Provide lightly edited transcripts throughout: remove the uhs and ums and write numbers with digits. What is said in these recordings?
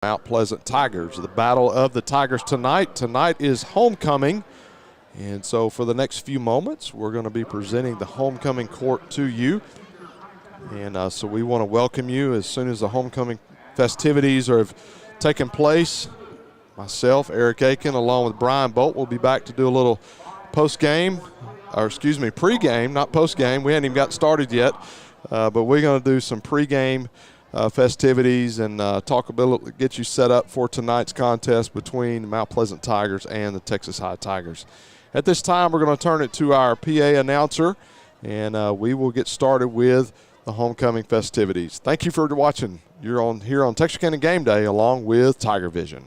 Mount Pleasant Tigers. The battle of the Tigers tonight. Tonight is homecoming. And so for the next few moments, we're going to be presenting the homecoming court to you. And so we want to welcome you as soon as the homecoming festivities have taken place. Myself, Eric Aiken, along with Brian Bolt, will be back to do a little post-game, or excuse me, pre-game, not post-game. We hadn't even got started yet, but we're going to do some pre-game festivities and talk about get you set up for tonight's contest between Mount Pleasant Tigers and the Texas High Tigers. At this time, we're going to turn it to our PA announcer, and we will get started with the homecoming festivities. Thank you for watching. You're here on Texarkana Game Day along with Tiger Vision.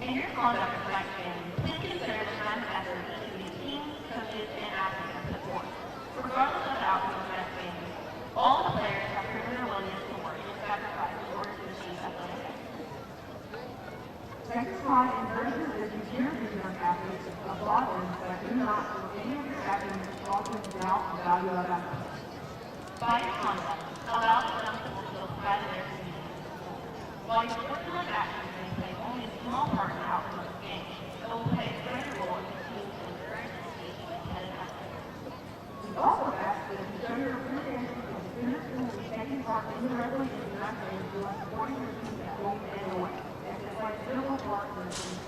In your conduct of tonight's game, please consider the time and effort each of these teams, coaches, and athletes have put forth. Regardless of the outcome of tonight's game, all of the players have proven their willingness to work and sacrifice in order to achieve athletic excellence. Texas High encourages its junior reserve athletes to applaud them that do not, through any of your actions, cause them to doubt the value of athletics. By your conduct, allow the principals to apply to their community. While your sportsmanlike actions may play only a small part in the outcome of the game, it will play a greater role in continuing to encourage and teach independent athletes. We also ask that you show your appreciation to the students who will be taking part indirectly in tonight's game who are supporting your team at home and away, and to play a critical part in the team.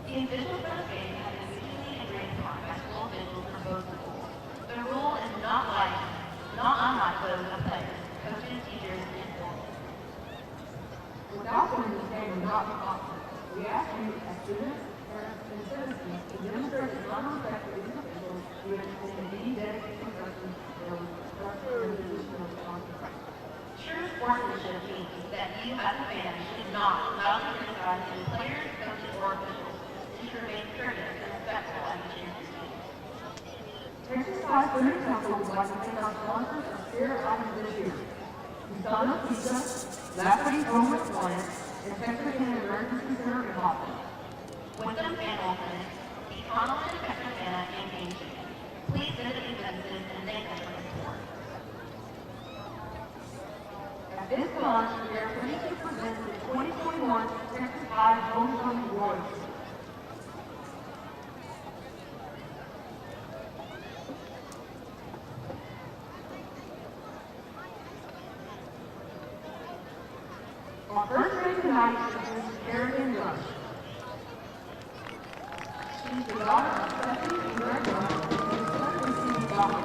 The individuals for the game have been mutually agreed upon by school officials for both schools. The rule is not unlike those of players, coaches, teachers, and sports. Without winning this game would not be possible. We ask you as students, parents, and citizens to demonstrate the strong respect for these officials who have been indeed dedicated to their structure and position of responsibility. True sportsmanship means that you as a fan should not loudly criticize any players, coaches, or officials. You should remain courteous and respectful as you cheer your team. Texas High Student Council would like to thank our sponsors for spirit items this year. Usana Pizza, Lafferty Home Appliance, and Texarkana Emergency Center in Hoffman. Wyndham Animal Clinic, Economist Texarkana, and Game Chicken. Please visit these businesses and thank them for their support. At this time, we are pleased to present the 2021 Texas High Homecoming Royals. Our first race tonight is Mrs. Karen Rush. She's the daughter of Stephanie and Greg Rush, and is currently receiving Dr.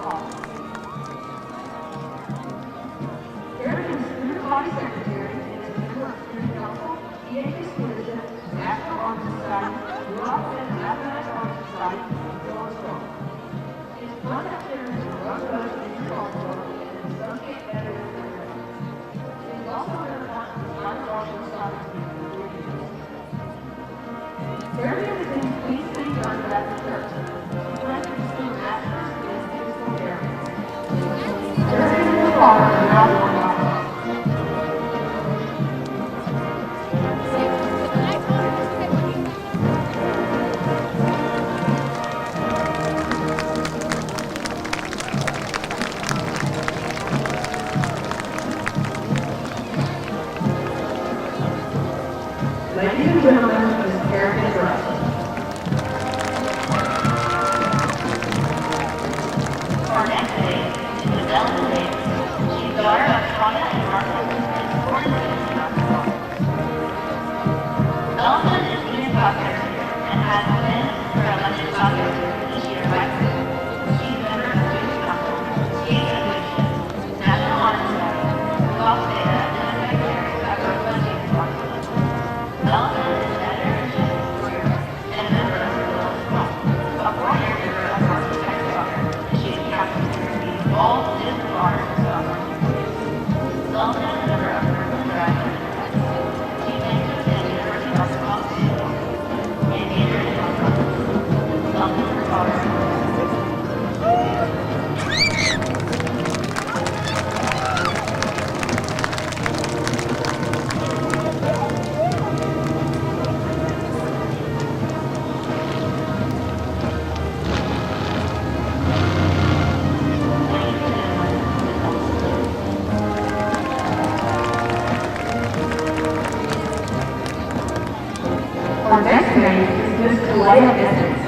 Karen is student body secretary. Ladies and gentlemen, Ms. Karen Gross. Our next date is Ms. Ellen Davis. She's daughter of Tanya and Martha and supported student basketball. Ellen is senior soccer and has been her elected soccer each year by school. She's a member of student council, skate association, national honor society, golf data, and a secretary of her budget department. Ellen is an editor-in-chief of Career and a member of the Village Club, a four-year member of Varsity Tech Soccer, and she is captain of all district honors in soccer. Ellen is a member of Brooklyn Drive and she plans to attend University Basketball School and major in soccer. Ellen is her daughter. Our next name is Ms. Kalea Evans.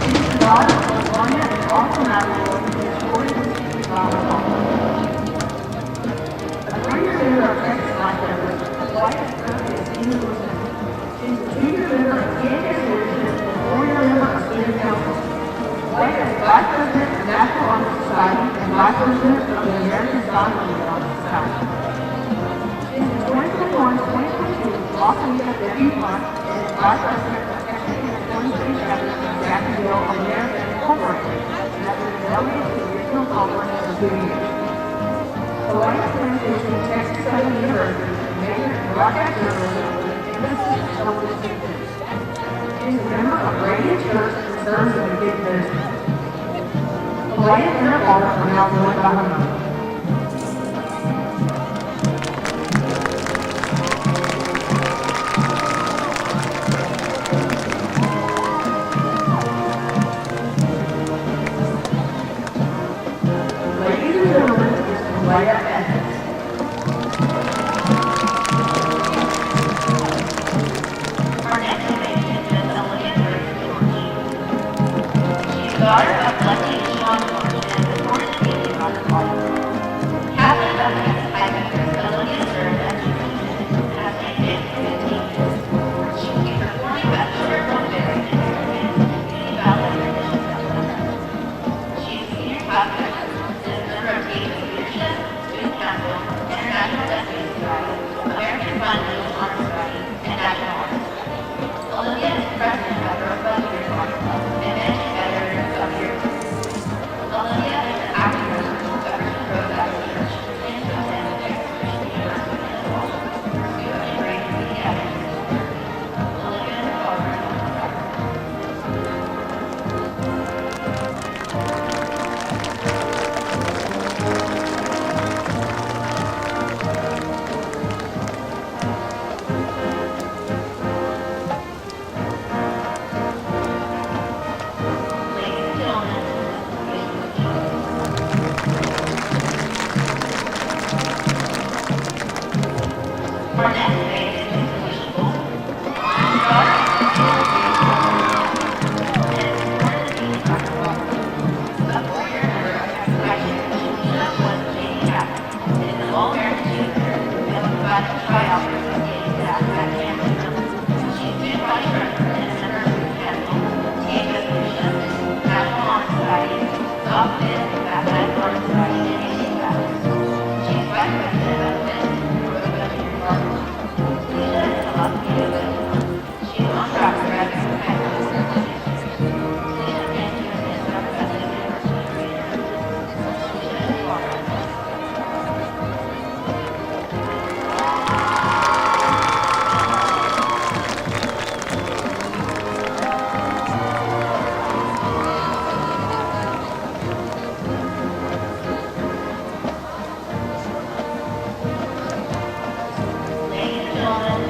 She's the daughter of Tanya and also natural in the sports and volleyball. A three-year member of Texas Library, Kalea is currently a senior lieutenant. She's a junior member of TNS Solutions and four-year member of student council. Kalea is vice president of the National Honor Society and vice president of the American Sign Language Honor Society. In 2021-2022, Los Angeles debut month and is vice president of Texas and 23 chapters of Jacksonville America Incorporated, and has been delegated to the regional conference for 2 years. Kalea plans to attend Texas Southern University and major in broadcast journalism with an emphasis in television news. She is a member of Radiant Church and serves in the Big Ministry. Kalea and her father are now joined by her mother. Ladies and gentlemen, Ms. Kalea Evans. Our next debate is Ms. Olivia George. She's the daughter of Lefty and Sean George and supported the team on the ball. Captain of the Tigers, Olivia served as superintendent and has maintained 15 years. She will be performing Bachelor of Berry and Community Ballet Tradition Festival. She is senior class member and member of Team Leadership, Student Council, International Destiny Society, American Funding Honor Society, and National Honor Society. Olivia is president of her budget Honor Club and managing editor of Your Olivia is an active member of Jefferson Road Baptist Church and to attend the Texas Christian University in the fall. Pursue a degree in media education. Olivia is a daughter of ladies and gentlemen, our next debate is Ms. Alicia Gold. She's daughter of and supported the team basketball. A four-year member of Texas Alicia was a JV captain and is an All-American cheerleader and was invited to try out for the skating staff at Camden. She's student body president and a member of Student Council, THS Leadership, National Honor Society, Golf Fit, Mathematics Honor Society, and AC Classes. She's vice president of Fit for Road Country Department. Alicia is a Los Angeles. She is on track to graduate from high school in 6 years. Alicia plans to attend Southwestern University in 3 years. Alicia is a daughter. Ladies and gentlemen,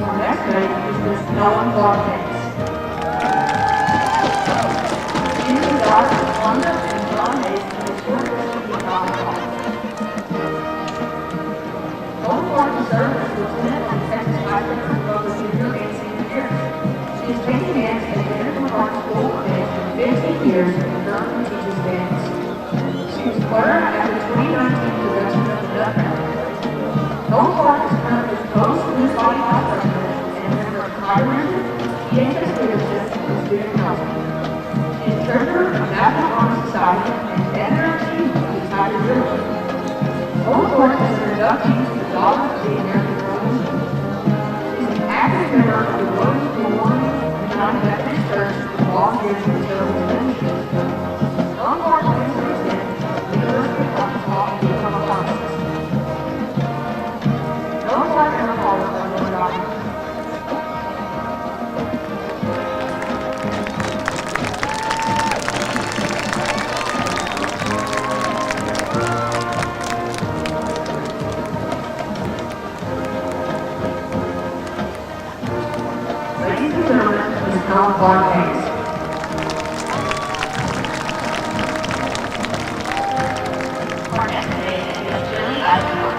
our next date is Ms. Ellen Barnes. served as lieutenant on the Texas Tiger for both junior and senior year. She has taken dance at the Jennifer Park School of Dance for 15 years and currently teaches dance. She was learned at the 2019 production of the Nut Round. Noel Clark is currently host of Miss Body House President and a member of Highland, EHS Leadership, and Student Council. She is treasurer of the National Honor Society and editor-in-chief of the Tiger Village. Noel Clark is an inductee to the Daughters of the American Revolution. She's an active member of the Rose Memorial United Methodist Church and volunteers for children's ministries. Noel Clark plans to attend the University of Arkansas and become a pharmacist. Noel Clark and her father are no doctors. Ladies and gentlemen, Ms. Noel Clark Hayes. Our next today is Julie Eisenberg.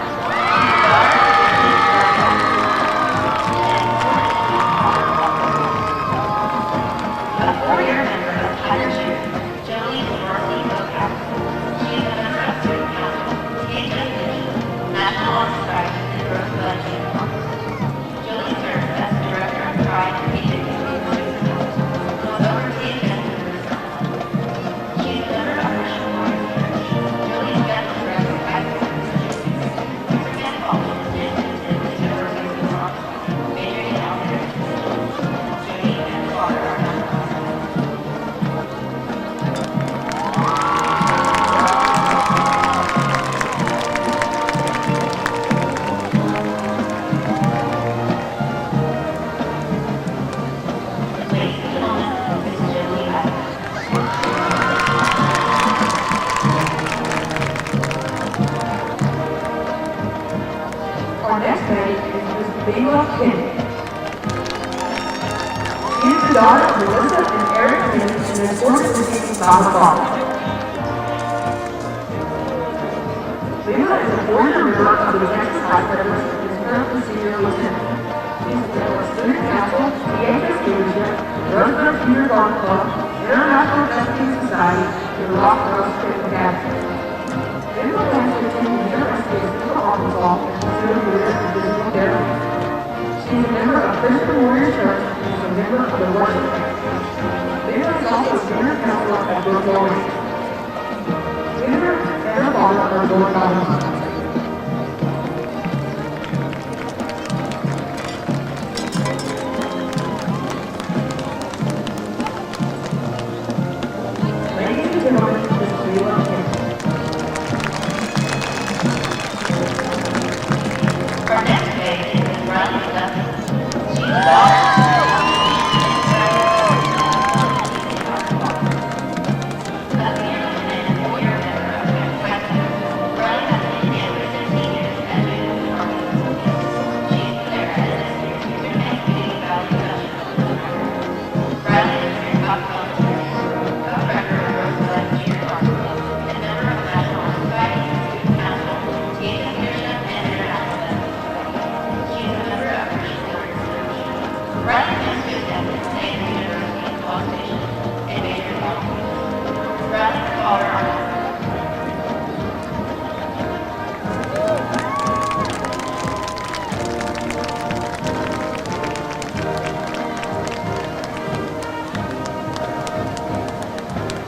A 4-year member of Tiger Shoot, Jolie is a varsity co-captain. She is a member of Student Council, THS Leadership, National Honor Society, and the Rosebud Youth Congress. Jolie serves as the Director of Pride and Patriotism for Student Council, goes over THS members. She is a member of Christian Warriors Church. Jolie is Special Director of Academic Research. Her guest college is the University of Arkansas, majoring in Algebra. Jolie and her father are not. Ladies and gentlemen, Ms. Julie Our next lady is Ms. Bingla Kennedy. She is the daughter of Melissa and Eric Kennedy and is former recipient by her father. Bingla is a former member of the Texas Tiger and is currently senior lieutenant. She is a member of Student Council, EHS Leadership, Rosebud Kindergarten Club, International Festivities Society, and the Rock Rose Training Academy. Bingla plans to attend the University of Central Arkansas and pursue a career in physical therapy. She is a member of Christian Warriors Church and is a member of the worship band. Bingla is also a senior counselor at Brooklyn Ranch. Bingla and her father are Lord Godwin. Ladies and gentlemen, this is Bingla Kennedy. Our next lady is Ms. Riley Duffy. She is the daughter of a senior lieutenant and 4-year member of Texas Tiger. Riley has been in dance for 16 years and graduated with an Army certificate. She is there as this year's Future and Community Valley Production Program. Riley is a career cocktail co-director of Rosebud Junior Garden Club, and member of the National Honor Society, Student Council, THS Leadership, and International Festivities. She is a member of Christian Warriors Church. Riley plans to attend the State University of Law Station and major in politics. Riley and her father are not.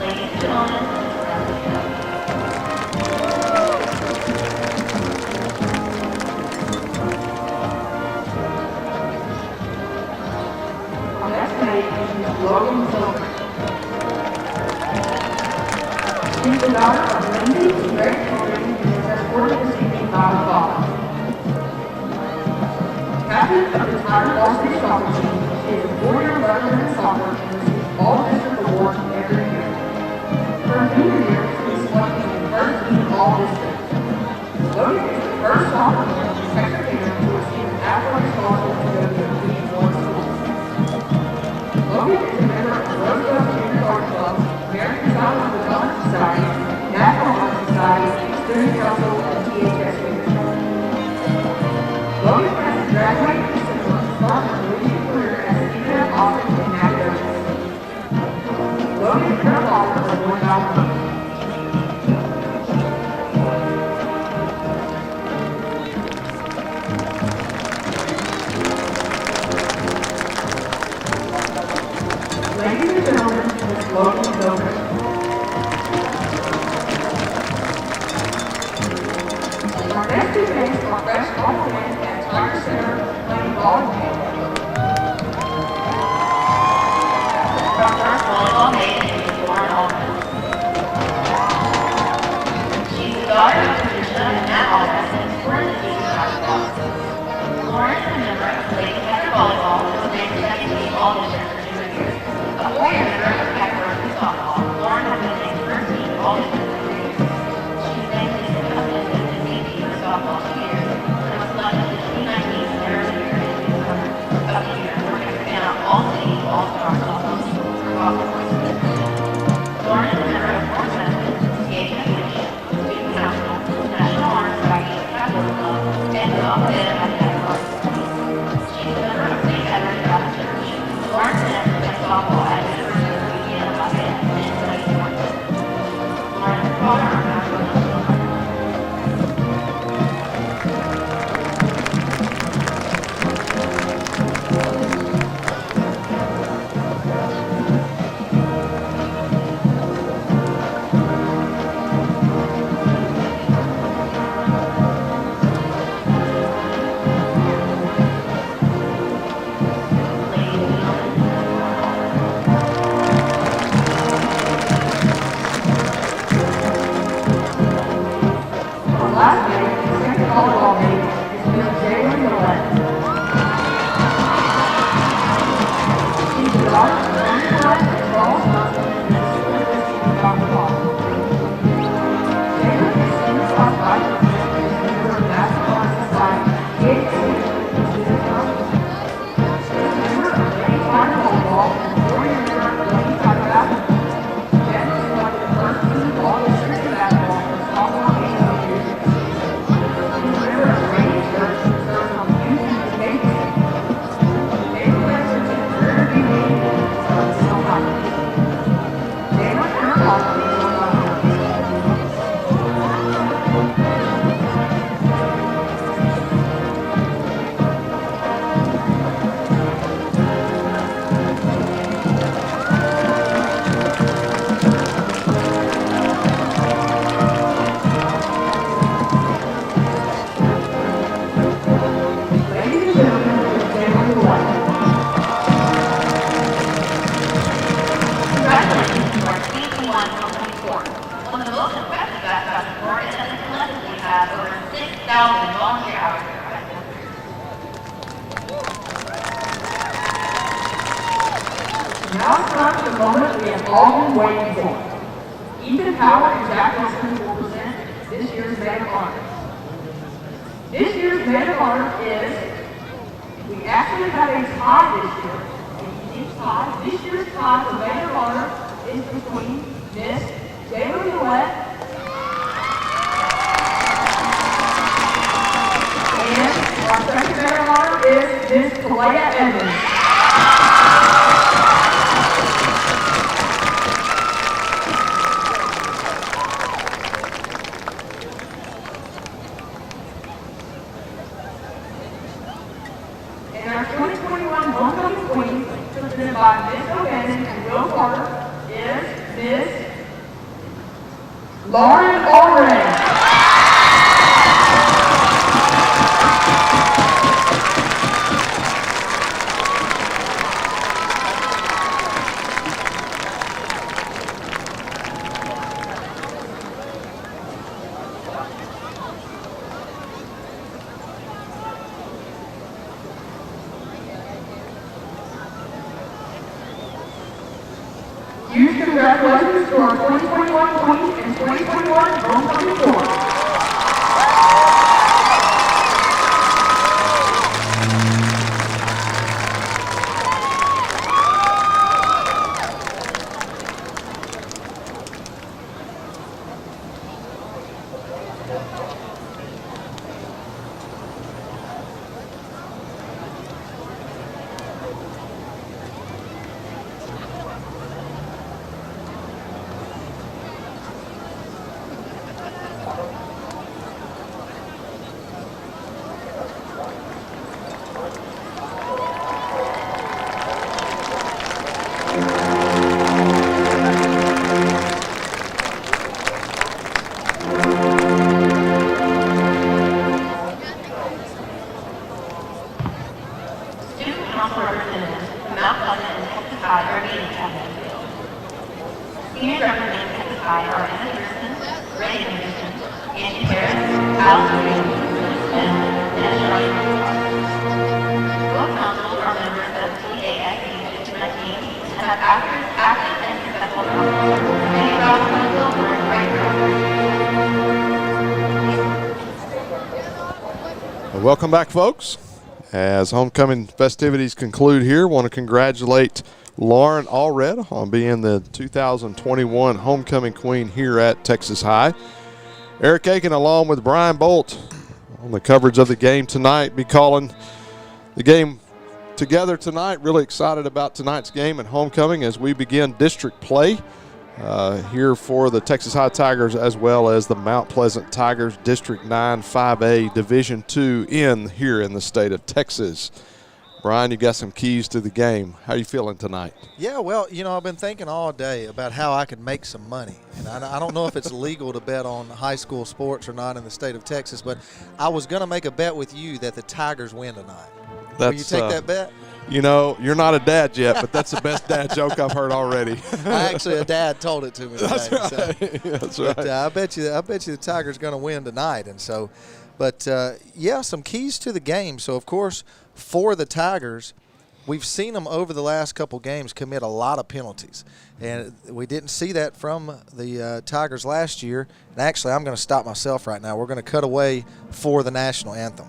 Ladies and gentlemen, Ms. Riley Duffy. Our next lady is Ms. Logan Silver. She is the daughter of Lindsay and Greg Henry and is escorted this evening by her father. Captain of the Tiger varsity soccer team, she is a 4-year veteran in soccer and receives all district awards every year. Her junior year, she was selected in the first team all-district. Logan is the first soccer player in Texas to receive an athletic scholarship to go to a Division I school. Logan is a member of the Rosebud Kindergarten Club, American Southern Honor Society, National Honor Society, Student Council, and THS Leadership. Logan Our next two games are Fresh Compliment and Tiger Center playing volleyball. Our first volleyball mate is Lauren Allman. She's the daughter of Patricia and Matt Allman and is currently teaching basketball. Lauren is a member of Lady Catcher Volleyball and was named second team all district for 2 years. A 4-year member of Catcher Rugby Softball, Lauren has been named first team all district for 3 years. She's named assistant assistant and VP for softball 2 years and was selected to the 2019 Player of the Year in of the Year for Catcher and All-City All-Star Softball team for softball boys. Lauren is a member of North Memphis, Skating Leadership, Student Council, National Honor Society, Catholic Club, and is also in at the Catholic. She's a member of St. Edward's Baptist Church. Lauren Smith plays softball at the University of Louisiana Lafayette and studies sports. Lauren and her father are Nashville. Last game, the second volleyball game is Miss Jalen Millett. She's the daughter of Tony Millett and Charles Johnson and is currently teaching basketball. Jalen is senior class vice president and is a member of National Honor Society, PhD, and Student Council. She is a member of Lady Tiger Volleyball and a 4-year member of Lady Tiger Basketball. Jen is selected first team all-district basketball for softball and youth. One of the most impressive basketball sport is that they collectively have over 6,000 volunteer hours in high school. Now it's time for the moment we have all been waiting for. Ethan Howard and Jack Wilson will present this year's Maid of Honor. This year's Maid of Honor is, we actually have a tie this year. This year's tie for Maid of Honor is between Miss Jalen Millett and our second Maid of Honor is Miss Kalea Evans. And our 2021 Homecoming Queen, presented by Miss O'Bannon and Will Carter, is Miss Lauren Allred. Huge congratulations to our 2021 Queen and 2021 Homecoming Queen. Pleasant and Texas High are meeting at the field. Seniors representing Texas High are Emma Pearson, Ray Anderson, Angie Harris, Alice Green, Lynn Smith, and Charlotte Clark. Both councils are members of TASU 1519 and have active and successful councils. Many jobs from silver and great Welcome back, folks. As homecoming festivities conclude here, want to congratulate Lauren Allred on being the 2021 homecoming queen here at Texas High. Eric Aiken, along with Brian Bolt, on the coverage of the game tonight, be calling the game together tonight. Really excited about tonight's game and homecoming as we begin district play here for the Texas High Tigers, as well as the Mount Pleasant Tigers, District 9 5A Division II here in the state of Texas. Brian, you got some keys to the game. How are you feeling tonight? Yeah, well, you know, I've been thinking all day about how I could make some money. And I don't know if it's legal to bet on high school sports or not in the state of Texas, but I was going to make a bet with you that the Tigers win tonight. Will you take that bet? You know, you're not a dad yet, but that's the best dad joke I've heard already. Actually, a dad told it to me today. That's right. So. That's right. But, I bet you the Tigers going to win tonight. And so, but yeah, some keys to the game. So of course, for the Tigers, we've seen them over the last couple games commit a lot of penalties, and we didn't see that from the Tigers last year. And actually, I'm going to stop myself right now. We're going to cut away for the national anthem.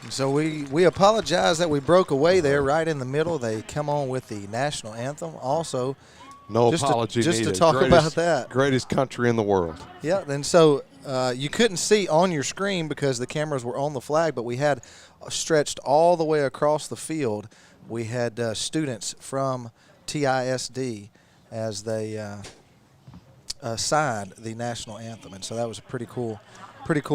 So we apologize that we broke away there right in the middle. They come on with the national anthem. Also, no apology needed. Just to talk greatest, about that. Greatest country in the world. Yeah, and so you couldn't see on your screen because the cameras were on the flag, but we had stretched all the way across the field. We had students from TISD as they signed the national anthem, and so that was a pretty cool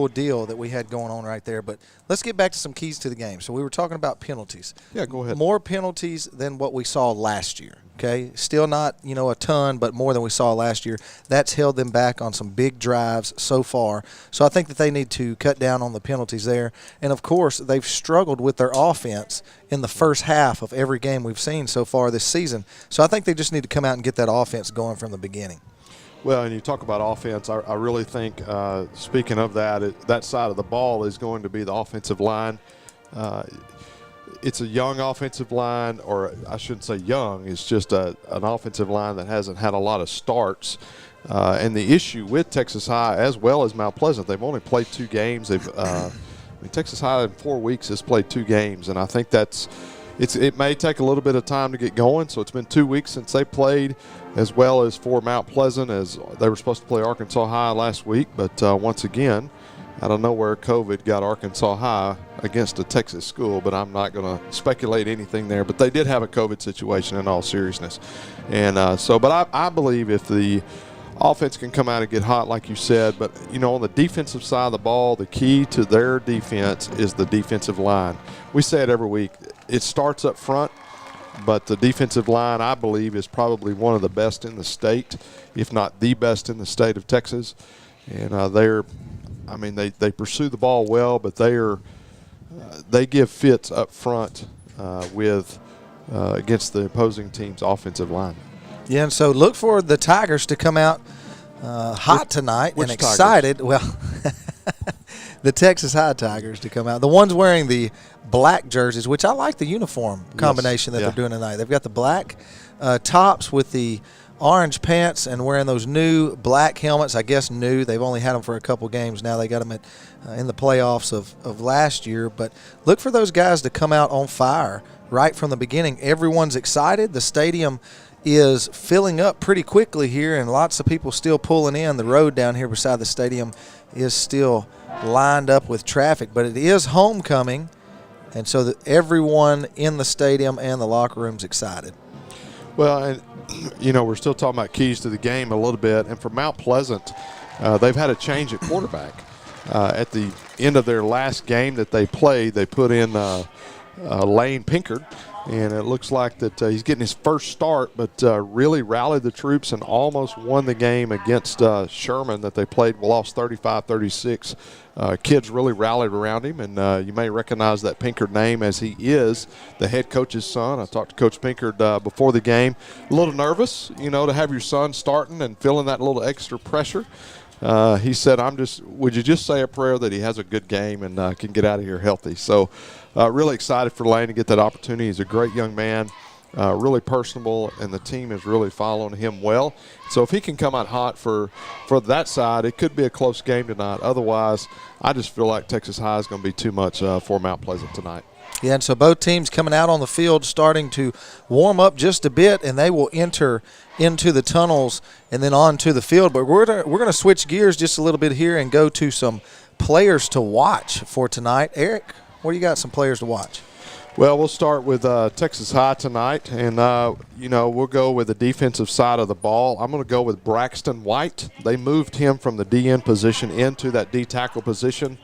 deal that we had going on right there. But let's get back to some keys to the game. So we were talking about penalties. Yeah, go ahead. More penalties than what we saw last year. Okay, still not, you know, a ton, but more than we saw last year. That's held them back on some big drives so far. So I think that they need to cut down on the penalties there. And of course, they've struggled with their offense in the first half of every game we've seen so far this season. So I think they just need to come out and get that offense going from the beginning. Well, and you talk about offense, I really think, speaking of that, that side of the ball is going to be the offensive line. It's a young offensive line, or I shouldn't say young. It's just an offensive line that hasn't had a lot of starts. And the issue with Texas High, as well as Mount Pleasant, they've only played 2 games. Texas High in 4 weeks has played 2 games, and I think it may take a little bit of time to get going. So it's been 2 weeks since they played, as well as for Mount Pleasant, as they were supposed to play Arkansas High last week. But once again, I don't know where COVID got Arkansas High against a Texas school, but I'm not going to speculate anything there. But they did have a COVID situation in all seriousness. And but I believe if the offense can come out and get hot, like you said, but, you know, on the defensive side of the ball, the key to their defense is the defensive line. We say it every week. It starts up front, but the defensive line, I believe, is probably one of the best in the state, if not the best in the state of Texas. And they pursue the ball well, but they give fits up front against the opposing team's offensive line. Yeah, and so look for the Tigers to come out hot tonight and Tigers? excited. Well, the Texas High Tigers to come out. The ones wearing the black jerseys, which I like the uniform combination that they're doing tonight. They've got the black tops with the orange pants and wearing those new black helmets. I guess new. They've only had them for a couple games now. They got them in the playoffs of last year. But look for those guys to come out on fire right from the beginning. Everyone's excited. The stadium is filling up pretty quickly here, and lots of people still pulling in. The road down here beside the stadium is still lined up with traffic, but it is homecoming, and so that everyone in the stadium and the locker room's excited. Well, and we're still talking about keys to the game a little bit, and for Mount Pleasant, they've had a change at quarterback. At the end of their last game that they played, they put in Lane Pinkard, and it looks like that he's getting his first start, but really rallied the troops and almost won the game against Sherman that they played. We lost 35-36. Kids really rallied around him, and you may recognize that Pinkard name as he is the head coach's son. I talked to Coach Pinkard before the game. A little nervous, to have your son starting and feeling that little extra pressure. He said, would you just say a prayer that he has a good game and can get out of here healthy? So really excited for Lane to get that opportunity. He's a great young man, really personable, and the team is really following him well. So if he can come out hot for that side, it could be a close game tonight. Otherwise, I just feel like Texas High is going to be too much for Mount Pleasant tonight. Yeah, and so both teams coming out on the field, starting to warm up just a bit, and they will enter into the tunnels and then onto the field. But we're gonna switch gears just a little bit here and go to some players to watch for tonight. Eric, what do you got? Some players to watch? Well, we'll start with Texas High tonight, and, we'll go with the defensive side of the ball. I'm going to go with Braxton White. They moved him from the DN position into that D-tackle position.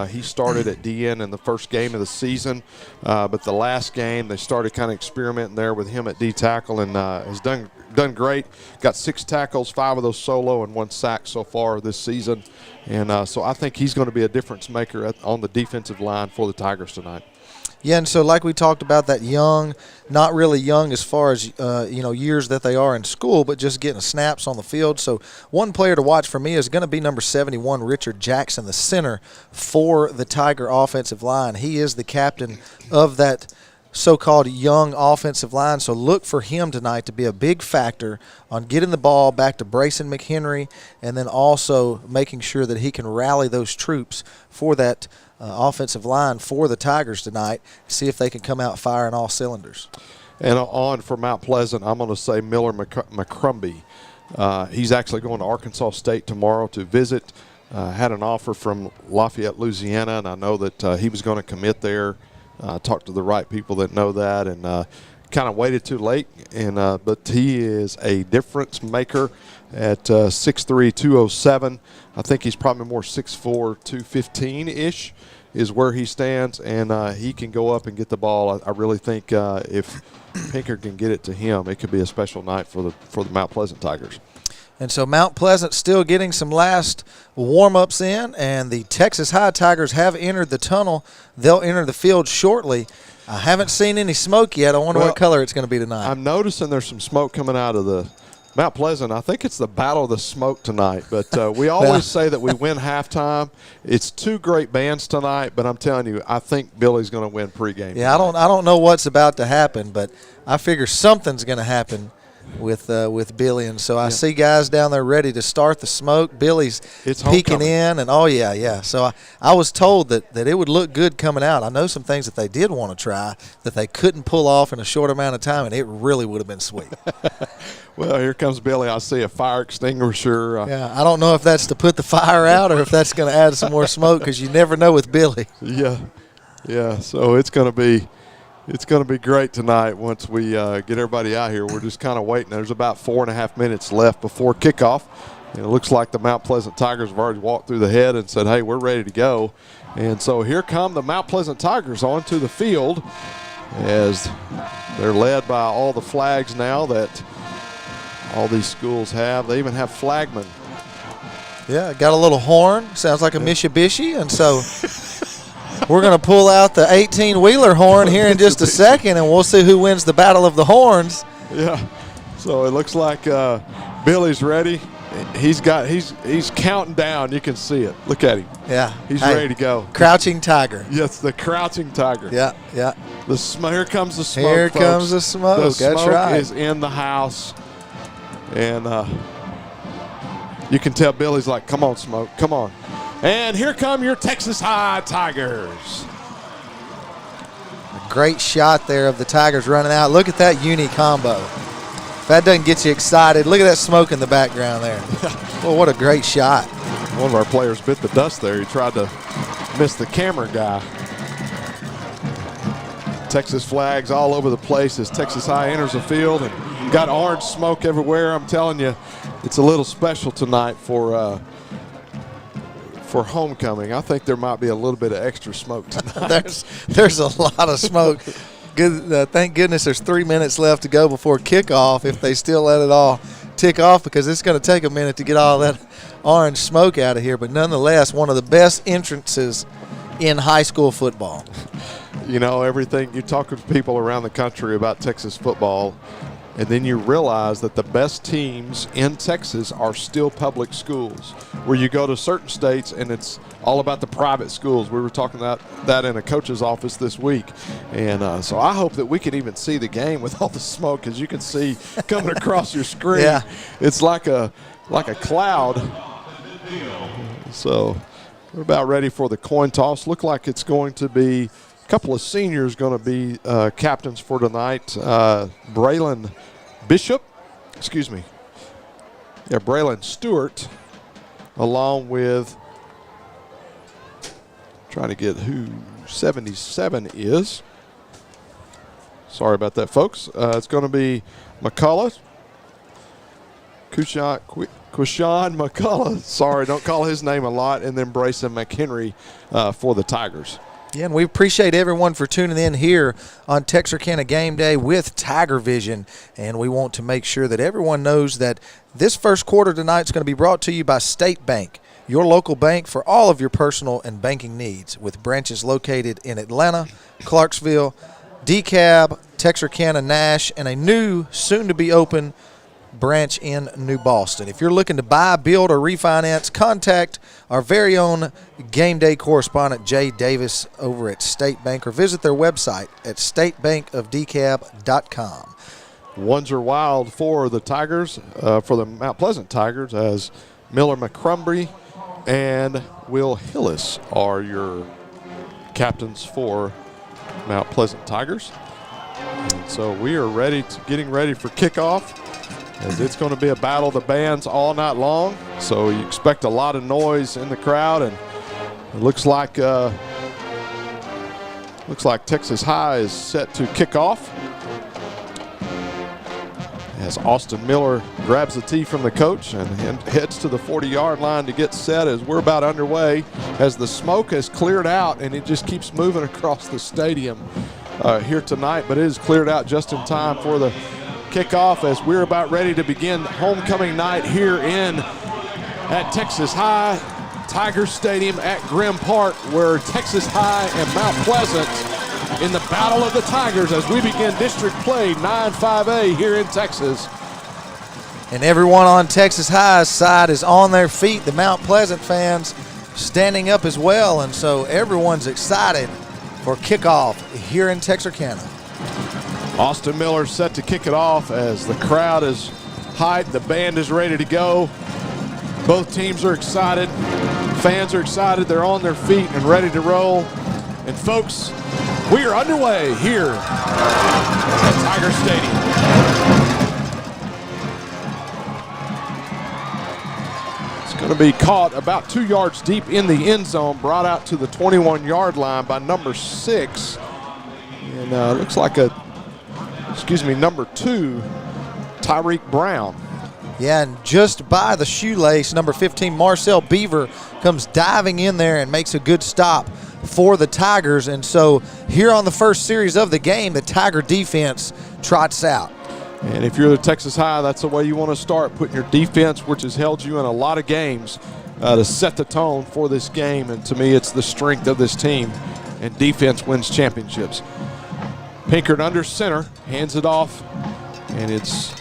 He started at DN in the first game of the season, but the last game they started kind of experimenting there with him at D-tackle, and has done great. Got 6 tackles, 5 of those solo, and 1 sack so far this season. And so I think he's going to be a difference maker on the defensive line for the Tigers tonight. Yeah, and so like we talked about, that young, not really young as far as, years that they are in school, but just getting snaps on the field. So one player to watch for me is going to be number 71, Richard Jackson, the center for the Tiger offensive line. He is the captain of that so-called young offensive line, so look for him tonight to be a big factor on getting the ball back to Brayson McHenry, and then also making sure that he can rally those troops for that offensive line for the Tigers tonight, see if they can come out firing all cylinders. And on for Mount Pleasant, I'm going to say Miller McCrumbie. He's actually going to Arkansas State tomorrow to visit. Had an offer from Lafayette, Louisiana, and I know that he was going to commit there. Talked to the right people that know that, and kind of waited too late. And but he is a difference maker at 6'3", 207. I think he's probably more 6'4", 215-ish is where he stands, and he can go up and get the ball. I really think if Pinker can get it to him, it could be a special night for the Mount Pleasant Tigers. And so Mount Pleasant still getting some last warm-ups in, and the Texas High Tigers have entered the tunnel. They'll enter the field shortly. I haven't seen any smoke yet. I wonder what color it's going to be tonight. I'm noticing there's some smoke coming out of the Mount Pleasant. I think it's the battle of the smoke tonight, but we always say that we win halftime. It's 2 great bands tonight, but I'm telling you, I think Billy's going to win pregame. Yeah, tonight. I don't know what's about to happen, but I figure something's going to happen with Billy, and so I see guys down there ready to start the smoke. Billy's peeking in, and so I was told that it would look good coming out. I know some things that they did want to try that they couldn't pull off in a short amount of time, and it really would have been sweet. Well, here comes Billy. I see a fire extinguisher. I don't know if that's to put the fire out or if that's going to add some more smoke, because you never know with Billy. Yeah. So it's going to be great tonight once we get everybody out here. We're just kind of waiting. There's about 4.5 minutes left before kickoff. And it looks like the Mount Pleasant Tigers have already walked through the head and said, hey, we're ready to go. And so here come the Mount Pleasant Tigers onto the field as they're led by all the flags now that all these schools have. They even have flagmen. Yeah, got a little horn. Sounds like a Mitsubishi. And so we're going to pull out the 18-wheeler horn here in just a second, and we'll see who wins the Battle of the Horns. Yeah. So it looks like Billy's ready. He's counting down. You can see it. Look at him. Yeah. He's ready to go. Crouching tiger. Yes, the crouching tiger. Yeah, yeah. Here comes the smoke. Here folks. comes the smoke. The That's smoke right. is in the house, and you can tell Billy's like, "Come on, smoke, come on!" And here come your Texas High Tigers. Great shot there of the Tigers running out. Look at that uni combo. If that doesn't get you excited, look at that smoke in the background there. Well, what a great shot. One of our players bit the dust there. He tried to miss the camera guy. Texas flags all over the place as Texas High enters the field, and got orange smoke everywhere. I'm telling you, it's a little special tonight for homecoming. I think there might be a little bit of extra smoke tonight. there's a lot of smoke. Good. Thank goodness there's 3 minutes left to go before kickoff, if they still let it all tick off, because it's going to take a minute to get all that orange smoke out of here. But nonetheless, one of the best entrances in high school football. You know, everything, you talk to people around the country about Texas football, and then you realize that the best teams in Texas are still public schools, where you go to certain states and it's all about the private schools. We were talking about that in a coach's office this week. And so I hope that we can even see the game with all the smoke, as you can see coming across your screen. Yeah. It's like a cloud. So we're about ready for the coin toss. Look like it's going to be a couple of seniors going to be captains for tonight. Braylon Stewart, along with, trying to get who 77 is. Sorry about that, folks. It's going to be McCullough, Kushan McCullough. Sorry, don't call his name a lot. And then Brayson McHenry for the Tigers. Yeah, and we appreciate everyone for tuning in here on Texarkana Game Day with Tiger Vision. And we want to make sure that everyone knows that this first quarter tonight is going to be brought to you by State Bank, your local bank for all of your personal and banking needs, with branches located in Atlanta, Clarksville, DeKalb, Texarkana, Nash, and a new, soon-to-be-open branch in New Boston. If you're looking to buy, build, or refinance, contact our very own game day correspondent, Jay Davis, over at State Bank, or visit their website at statebankofdecab.com. Ones are wild for the Tigers, for the Mount Pleasant Tigers, as Miller McCrumbry and Will Hillis are your captains for Mount Pleasant Tigers. And so we are getting ready for kickoff, as it's going to be a battle of the bands all night long. So you expect a lot of noise in the crowd, and it looks like Texas High is set to kick off, as Austin Miller grabs the tee from the coach and heads to the 40-yard line to get set, as we're about underway, as the smoke has cleared out and it just keeps moving across the stadium here tonight. But it is cleared out just in time for the kickoff, as we're about ready to begin homecoming night here at Texas High Tiger Stadium at Grimm Park, where Texas High and Mount Pleasant in the battle of the Tigers as we begin district play 9-5A here in Texas. And everyone on Texas High's side is on their feet. The Mount Pleasant fans standing up as well, and so everyone's excited for kickoff here in Texarkana. Austin Miller set to kick it off as the crowd is hyped. The band is ready to go. Both teams are excited. Fans are excited. They're on their feet and ready to roll. And folks, we are underway here at Tiger Stadium. It's going to be caught about 2 yards deep in the end zone, brought out to the 21-yard line by number 6. And looks like number 2, Tyreek Brown. Yeah, and just by the shoelace, number 15, Marcel Beaver, comes diving in there and makes a good stop for the Tigers. And so here on the first series of the game, the Tiger defense trots out. And if you're the Texas High, that's the way you want to start, putting your defense, which has held you in a lot of games, to set the tone for this game. And to me, it's the strength of this team, and defense wins championships. Pinkert under center, hands it off, and it's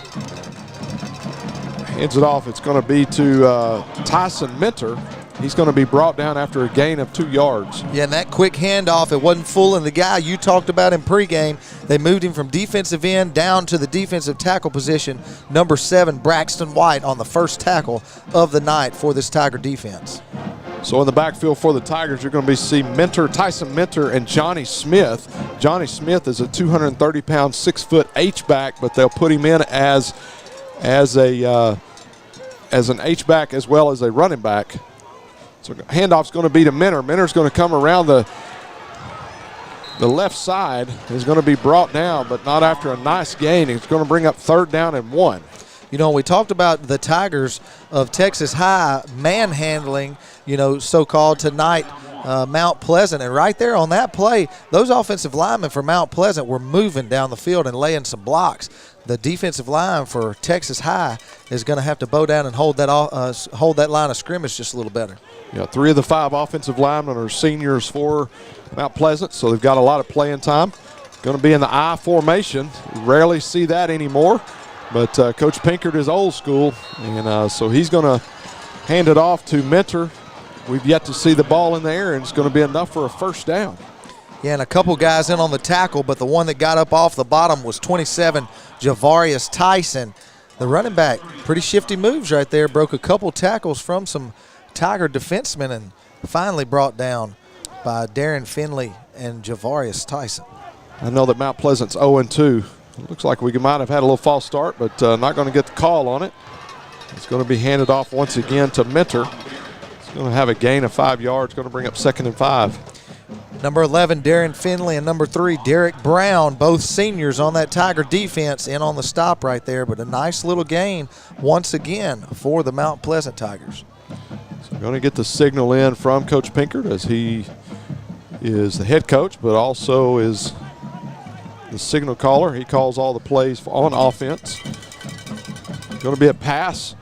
Hands it off. It's going to be to Tyson Minter. He's going to be brought down after a gain of 2 yards. Yeah, and that quick handoff, it wasn't fooling the guy you talked about in pregame. They moved him from defensive end down to the defensive tackle position, number 7, Braxton White, on the first tackle of the night for this Tiger defense. So in the backfield for the Tigers, you're going to see Tyson Minter, and Johnny Smith. Johnny Smith is a 230-pound, 6-foot H-back, but they'll put him in as an H-back as well as a running back. So handoff's going to be to Minter. Minter's going to come around the left side. He's going to be brought down, but not after a nice gain. He's going to bring up 3rd down and 1. You know, we talked about the Tigers of Texas High manhandling, so-called tonight, Mount Pleasant. And right there on that play, those offensive linemen for Mount Pleasant were moving down the field and laying some blocks. The defensive line for Texas High is going to have to bow down and hold that line of scrimmage just a little better. Yeah, 3 of the 5 offensive linemen are seniors for Mount Pleasant, so they've got a lot of playing time. Going to be in the I formation. Rarely see that anymore, but Coach Pinkert is old school, and so he's going to hand it off to Minter. We've yet to see the ball in the air, and it's going to be enough for a 1st down. Yeah, and a couple guys in on the tackle, but the one that got up off the bottom was 27, Javarius Tyson. The running back, pretty shifty moves right there, broke a couple tackles from some Tiger defensemen and finally brought down by Darren Finley and Javarius Tyson. I know that Mount Pleasant's 0-2. It looks like we might have had a little false start, but not going to get the call on it. It's going to be handed off once again to Minter. It's going to have a gain of 5 yards, going to bring up 2nd and 5. Number 11, Darren Finley, and number 3, Derek Brown, both seniors on that Tiger defense, in on the stop right there, but a nice little gain once again for the Mount Pleasant Tigers. So we're going to get the signal in from Coach Pinkert, as he is the head coach, but also is the signal caller. He calls all the plays on offense. Going to be a pass.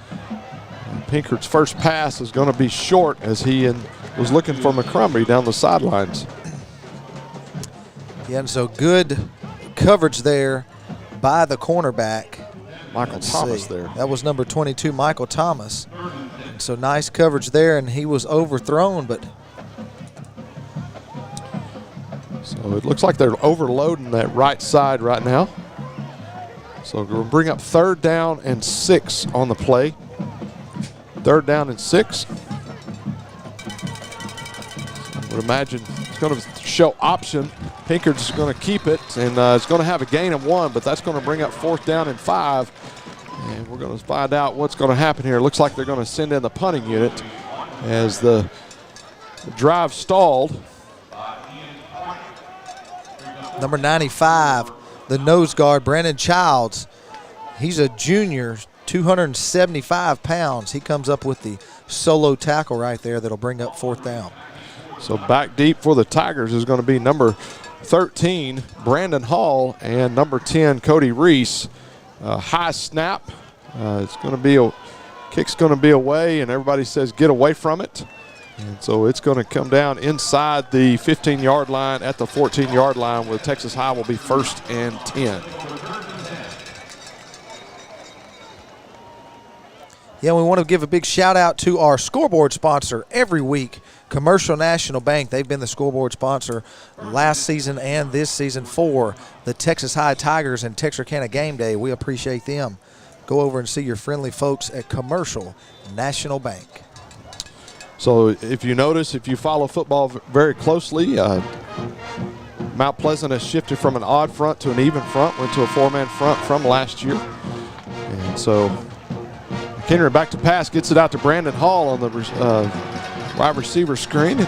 Pinkert's first pass is going to be short, as he was looking for McCrumbie down the sidelines. Yeah, and so good coverage there by the cornerback. Michael Thomas there. That was number 22, Michael Thomas. So nice coverage there, and he was overthrown, but so it looks like they're overloading that right side right now. So we'll bring up 3rd down and 6 on the play. 3rd down and 6. I would imagine it's going to show option. Pinkert's going to keep it, and it's going to have a gain of 1, but that's going to bring up 4th down and 5. And we're going to find out what's going to happen here. It looks like they're going to send in the punting unit as the drive stalled. Number 95, the nose guard, Brandon Childs. He's a junior, 275 pounds. He comes up with the solo tackle right there that'll bring up 4th down. So back deep for the Tigers is going to be number 13, Brandon Hall, and number 10, Cody Reese. High snap. It's going to be kick's going to be away, and everybody says get away from it. And so it's going to come down inside the 15-yard line at the 14-yard line, where Texas High will be 1st and 10. Yeah, we want to give a big shout out to our scoreboard sponsor every week, Commercial National Bank. They've been the scoreboard sponsor last season and this season for the Texas High Tigers and Texarkana Game Day. We appreciate them. Go over and see your friendly folks at Commercial National Bank. So if you notice, if you follow football very closely, Mount Pleasant has shifted from an odd front to an even front, went to a 4-man front from last year. And so McHenry back to pass, gets it out to Brandon Hall on the wide receiver screen.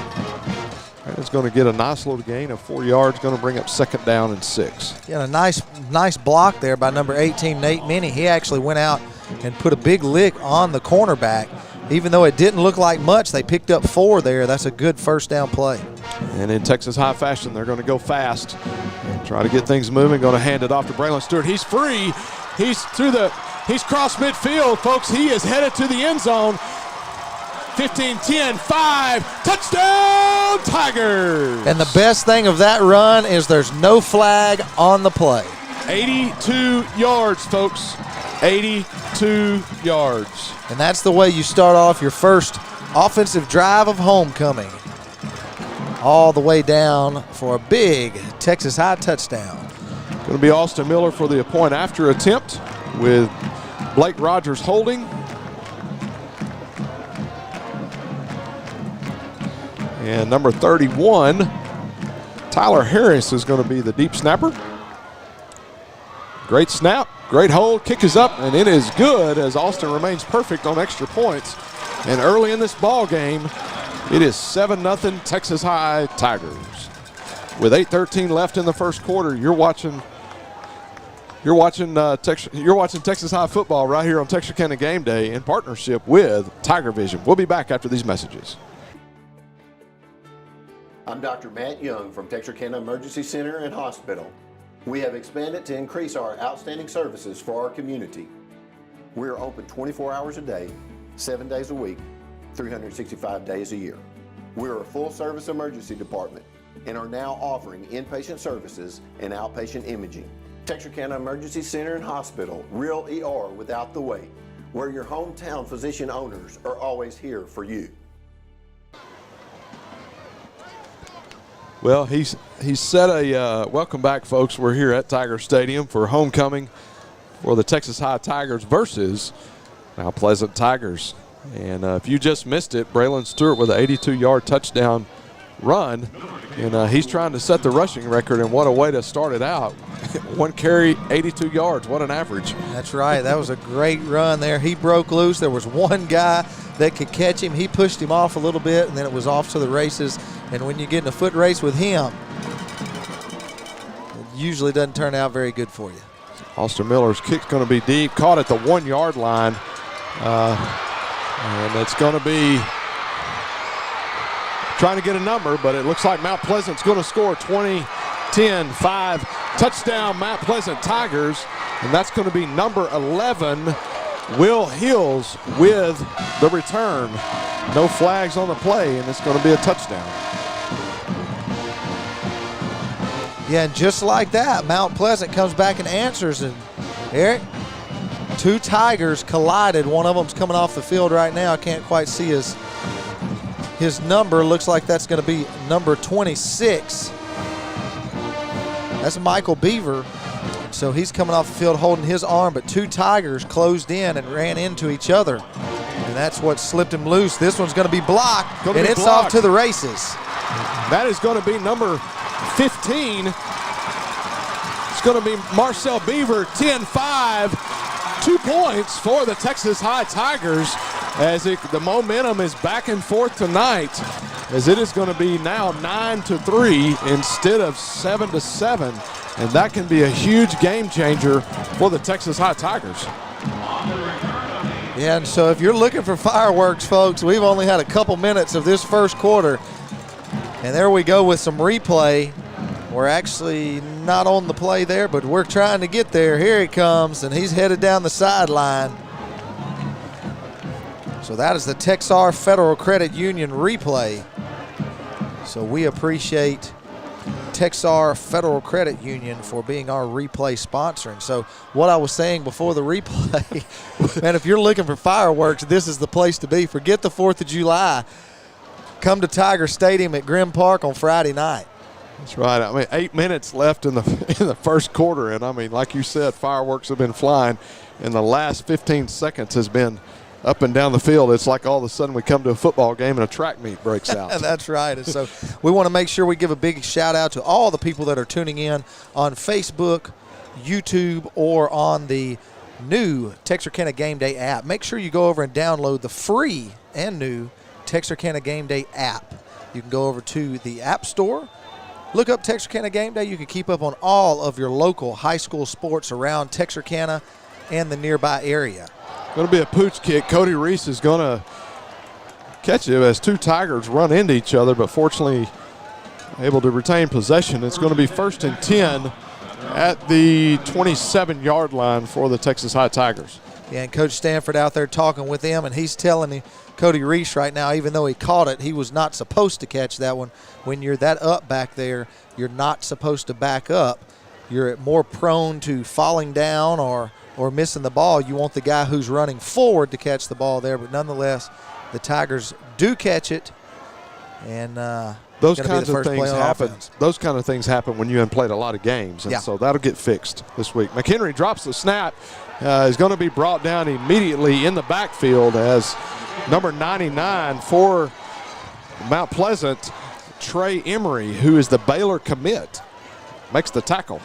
It's going to get a nice little gain of 4 yards, going to bring up 2nd down and 6. Yeah, a nice block there by number 18, Nate Minnie. He actually went out and put a big lick on the cornerback. Even though it didn't look like much, they picked up 4 there. That's a good 1st down play. And in Texas High fashion, they're going to go fast and try to get things moving. Going to hand it off to Braylon Stewart. He's free. He's crossed midfield, folks. He is headed to the end zone. 15-10, 5, touchdown Tigers! And the best thing of that run is there's no flag on the play. 82 yards, folks. 82 yards. And that's the way you start off your first offensive drive of homecoming. All the way down for a big Texas High touchdown. Going to be Austin Miller for the point after attempt with Blake Rogers holding. And number 31, Tyler Harris, is going to be the deep snapper. Great snap, great hold, kick is up, and it is good as Austin remains perfect on extra points. And early in this ball game, it is 7-0 Texas High Tigers. With 8:13 left in the first quarter, you're watching Texas High football right here on Texarkana Game Day in partnership with Tiger Vision. We'll be back after these messages. I'm Dr. Matt Young from Texarkana Emergency Center and Hospital. We have expanded to increase our outstanding services for our community. We are open 24 hours a day, 7 days a week, 365 days a year. We are a full-service emergency department and are now offering inpatient services and outpatient imaging. Texarkana Emergency Center and Hospital, real ER without the wait, where your hometown physician owners are always here for you. Well, he's set a welcome back, folks. We're here at Tiger Stadium for homecoming for the Texas High Tigers versus Mount Pleasant Tigers. And if you just missed it, Braylon Stewart with an 82-yard touchdown run, and he's trying to set the rushing record, and what a way to start it out. One carry, 82 yards. What an average. That's right. That was a great run there. He broke loose. There was one guy that could catch him. He pushed him off a little bit, and then it was off to the races. And when you get in a foot race with him, it usually doesn't turn out very good for you. Austin Miller's kick's going to be deep, caught at the 1 yard line. And it's going to be trying to get a number, but it looks like Mount Pleasant's going to score 20-10-5. Touchdown, Mount Pleasant Tigers. And that's going to be number 11, Will Hills, with the return. No flags on the play, and it's going to be a touchdown. Yeah, and just like that, Mount Pleasant comes back and answers. And Eric, two Tigers collided. One of them's coming off the field right now. I can't quite see his number. Looks like that's going to be number 26. That's Michael Beaver. So he's coming off the field holding his arm, but two Tigers closed in and ran into each other. And that's what slipped him loose. This one's going to be blocked, and it's off to the races. That is going to be number 15. It's going to be Marcel Beaver, 10-5. 2 points for the Texas High Tigers as the momentum is back and forth tonight, as it is going to be now 9-3 instead of 7-7. And that can be a huge game changer for the Texas High Tigers. Yeah, and so if you're looking for fireworks, folks, we've only had a couple minutes of this first quarter. And there we go with some replay. We're actually not on the play there, but we're trying to get there. Here he comes, and he's headed down the sideline. So that is the Texar Federal Credit Union replay. So we appreciate Texar Federal Credit Union for being our replay sponsor. And so what I was saying before the replay, man, if you're looking for fireworks, this is the place to be. Forget the 4th of July. Come to Tiger Stadium at Grimm Park on Friday night. That's right. I mean, 8 minutes left in the first quarter, and I mean, like you said, fireworks have been flying, and the last 15 seconds has been up and down the field. It's like all of a sudden we come to a football game and a track meet breaks out. That's right. And so we want to make sure we give a big shout out to all the people that are tuning in on Facebook, YouTube, or on the new Texarkana Game Day app. Make sure you go over and download the free and new Texarkana Game Day app. You can go over to the App Store, look up Texarkana Game Day. You can keep up on all of your local high school sports around Texarkana and the nearby area. Going to be a pooch kick. Cody Reese is going to catch it as two Tigers run into each other, but fortunately able to retain possession. It's going to be 1st and 10 at the 27-yard line for the Texas High Tigers. Yeah, and Coach Stanford out there talking with them, and he's telling Cody Reese right now, even though he caught it, he was not supposed to catch that one. When you're that up back there, you're not supposed to back up. you're more prone to falling down or missing the ball. You want the guy who's running forward to catch the ball there, but nonetheless, the Tigers do catch it, and those kinds of things happen. Those kind of things happen when you haven't played a lot of games, and so that'll get fixed this week. McHenry drops the snap. Is going to be brought down immediately in the backfield as number 99 for Mount Pleasant, Trey Emery, who is the Baylor commit, makes the tackle.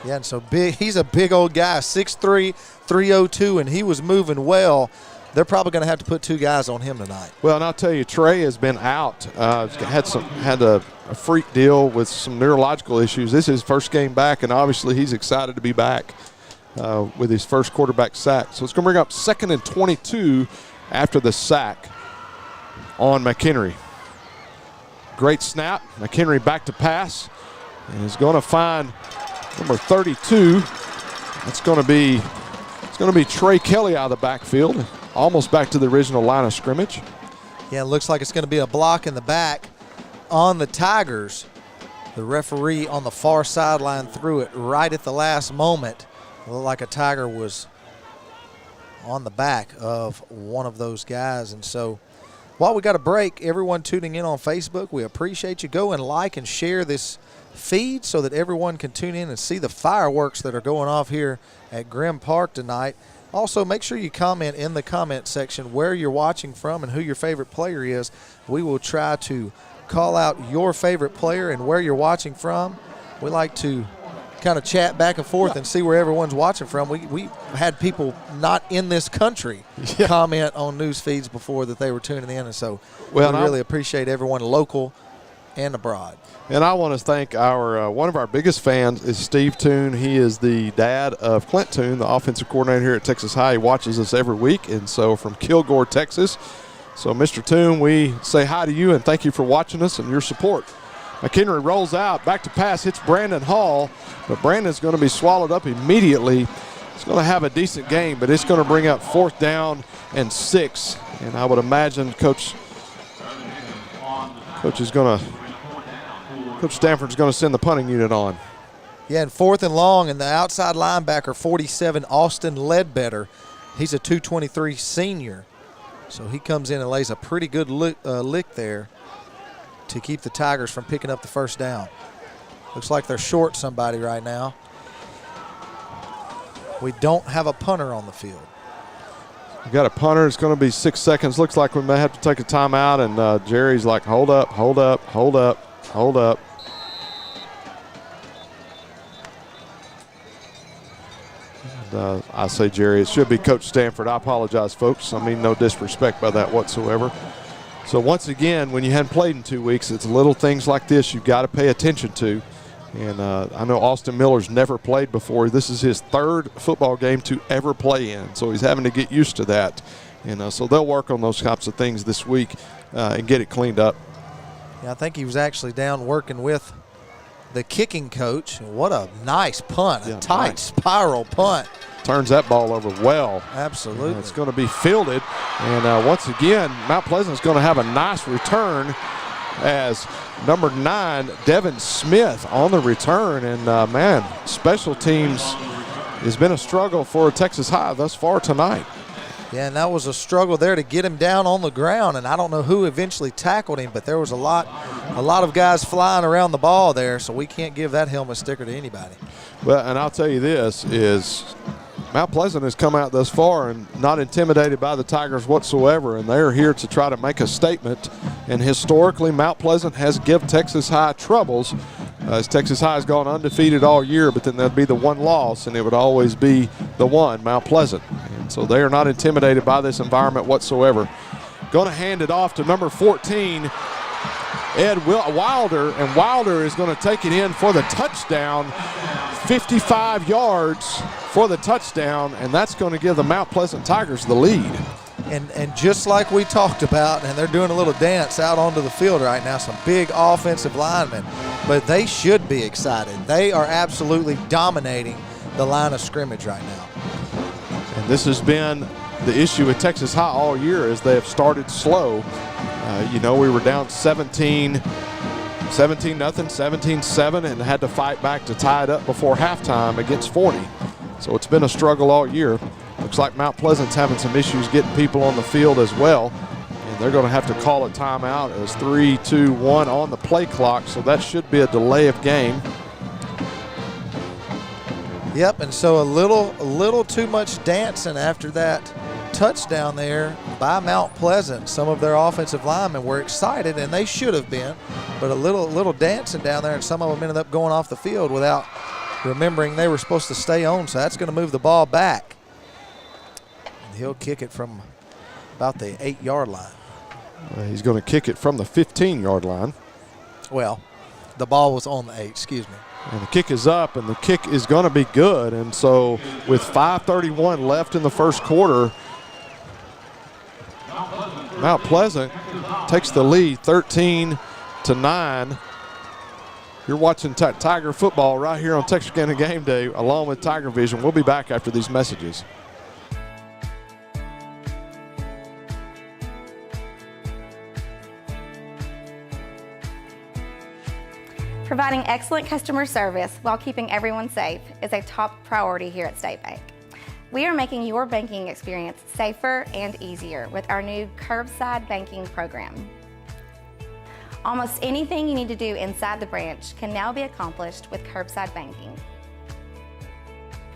Yeah, and so big. He's a big old guy, 6'3", 302, and he was moving well. They're probably going to have to put 2 guys on him tonight. Well, and I'll tell you, Trey has been out. Had a freak deal with some neurological issues. This is his first game back, and obviously he's excited to be back with his first quarterback sack. So it's going to bring up 2nd and 22 after the sack on McHenry. Great snap. McHenry back to pass, and is going to find number 32. It's going to be Trey Kelly out of the backfield, almost back to the original line of scrimmage. Yeah, it looks like it's going to be a block in the back on the Tigers. The referee on the far sideline threw it right at the last moment. It looked like a Tiger was on the back of one of those guys. And so while we got a break, everyone tuning in on Facebook, we appreciate you. Go and like and share this feed so that everyone can tune in and see the fireworks that are going off here at Grimm Park tonight. Also, make sure you comment in the comment section where you're watching from and who your favorite player is. We will try to call out your favorite player and where you're watching from. We like to kind of chat back and forth and see where everyone's watching from. We had people not in this country comment on news feeds before that they were tuning in, and so we really appreciate everyone local and abroad. And I want to thank our one of our biggest fans is Steve Toon. He is the dad of Clint Toon, the offensive coordinator here at Texas High. He watches us every week, and so from Kilgore, Texas. So, Mr. Toon, we say hi to you and thank you for watching us and your support. McHenry rolls out, back to pass, hits Brandon Hall, but Brandon's going to be swallowed up immediately. He's going to have a decent game, but it's going to bring up 4th down and 6. And I would imagine Coach Stanford's going to send the punting unit on. Yeah, and 4th and long, and the outside linebacker, 47, Austin Ledbetter. He's a 223 senior. So he comes in and lays a pretty good lick there to keep the Tigers from picking up the 1st down. Looks like they're short somebody right now. We don't have a punter on the field. We got a punter. It's going to be 6 seconds. Looks like we may have to take a timeout, and Jerry's like, hold up, hold up, hold up, hold up. And, I say Jerry, it should be Coach Stanford. I apologize, folks. I mean no disrespect by that whatsoever. So once again, when you hadn't played in 2 weeks, it's little things like this you've got to pay attention to. And I know Austin Miller's never played before. This is his 3rd football game to ever play in, so he's having to get used to that. And so they'll work on those types of things this week and get it cleaned up. Yeah, I think he was actually down working with the kicking coach. What a nice punt, a tight spiral punt. Turns that ball over well. Absolutely. It's going to be fielded. And once again, Mount Pleasant's going to have a nice return as number 9, Devin Smith on the return. And, man, special teams has been a struggle for Texas High thus far tonight. Yeah, and that was a struggle there to get him down on the ground, and I don't know who eventually tackled him, but there was a lot of guys flying around the ball there, so we can't give that helmet sticker to anybody. Well, and I'll tell you this is Mount Pleasant has come out thus far and not intimidated by the Tigers whatsoever, and they're here to try to make a statement. And historically, Mount Pleasant has given Texas High troubles as Texas High has gone undefeated all year, but then there'd be the one loss, and it would always be the one, Mount Pleasant. And so they are not intimidated by this environment whatsoever. Going to hand it off to number 14, Ed Wilder, and Wilder is going to take it in for the touchdown, 55 yards for the touchdown, and that's going to give the Mount Pleasant Tigers the lead. And just like we talked about, and they're doing a little dance out onto the field right now, some big offensive linemen, but they should be excited. They are absolutely dominating the line of scrimmage right now. And this has been the issue with Texas High all year is they have started slow. We were down 17 17-0, 17-7, and had to fight back to tie it up before halftime against Forney. So it's been a struggle all year. Looks like Mount Pleasant's having some issues getting people on the field as well. And they're going to have to call a timeout as 3, 2, 1 on the play clock. So that should be a delay of game. Yep, and so a little too much dancing after that touchdown there by Mount Pleasant. Some of their offensive linemen were excited, and they should have been, but a little dancing down there, and some of them ended up going off the field without remembering they were supposed to stay on. So that's going to move the ball back. And he'll kick it from about the 8-yard line. He's going to kick it from the 15-yard line. Well, the ball was on the 8, excuse me. And the kick is up, and the kick is going to be good. And so with 5:31 left in the first quarter, Mount Pleasant takes the lead 13-9. You're watching Tiger football right here on Texarkana Game Day along with Tiger Vision. We'll be back after these messages. Providing excellent customer service while keeping everyone safe is a top priority here at State Bank. We are making your banking experience safer and easier with our new curbside banking program. Almost anything you need to do inside the branch can now be accomplished with curbside banking.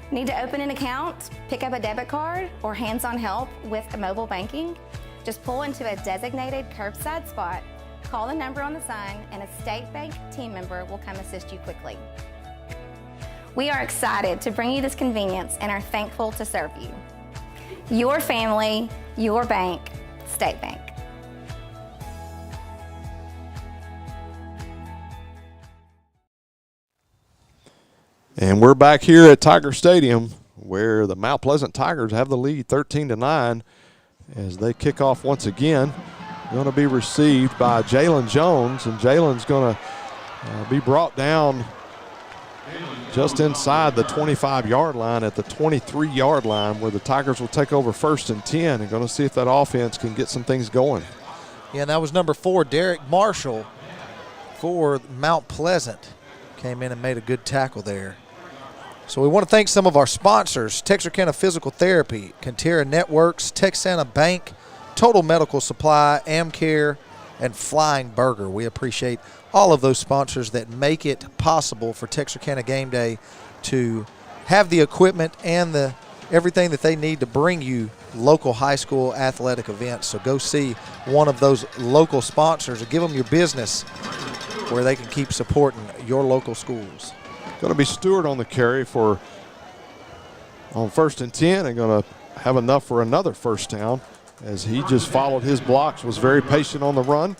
Need to open an account, pick up a debit card, or hands-on help with mobile banking? Just pull into a designated curbside spot, call the number on the sign, and a State Bank team member will come assist you quickly. We are excited to bring you this convenience and are thankful to serve you. Your family, your bank, State Bank. And we're back here at Tiger Stadium where the Mount Pleasant Tigers have the lead 13-9 as they kick off once again. Going to be received by Jalen Jones, and Jalen's going to be brought down just inside the 25-yard line at the 23-yard line where the Tigers will take over 1st and 10 and going to see if that offense can get some things going. Yeah, and that was number 4, Derek Marshall for Mount Pleasant. Came in and made a good tackle there. So we want to thank some of our sponsors: Texarkana Physical Therapy, Cantera Networks, Texana Bank, Total Medical Supply, Amcare, and Flying Burger. We appreciate all of those sponsors that make it possible for Texarkana Game Day to have the equipment and everything that they need to bring you local high school athletic events. So go see one of those local sponsors and give them your business where they can keep supporting your local schools. Going to be Stewart on the carry on 1st and 10 and going to have enough for another first down, as he just followed his blocks, was very patient on the run.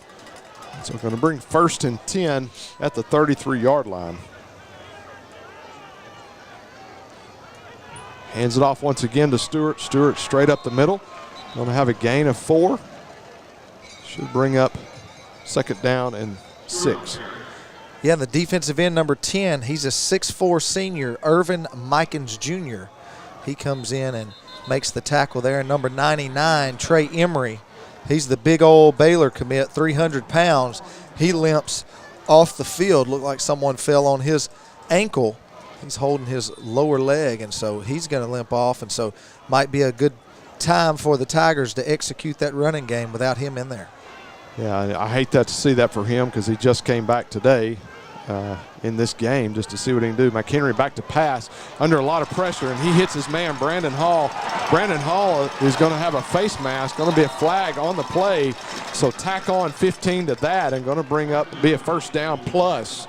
So going to bring 1st and 10 at the 33-yard line. Hands it off once again to Stewart. Stewart straight up the middle. Going to have a gain of 4. Should bring up 2nd down and 6. Yeah, the defensive end, number 10, he's a 6'4 senior, Irvin Mikens Jr. He comes in and makes the tackle there. Number 99, Trey Emery. He's the big old Baylor commit, 300 pounds. He limps off the field. Looked like someone fell on his ankle. He's holding his lower leg, and so he's going to limp off. And so might be a good time for the Tigers to execute that running game without him in there. Yeah, I hate that to see that for him because he just came back today in this game just to see what he can do. McHenry back to pass under a lot of pressure, and he hits his man, Brandon Hall. Brandon Hall is going to have a face mask, going to be a flag on the play. So tack on 15 to that and going to be a first down plus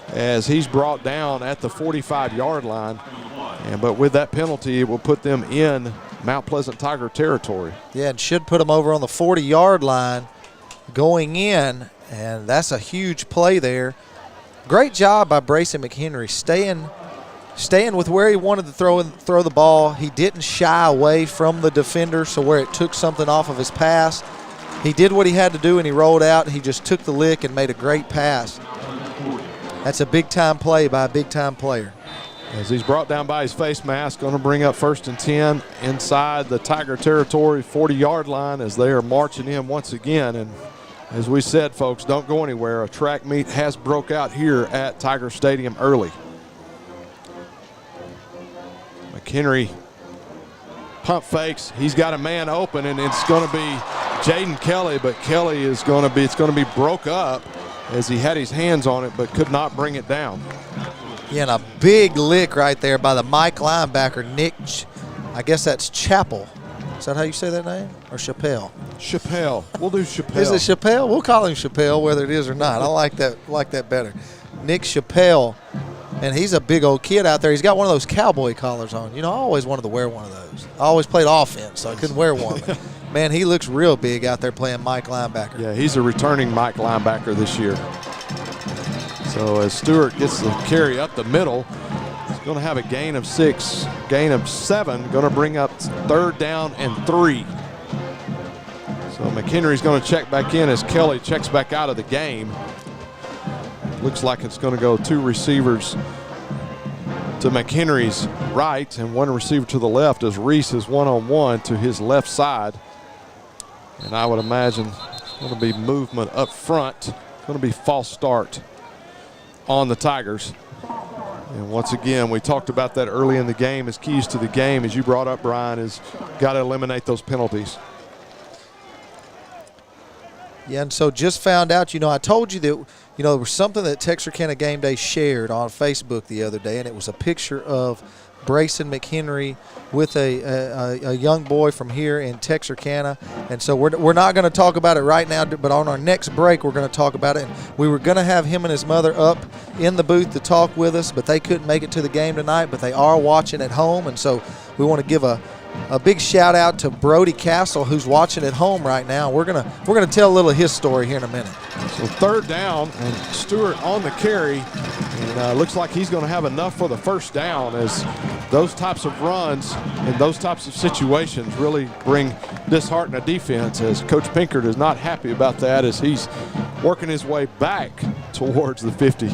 as he's brought down at the 45-yard line. But with that penalty, it will put them in Mount Pleasant Tiger territory. Yeah, and should put them over on the 40-yard line going in, and that's a huge play there. Great job by Brayson McHenry staying with where he wanted to throw the ball. He didn't shy away from the defender, so where it took something off of his pass, he did what he had to do and he rolled out. He just took the lick and made a great pass. That's a big-time play by a big-time player. As he's brought down by his face mask, going to bring up 1st and 10 inside the Tiger territory, 40-yard line, as they are marching in once again. And As we said, folks, don't go anywhere. A track meet has broke out here at Tiger Stadium early. McHenry pump fakes. He's got a man open, and it's going to be Jaden Kelly, but Kelly is going to be, it's going to be broke up as he had his hands on it but could not bring it down. Yeah, and a big lick right there by the Mike linebacker, Nick, I guess that's Chappell. Is that how you say that name? Or Chappelle? Chappelle. We'll do Chappelle. Is it Chappelle? We'll call him Chappelle, whether it is or not. I like that better. Nick Chappelle, and he's a big old kid out there. He's got one of those cowboy collars on. You know, I always wanted to wear one of those. I always played offense, so I couldn't wear one. But, man, he looks real big out there playing Mike linebacker. Yeah, he's a returning Mike linebacker this year. So as Stewart gets the carry up the middle, he's going to have a gain of 6, gain of 7, going to bring up 3rd down and 3. So McHenry's going to check back in as Kelly checks back out of the game. Looks like it's going to go 2 receivers to McHenry's right and 1 receiver to the left as Reese is one-on-one to his left side. And I would imagine it's going to be movement up front. It's going to be false start on the Tigers. And once again, we talked about that early in the game as keys to the game, as you brought up, Brian, is got to eliminate those penalties. Yeah, and so just found out, you know, I told you that, you know, there was something that Texarkana Game Day shared on Facebook the other day, and it was a picture of Brayson McHenry with a young boy from here in Texarkana. And so we're not going to talk about it right now, but on our next break we're going to talk about it. And we were going to have him and his mother up in the booth to talk with us, but they couldn't make it to the game tonight, but they are watching at home. And so we want to give a big shout out to Brody Castle, who's watching at home right now. We're gonna tell a little of his story here in a minute. So 3rd down, and Stewart on the carry, and looks like he's going to have enough for the 1st down, as those types of runs and those types of situations really dishearten a defense, as Coach Pinkert is not happy about that as he's working his way back towards the 50.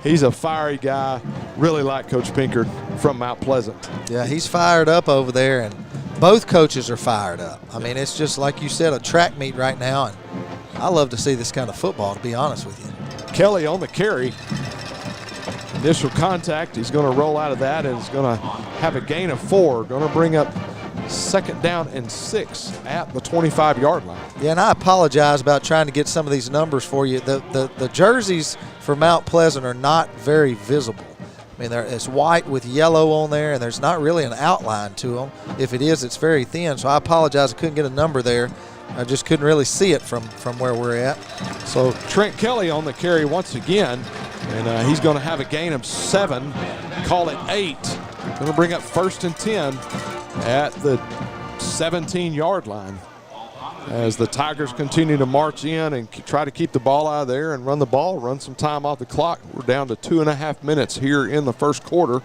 He's a fiery guy, really like Coach Pinkert from Mount Pleasant. Yeah, he's fired up over there, and both coaches are fired up. I mean, it's just like you said, a track meet right now, and I love to see this kind of football, to be honest with you. Kelly on the carry. Initial contact, he's going to roll out of that and is going to have a gain of 4, going to bring up 2nd down and 6 at the 25-yard line. Yeah, and I apologize about trying to get some of these numbers for you. The jerseys for Mount Pleasant are not very visible. I mean, it's white with yellow on there, and there's not really an outline to them. If it is, it's very thin, so I apologize I couldn't get a number there. I just couldn't really see it from where we're at. So Trent Kelly on the carry once again, and he's going to have a gain of 7, call it 8. Going to bring up 1st and 10 at the 17-yard line as the Tigers continue to march in and try to keep the ball out of there and run the ball, run some time off the clock. We're down to 2.5 minutes here in the 1st quarter.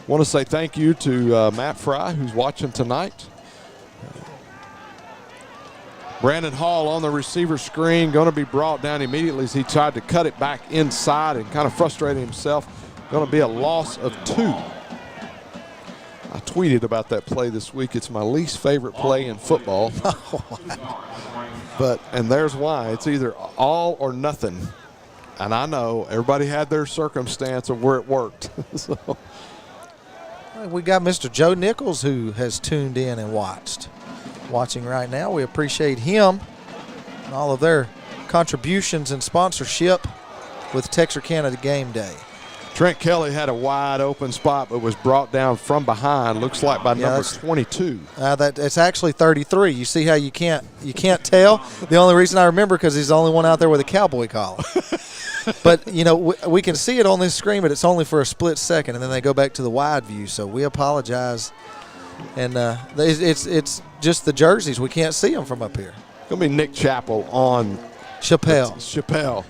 Want to say thank you to Matt Fry, who's watching tonight. Brandon Hall on the receiver screen, going to be brought down immediately as he tried to cut it back inside and kind of frustrated himself. Going to be a loss of 2. I tweeted about that play this week. It's my least favorite play in football. And there's why. It's either all or nothing. And I know everybody had their circumstance of where it worked. So. We got Mr. Joe Nichols, who has tuned in and watching right now. We appreciate him and all of their contributions and sponsorship with Texarkana Game Day. Trent Kelly had a wide open spot but was brought down from behind, looks like by number 22. It's actually 33. You see how you can't tell? The only reason I remember because he's the only one out there with a cowboy collar. But, you know, we can see it on this screen, but it's only for a split second, and then they go back to the wide view. So we apologize. And it's just the jerseys. We can't see them from up here. Going to be Nick Chappell on Chappelle.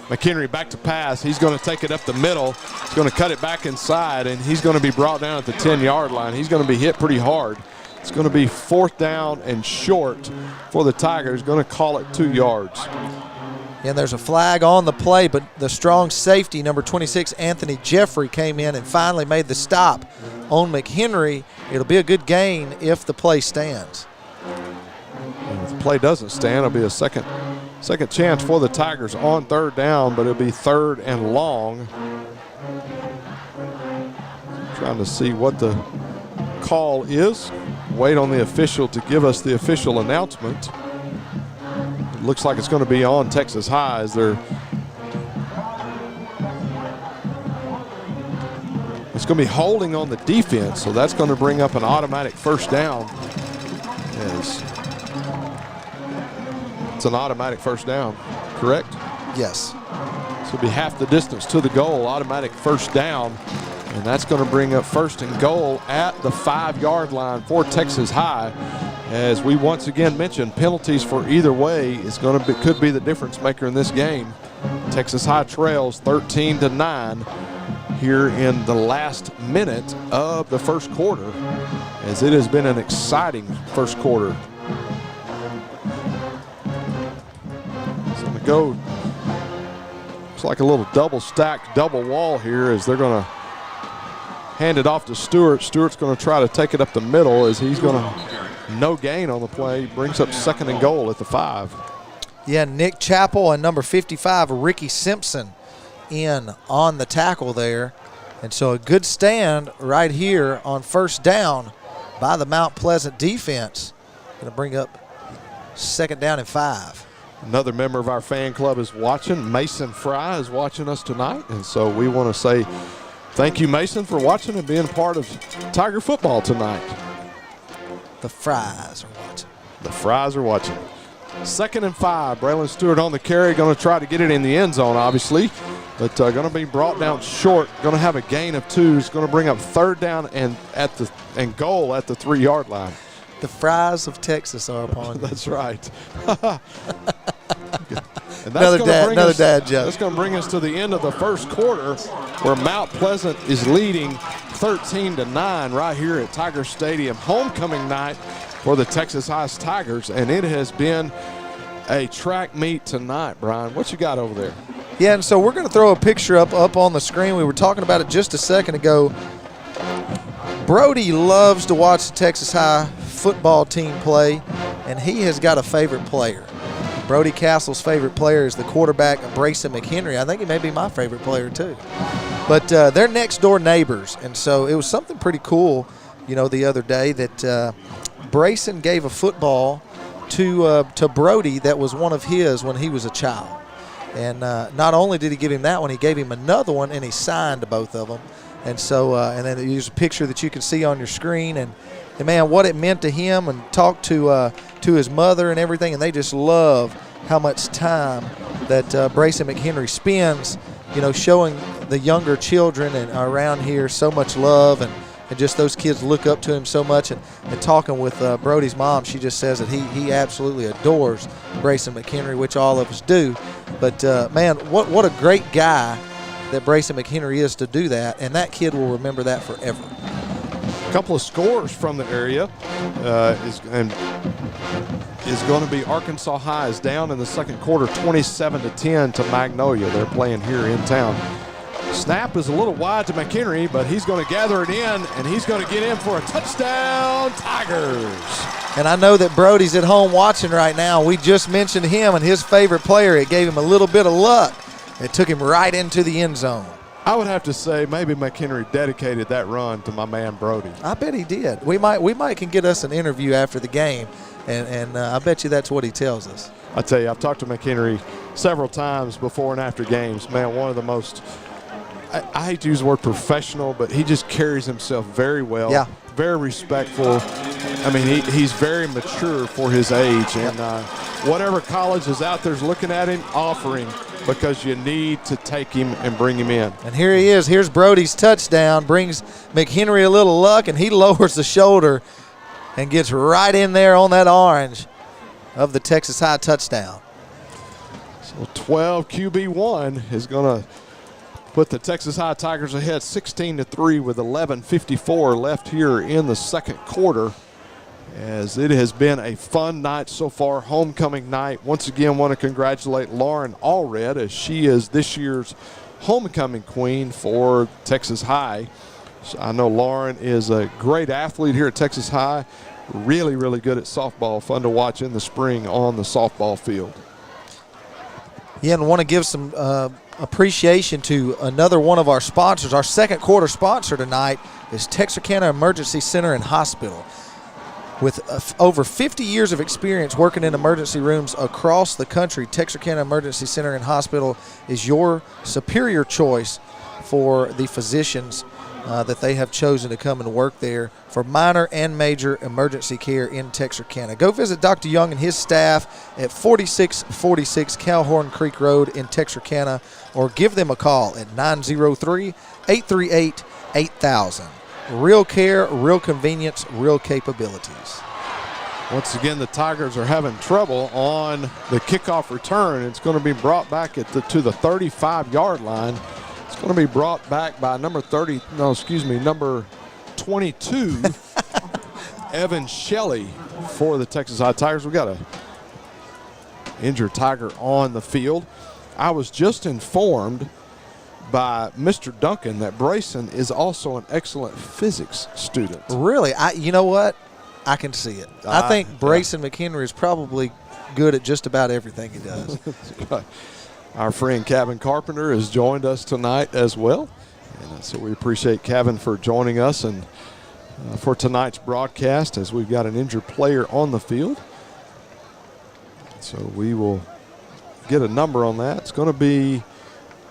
McHenry back to pass. He's going to take it up the middle. He's going to cut it back inside, and he's going to be brought down at the 10-yard line. He's going to be hit pretty hard. It's going to be 4th down and short for the Tigers. Going to call it 2 yards. And there's a flag on the play, but the strong safety, number 26, Anthony Jeffrey, came in and finally made the stop on McHenry. It'll be a good gain if the play stands. And if the play doesn't stand, it'll be a 2nd Second chance for the Tigers on third down, but it'll be third and long. Trying to see what the call is. Wait on the official to give us the official announcement. It looks like it's going to be on Texas High as they're. It's going to be holding on the defense, so that's going to bring up an automatic first down. Yes. It's an automatic first down, correct? Yes. So it'll be half the distance to the goal, automatic first down. And that's going to bring up first and goal at the 5-yard line for Texas High. As we once again mentioned, penalties for either way could be the difference maker in this game. Texas High trails 13-9 here in the last minute of the first quarter, as it has been an exciting first quarter. So to go, looks like a little double stack, double wall here as they're going to hand it off to Stewart. Stewart's going to try to take it up the middle as he's going to no gain on the play. Brings up second and goal at the 5. Yeah, Nick Chappell and number 55, Ricky Simpson, in on the tackle there. And so a good stand right here on first down by the Mount Pleasant defense. Going to bring up second down and 5. Another member of our fan club is watching. Mason Fry is watching us tonight. And so we want to say thank you, Mason, for watching and being part of Tiger football tonight. The Fries are watching. The Fries are watching. Second and 5. Braylon Stewart on the carry, going to try to get it in the end zone, obviously, but going to be brought down short. Going to have a gain of 2. It's going to bring up third down and goal at the 3-yard line. The Fries of Texas are upon you. That's right. And Another dad joke. That's going to bring us to the end of the first quarter, where Mount Pleasant is leading 13-9 right here at Tiger Stadium. Homecoming night for the Texas High Tigers, and it has been a track meet tonight. Brian, what you got over there? Yeah, and so we're going to throw a picture up on the screen. We were talking about it just a second ago. Brody loves to watch the Texas High football team play, and he has got a favorite player. Brody Castle's favorite player is the quarterback, Brayson McHenry. I think he may be my favorite player too. But they're next door neighbors, and so it was something pretty cool, the other day that Brayson gave a football to Brody that was one of his when he was a child. And not only did he give him that one, he gave him another one, and he signed both of them. And so, and then there's a picture that you can see on your screen, and man, what it meant to him, and talked to his mother and everything, and they just love how much time that Brayson McHenry spends, showing the younger children and around here so much love, and just those kids look up to him so much. And talking with Brody's mom, she just says that he absolutely adores Brayson McHenry, which all of us do. But man, what a great guy that Brayson McHenry is to do that, and that kid will remember that forever. A couple of scores from the area is going to be Arkansas High is down in the second quarter 27-10 to Magnolia. They're playing here in town. Snap is a little wide to McHenry, but he's going to gather it in, and he's going to get in for a touchdown, Tigers. And I know that Brody's at home watching right now. We just mentioned him and his favorite player. It gave him a little bit of luck. It took him right into the end zone. I would have to say maybe McHenry dedicated that run to my man Brody. I bet he did. We might can get us an interview after the game, and I bet you that's what he tells us. I tell you, I've talked to McHenry several times before and after games. Man, one of the most, I hate to use the word professional, but he just carries himself very well. Yeah. Very respectful. I mean, he's very mature for his age, and whatever college is out there is looking at him, offering, because you need to take him and bring him in. And here he is. Here's Brody's touchdown. Brings McHenry a little luck, and he lowers the shoulder and gets right in there on that orange of the Texas High touchdown. So 12 QB1 is going to put the Texas High Tigers ahead 16-3 with 11:54 left here in the second quarter. As it has been a fun night so far, homecoming night. Once again, want to congratulate Lauren Allred, as she is this year's homecoming queen for Texas High. So I know Lauren is a great athlete here at Texas High. Really, really good at softball. Fun to watch in the spring on the softball field. Yeah, and want to give some appreciation to another one of our sponsors. Our second quarter sponsor tonight is Texarkana Emergency Center and Hospital. With over 50 years of experience working in emergency rooms across the country, Texarkana Emergency Center and Hospital is your superior choice for the physicians that they have chosen to come and work there for minor and major emergency care in Texarkana. Go visit Dr. Young and his staff at 4646 Calhoun Creek Road in Texarkana, or give them a call at 903-838-8000. Real care, real convenience, real capabilities. Once again, the Tigers are having trouble on the kickoff return. It's going to be brought back to the 35-yard line. It's going to be brought back by number 22, Evan Shelley for the Texas High Tigers. We got a injured Tiger on the field. I was just informed by Mr. Duncan that Brayson is also an excellent physics student. Really? You know what? I can see it. I think Brayson McHenry is probably good at just about everything he does. Our friend Kevin Carpenter has joined us tonight as well. And so we appreciate Kevin for joining us and for tonight's broadcast, as we've got an injured player on the field. So we will get a number on that. It's going to be,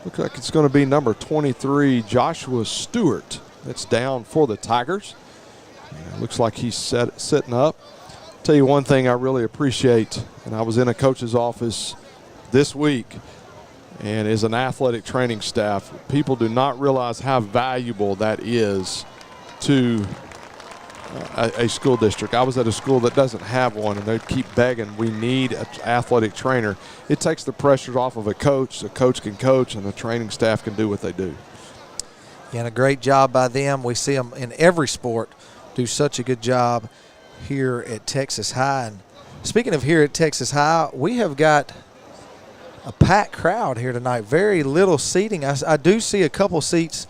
looks like it's going to be number 23, Joshua Stewart. That's down for the Tigers. And it looks like he's sitting up. Tell you one thing I really appreciate, and I was in a coach's office this week, and as an athletic training staff, people do not realize how valuable that is to a school district. I was at a school that doesn't have one, and they'd keep begging, we need an athletic trainer. It takes the pressure off of a coach. The coach can coach, and the training staff can do what they do. Yeah, and a great job by them. We see them in every sport do such a good job here at Texas High. And speaking of here at Texas High, we have got a packed crowd here tonight. Very little seating. I do see a couple seats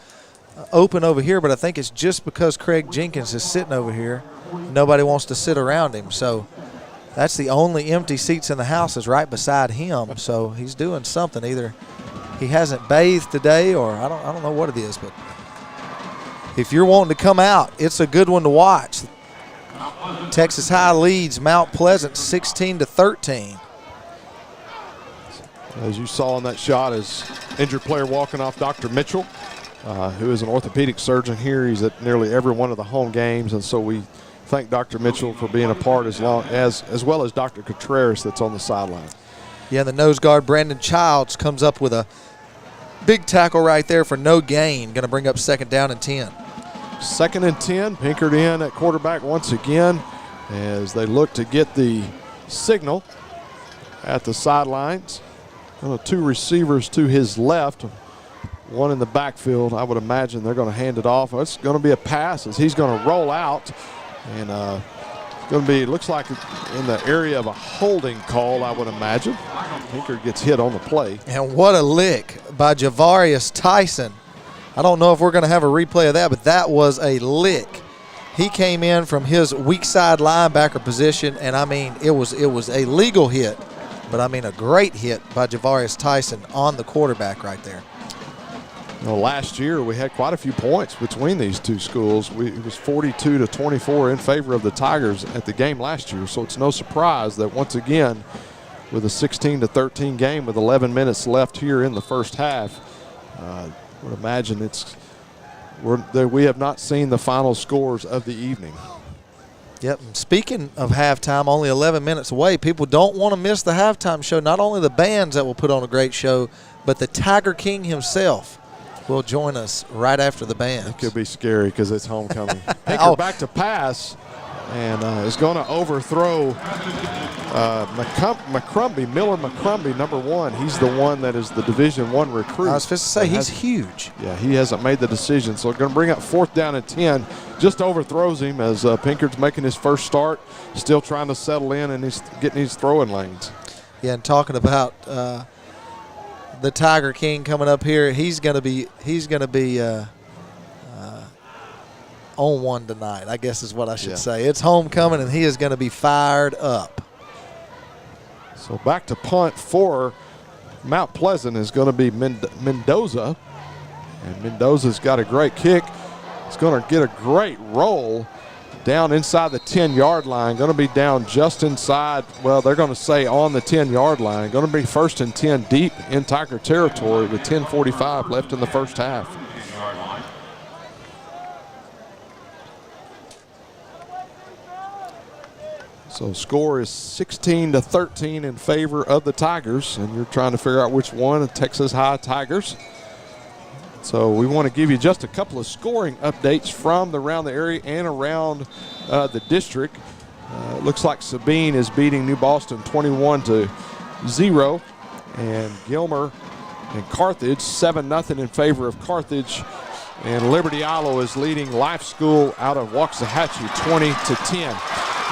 open over here, but I think it's just because Craig Jenkins is sitting over here. Nobody wants to sit around him. So that's the only empty seats in the house is right beside him. So he's doing something. Either he hasn't bathed today, or I don't know what it is. But if you're wanting to come out, it's a good one to watch. Texas High leads Mount Pleasant 16-13. As you saw in that shot, is injured player walking off Dr. Mitchell, who is an orthopedic surgeon here. He's at nearly every one of the home games, and so we thank Dr. Mitchell for being a part as well as Dr. Contreras that's on the sideline. Yeah, the nose guard, Brandon Childs, comes up with a big tackle right there for no gain. Going to bring up 2nd down and 10. 2nd and 10, Pinkard in at quarterback once again as they look to get the signal at the sidelines. 2 receivers to his left, one in the backfield. I would imagine they're going to hand it off. It's going to be a pass as he's going to roll out, and it's going to be, looks like in the area of a holding call, I would imagine. Pinkard gets hit on the play. And what a lick by Javarius Tyson. I don't know if we're going to have a replay of that, but that was a lick. He came in from his weak side linebacker position, and I mean, it was a legal hit, but I mean a great hit by Javarius Tyson on the quarterback right there. Well, last year we had quite a few points between these two schools. It was 42-24 in favor of the Tigers at the game last year, so it's no surprise that once again, with a 16-13 game with 11 minutes left here in the first half, I would imagine we have not seen the final scores of the evening. Yep. Speaking of halftime, only 11 minutes away. People don't want to miss the halftime show. Not only the bands that will put on a great show, but the Tiger King himself will join us right after the band. It could be scary because it's homecoming. Pinkard back to pass and is going to overthrow Miller McCrumbie, number 1. He's the one that is the Division I recruit. I was supposed to say, he's huge. Yeah, he hasn't made the decision. So going to bring up 4th down and 10. Just overthrows him as Pinkard's making his first start, still trying to settle in, and he's getting his throwing lanes. Yeah, and talking about the Tiger King coming up here, he's going to be on one tonight, I guess is what I should say. It's homecoming, and he is going to be fired up. So back to punt for Mount Pleasant is going to be Mendoza. And Mendoza's got a great kick. It's going to get a great roll down inside the 10-yard line. Going to be down just inside, well, they're going to say on the 10-yard line. Going to be 1st and 10 deep in Tiger territory with 10:45 left in the first half. So score is 16-13 in favor of the Tigers, and you're trying to figure out which one, the Texas High Tigers. So we want to give you just a couple of scoring updates from around the area and around the district. It looks like Sabine is beating New Boston 21-0, and Gilmer and Carthage 7-0 in favor of Carthage. And Liberty Ilo is leading Life School out of Waxahachie 20-10.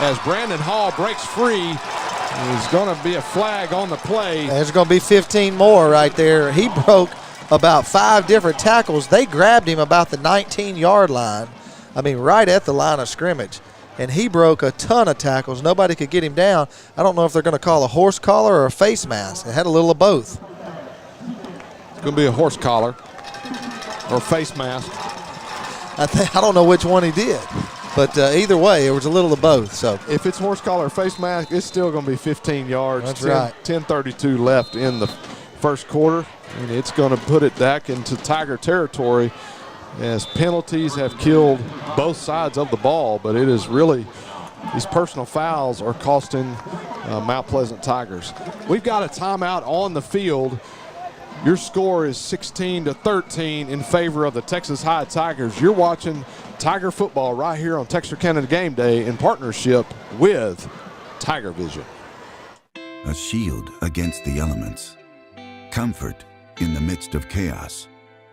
As Brandon Hall breaks free, there's going to be a flag on the play. There's going to be 15 more right there. He broke about 5 different tackles. They grabbed him about the 19-yard line. I mean, right at the line of scrimmage. And he broke a ton of tackles. Nobody could get him down. I don't know if they're going to call a horse collar or a face mask. It had a little of both. It's going to be a horse collar or face mask. I don't know which one he did. But either way, it was a little of both. So if it's horse collar or face mask, it's still going to be 15 yards. That's right. 10:32 left in the first quarter, and it's going to put it back into Tiger territory as penalties have killed both sides of the ball. But it is really, these personal fouls are costing Mount Pleasant Tigers. We've got a timeout on the field. Your score is 16-13 in favor of the Texas High Tigers. You're watching Tiger football right here on Texarkana Game Day in partnership with Tiger Vision. A shield against the elements. Comfort in the midst of chaos.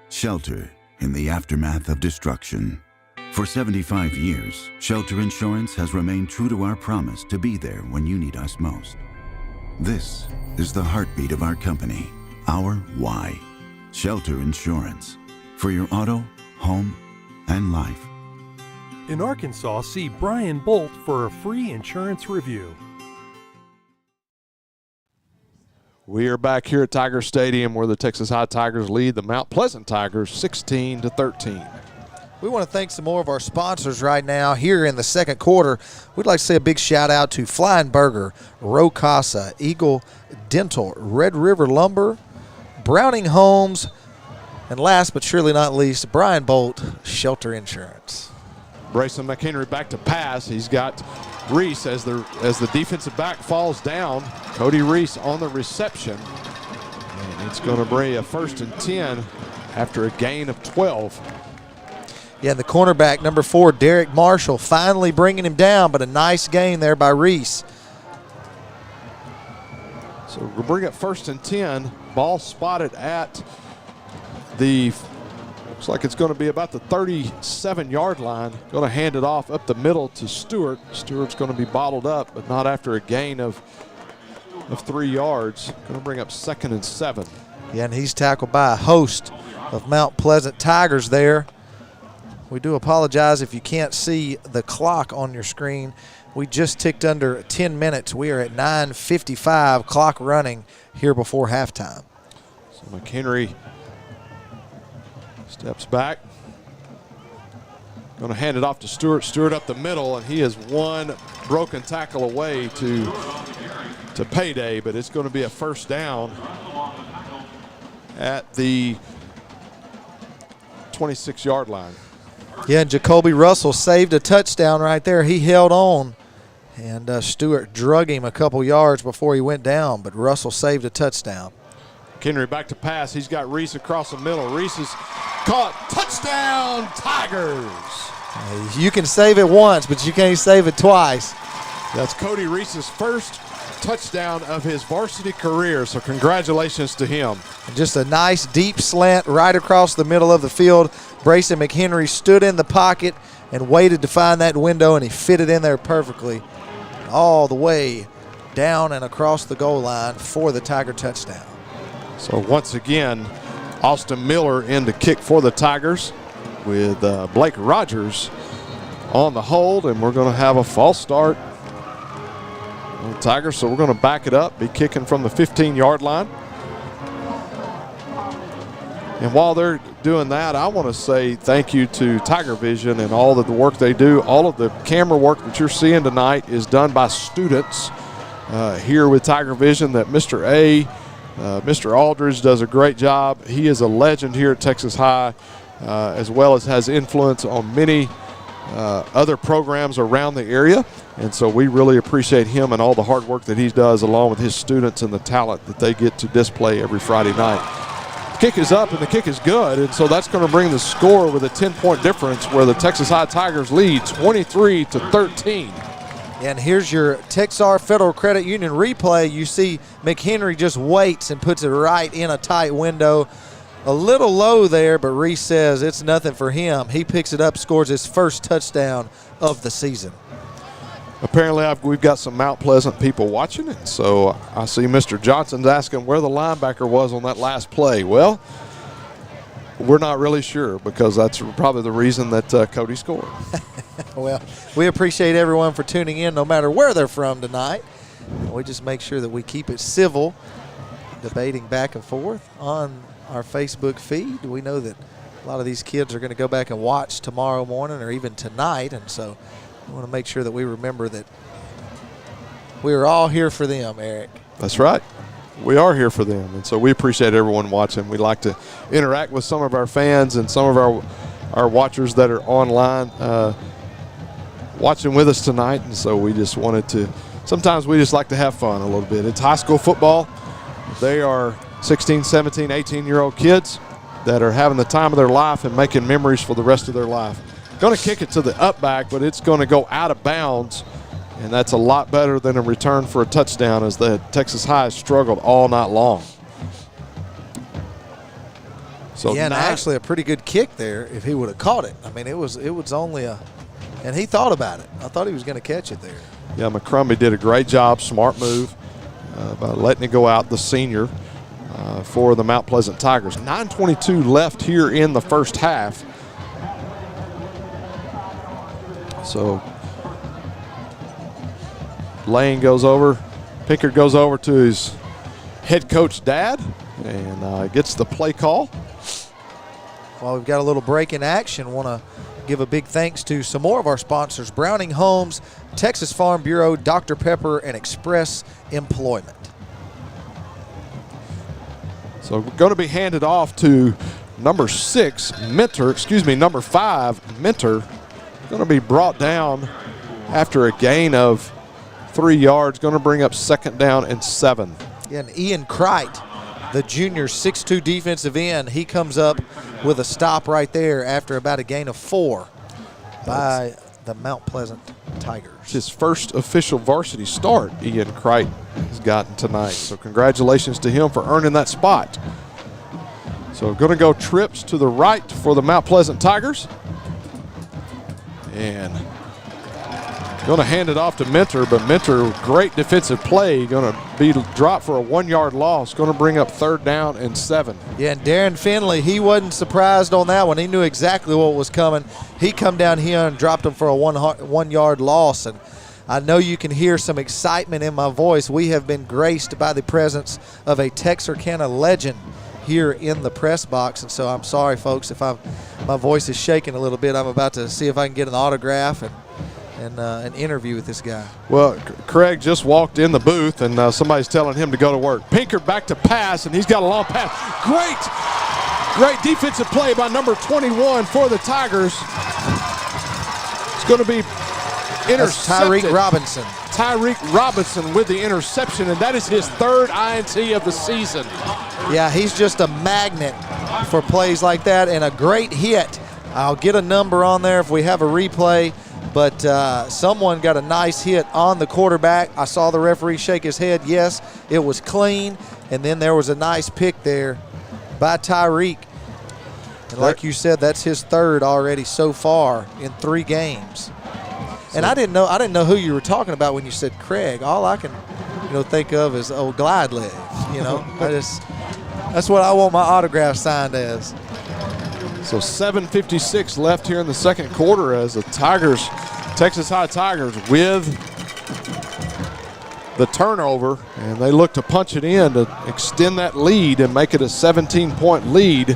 Shelter in the aftermath of destruction. For 75 years, Shelter Insurance has remained true to our promise to be there when you need us most. This is the heartbeat of our company, our why. Shelter Insurance. For your auto, home, and life. In Arkansas, see Brian Bolt for a free insurance review. We are back here at Tiger Stadium where the Texas High Tigers lead the Mount Pleasant Tigers 16-13. We want to thank some more of our sponsors right now here in the second quarter. We'd like to say a big shout out to Flying Burger, Row Casa, Eagle Dental, Red River Lumber, Browning Homes, and last but surely not least, Brian Bolt, Shelter Insurance. Brayson McHenry back to pass. He's got Reese as the defensive back falls down. Cody Reese on the reception. And it's going to bring a 1st and 10 after a gain of 12. Yeah, the cornerback, number 4, Derek Marshall, finally bringing him down, but a nice gain there by Reese. So we'll bring up 1st and 10. Ball spotted at the, looks like it's going to be about the 37-yard line. Going to hand it off up the middle to Stewart. Stewart's going to be bottled up, but not after a gain of 3 yards. Going to bring up 2nd and 7. Yeah, and he's tackled by a host of Mount Pleasant Tigers there. We do apologize if you can't see the clock on your screen. We just ticked under 10 minutes. We are at 9:55, clock running here before halftime. So McHenry steps back. Going to hand it off to Stewart. Stewart up the middle, and he is one broken tackle away to payday, but it's going to be a 1st down at the 26-yard line. Yeah, and Jacoby Russell saved a touchdown right there. He held on, and Stewart drug him a couple yards before he went down, but Russell saved a touchdown. McHenry back to pass. He's got Reese across the middle. Reese is caught. Touchdown, Tigers. You can save it once, but you can't save it twice. That's Cody Reese's first touchdown of his varsity career, so congratulations to him. Just a nice deep slant right across the middle of the field. Brayson McHenry stood in the pocket and waited to find that window, and he fit it in there perfectly all the way down and across the goal line for the Tiger touchdown. So once again, Austin Miller in to kick for the Tigers with Blake Rogers on the hold, and we're going to have a false start on the Tigers, so we're going to back it up, be kicking from the 15-yard line. And while they're doing that, I want to say thank you to Tiger Vision and all of the work they do. All of the camera work that you're seeing tonight is done by students here with Tiger Vision. That Mr. Aldridge does a great job. He is a legend here at Texas High, as well as has influence on many other programs around the area. And so we really appreciate him and all the hard work that he does, along with his students and the talent that they get to display every Friday night. The kick is up and the kick is good, and so that's going to bring the score with a 10-point difference where the Texas High Tigers lead 23-13. And here's your Texar Federal Credit Union replay. You see McHenry just waits and puts it right in a tight window. A little low there, but Reese says it's nothing for him. He picks it up, scores his first touchdown of the season. Apparently we've got some Mount Pleasant people watching it, so I see Mr. Johnson's asking where the linebacker was on that last play. Well, we're not really sure, because that's probably the reason that Cody scored. Well, we appreciate everyone for tuning in no matter where they're from tonight. We just make sure that we keep it civil, debating back and forth on our Facebook feed. We know that a lot of these kids are going to go back and watch tomorrow morning or even tonight, and so we want to make sure that we remember that we are all here for them, Eric. That's right. We are here for them, and so we appreciate everyone watching. We like to interact with some of our fans and some of our watchers that are online watching with us tonight, and so we just wanted to – sometimes we just like to have fun a little bit. It's high school football. They are 16, 17, 18-year-old kids that are having the time of their life and making memories for the rest of their life. Going to kick it to the up back, but it's going to go out of bounds, and that's a lot better than a return for a touchdown, as the Texas High struggled all night long. So yeah, and actually a pretty good kick there if he would have caught it. I mean, it was only a – and he thought about it. I thought he was going to catch it there. Yeah, McCrumbie did a great job, smart move by letting it go out, the senior, for the Mount Pleasant Tigers. 9:22 left here in the first half. So Lane goes over, Pickard goes over to his head coach dad and gets the play call. Well, we've got a little break in action. Want to give a big thanks to some more of our sponsors: Browning Homes, Texas Farm Bureau, Dr. Pepper, and Express Employment. So we're going to be handed off to number 5, Mentor. Going to be brought down after a gain of 3 yards. Going to bring up 2nd down and 7. Yeah, and Ian Kreit, the junior 6'2" defensive end, he comes up with a stop right there after about a gain of 4 by the Mount Pleasant Tigers. His first official varsity start Ian Kreit has gotten tonight. So congratulations to him for earning that spot. So going to go trips to the right for the Mount Pleasant Tigers. And going to hand it off to Mentor, but Mentor, great defensive play, going to be dropped for a 1-yard loss, going to bring up 3rd down and 7. Yeah, and Darren Finley, he wasn't surprised on that one. He knew exactly what was coming. He come down here and dropped him for a 1-yard loss, and I know you can hear some excitement in my voice. We have been graced by the presence of a Texarkana legend here in the press box, and so I'm sorry, folks, if my voice is shaking a little bit. I'm about to see if I can get an autograph and an interview with this guy. Well, Craig just walked in the booth, and somebody's telling him to go to work. Pinkert back to pass, and he's got a long pass. Great defensive play by number 21 for the Tigers. It's going to be intercepted. Tyreek Robinson. Tyreek Robinson with the interception, and that is his 3rd INT of the season. Yeah, he's just a magnet for plays like that, and a great hit. I'll get a number on there if we have a replay, but someone got a nice hit on the quarterback. I saw the referee shake his head. Yes, it was clean, and then there was a nice pick there by Tyreek. And like you said, that's his 3rd already so far in 3 games. And I didn't know who you were talking about when you said Craig. All I can, think of is old Glide Leg. That's what I want my autograph signed as. So 7:56 left here in the 2nd quarter as the Texas High Tigers with the turnover, and they look to punch it in to extend that lead and make it a 17-point lead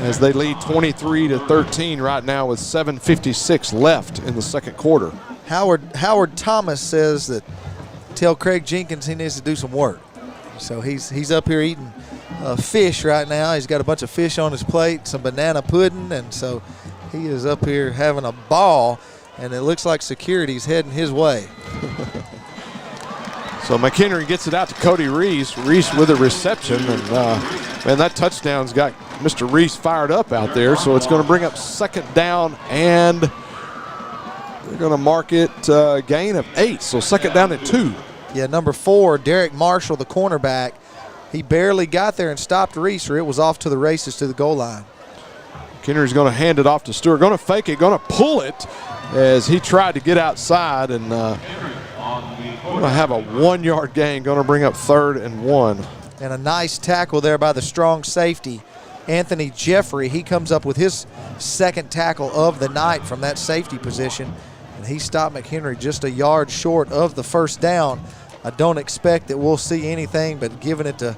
as they lead 23-13 right now with 7:56 left in the second quarter. Howard Thomas says that tell Craig Jenkins he needs to do some work. So he's up here eating fish right now. He's got a bunch of fish on his plate, some banana pudding, and so he is up here having a ball, and it looks like security's heading his way. So McHenry gets it out to Cody Reese. Reese with a reception, and man, that touchdown's got Mr. Reese fired up out there. So it's going to bring up second down, and they're going to mark it a gain of 8. So second down and 2. Yeah, number 4, Derek Marshall, the cornerback. He barely got there and stopped Reese, or it was off to the races to the goal line. McHenry's going to hand it off to Stewart. Going to fake it, going to pull it as he tried to get outside, and going to have a 1-yard gain, going to bring up 3rd and 1. And a nice tackle there by the strong safety, Anthony Jeffrey. He comes up with his second tackle of the night from that safety position, and he stopped McHenry just a yard short of the first down. I don't expect that we'll see anything but giving it to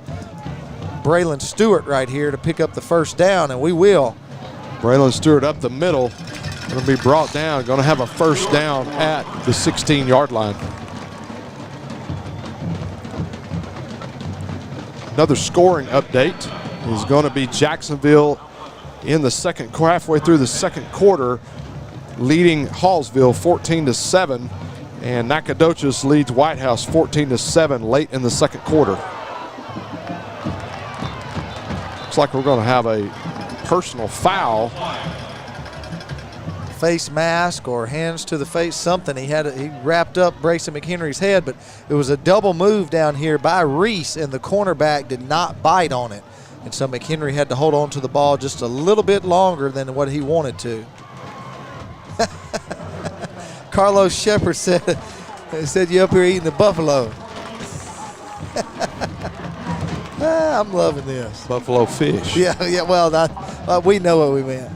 Braylon Stewart right here to pick up the first down, and we will. Braylon Stewart up the middle, going to be brought down, going to have a first down at the 16-yard line. Another scoring update is going to be Jacksonville in the halfway through the second quarter, leading Hallsville 14-7, and Nacogdoches leads White House 14-7 late in the second quarter. Looks like we're going to have a personal foul. Face mask or hands to the face, something. He wrapped up Brayson McHenry's head, but it was a double move down here by Reese, and the cornerback did not bite on it. And so McHenry had to hold on to the ball just a little bit longer than what he wanted to. Carlos Shepard said you up here eating the buffalo. I'm loving this. Buffalo fish. Yeah, well, we know what we meant.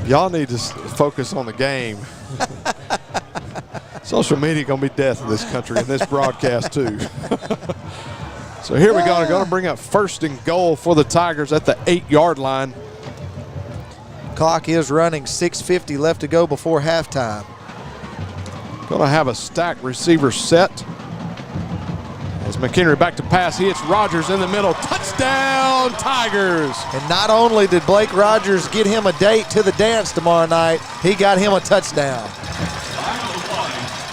Y'all need to focus on the game. Social media going to be death in this country, in this broadcast too. So here we go. They're going to bring up 1st and goal for the Tigers at the 8-yard line. Clock is running, 6:50 left to go before halftime. Going to have a stacked receiver set. As McHenry back to pass, he hits Rogers in the middle. Touchdown, Tigers! And not only did Blake Rogers get him a date to the dance tomorrow night, he got him a touchdown.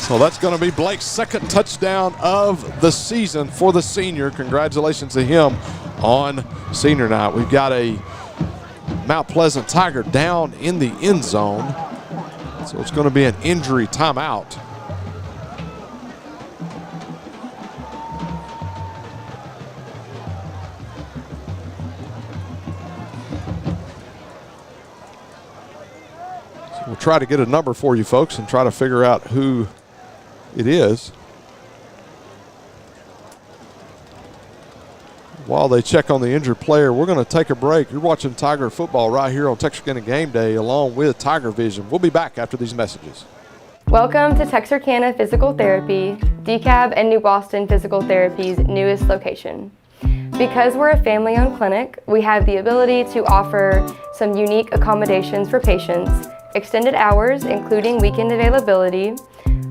So that's going to be Blake's second touchdown of the season for the senior. Congratulations to him on senior night. We've got a Mount Pleasant Tiger down in the end zone. So it's going to be an injury timeout. We'll try to get a number for you folks and try to figure out who it is. While they check on the injured player, we're going to take a break. You're watching Tiger football right here on Texarkana Game Day along with Tiger Vision. We'll be back after these messages. Welcome to Texarkana Physical Therapy, DeKalb and New Boston Physical Therapy's newest location. Because we're a family-owned clinic, we have the ability to offer some unique accommodations for patients, extended hours including weekend availability,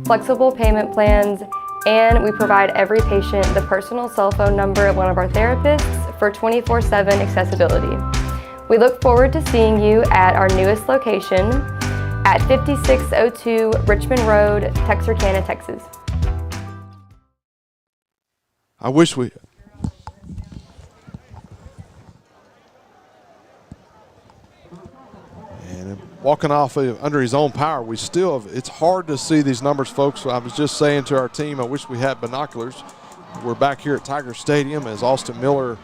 flexible payment plans, and we provide every patient the personal cell phone number of one of our therapists for 24/7 accessibility. We look forward to seeing you at our newest location at 5602 Richmond Road, Texarkana, Texas. I wish we... And walking off under his own power, we still have, it's hard to see these numbers, folks. I was just saying to our team, I wish we had binoculars. We're back here at Tiger Stadium as Austin Miller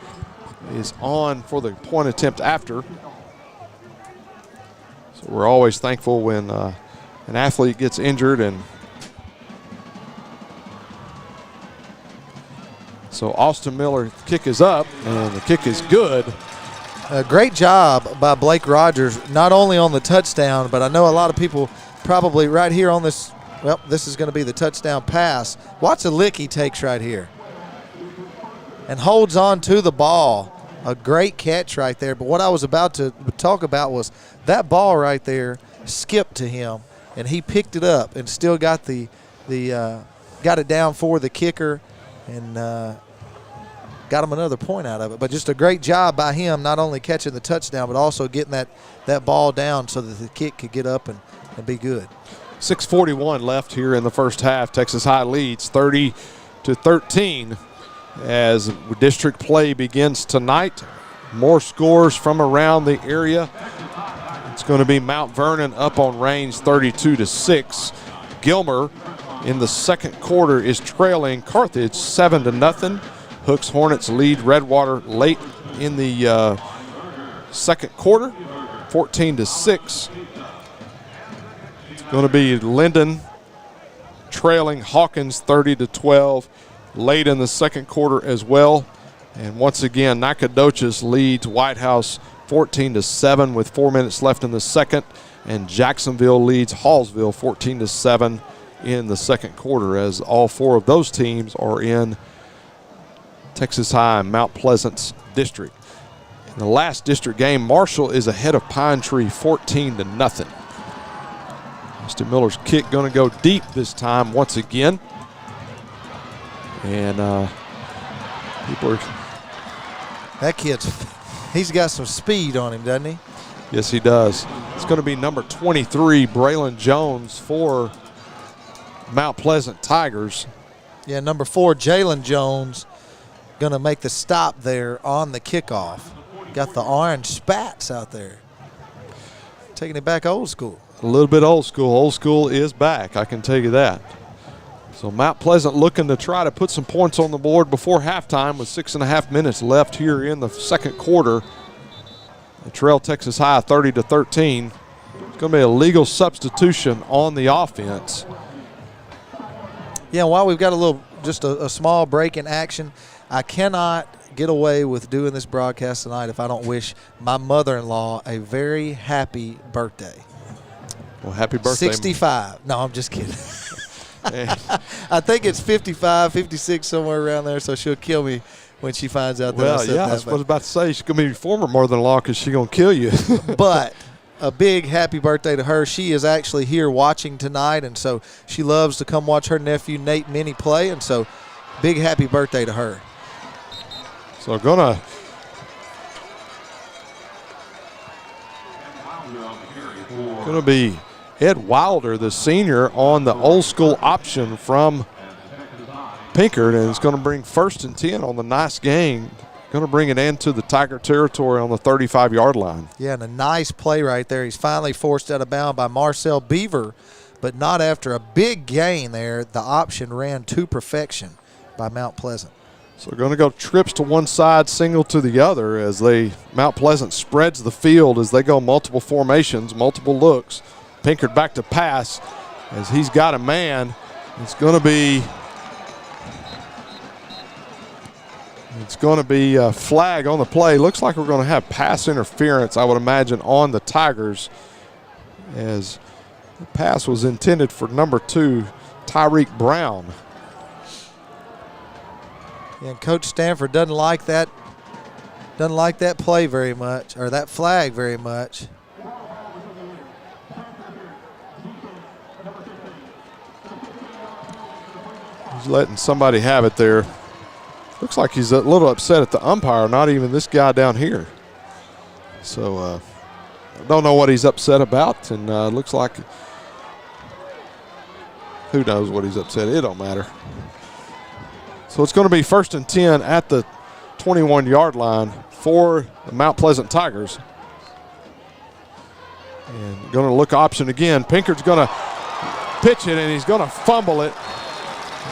is on for the point attempt after. So we're always thankful when an athlete gets injured. And so Austin Miller kick is up, and the kick is good. A great job by Blake Rogers, not only on the touchdown, but I know a lot of people probably right here on this Well, this is going to be the touchdown pass. Watch the lick he takes right here. And holds on to the ball. A great catch right there. But what I was about to talk about was that ball right there skipped to him, and he picked it up and still got got it down for the kicker and got him another point out of it. But just a great job by him, not only catching the touchdown, but also getting that ball down so that the kick could get up and be good. 6:41 left here in the first half. Texas High leads 30-13 as district play begins tonight. More scores from around the area. It's going to be Mount Vernon up on range 32-6. Gilmer in the second quarter is trailing Carthage 7-0. Hooks Hornets lead Redwater late in the second quarter, 14-6. It's going to be Linden trailing Hawkins 30-12 late in the second quarter as well. And once again, Nacogdoches leads White House 14-7 with 4 minutes left in the second, and Jacksonville leads Hallsville 14-7 in the second quarter, as all four of those teams are in Texas High and Mount Pleasant's district. In the last district game, Marshall is ahead of Pine Tree 14-0. Mr. Miller's kick going to go deep this time once again. And people are... That he's got some speed on him, doesn't he? Yes, he does. It's going to be number 23, Braylon Jones, for Mount Pleasant Tigers. Yeah, number 4, Jalen Jones, going to make the stop there on the kickoff. Got the orange spats out there. Taking it back old school. A little bit old school. Old school is back, I can tell you that. So Mount Pleasant looking to try to put some points on the board before halftime with 6.5 minutes left here in the second quarter. They trail Texas High 30-13. It's going to be a legal substitution on the offense. Yeah, while we've got just a small break in action, I cannot get away with doing this broadcast tonight if I don't wish my mother-in-law a very happy birthday. Well, happy birthday. 65. No, I'm just kidding. I think it's 55, 56, somewhere around there, so she'll kill me when she finds out that I said that. I was about to say, she's going to be your former mother-in-law because she's going to kill you. But a big happy birthday to her. She is actually here watching tonight, and so she loves to come watch her nephew Nate Minnie play, and so big happy birthday to her. So going to be Ed Wilder, the senior, on the old school option from Pinkard, and it's going to bring 1st and 10 on the nice game. Going to bring it into the Tiger territory on the 35-yard line. Yeah, and a nice play right there. He's finally forced out of bounds by Marcel Beaver, but not after a big gain there. The option ran to perfection by Mount Pleasant. So they're going to go trips to one side, single to the other, as Mount Pleasant spreads the field as they go multiple formations, multiple looks. Pinkard back to pass as he's got a man. It's going to be a flag on the play. Looks like we're going to have pass interference, I would imagine, on the Tigers, as the pass was intended for number 2, Tyreek Brown. Yeah, and Coach Stanford doesn't like that play very much, or that flag very much. He's letting somebody have it there. Looks like he's a little upset at the umpire, not even this guy down here. So I don't know what he's upset about, and looks like who knows what he's upset. It don't matter. So it's going to be 1st and 10 at the 21-yard line for the Mount Pleasant Tigers. And going to look option again. Pinkard's going to pitch it, and he's going to fumble it.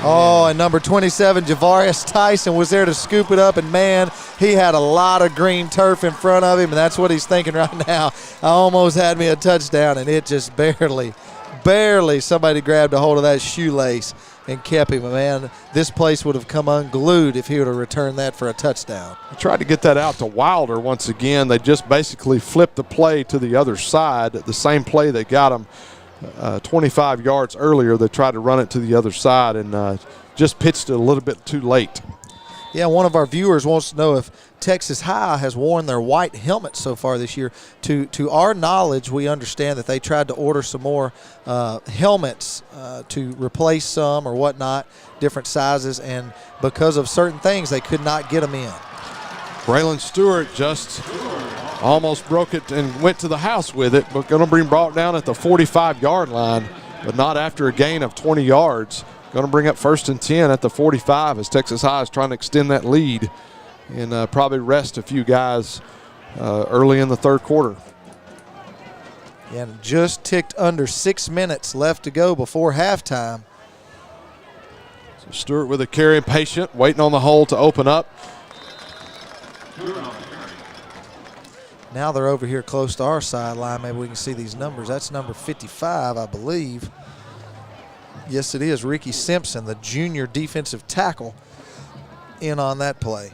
Oh, and number 27, Javarius Tyson, was there to scoop it up, and man, he had a lot of green turf in front of him, and that's what he's thinking right now. I almost had me a touchdown, and it just barely somebody grabbed a hold of that shoelace and kept him. Man, this place would have come unglued if he would have returned that for a touchdown. I tried to get that out to Wilder once again. They just basically flipped the play to the other side, the same play that got him 25 yards earlier. They tried to run it to the other side and just pitched it a little bit too late. Yeah, one of our viewers wants to know if Texas High has worn their white helmets so far this year. To our knowledge, we understand that they tried to order some more helmets to replace some or whatnot, different sizes, and because of certain things, they could not get them in. Braylon Stewart just almost broke it and went to the house with it, but going to be brought down at the 45-yard line, but not after a gain of 20 yards. Going to bring up 1st and 10 at the 45 as Texas High is trying to extend that lead and probably rest a few guys early in the third quarter. And just ticked under 6 minutes left to go before halftime. So Stewart with a carry, patient, waiting on the hole to open up. Now they're over here close to our sideline. Maybe we can see these numbers. That's number 55, I believe. Yes, it is. Ricky Simpson, the junior defensive tackle, in on that play.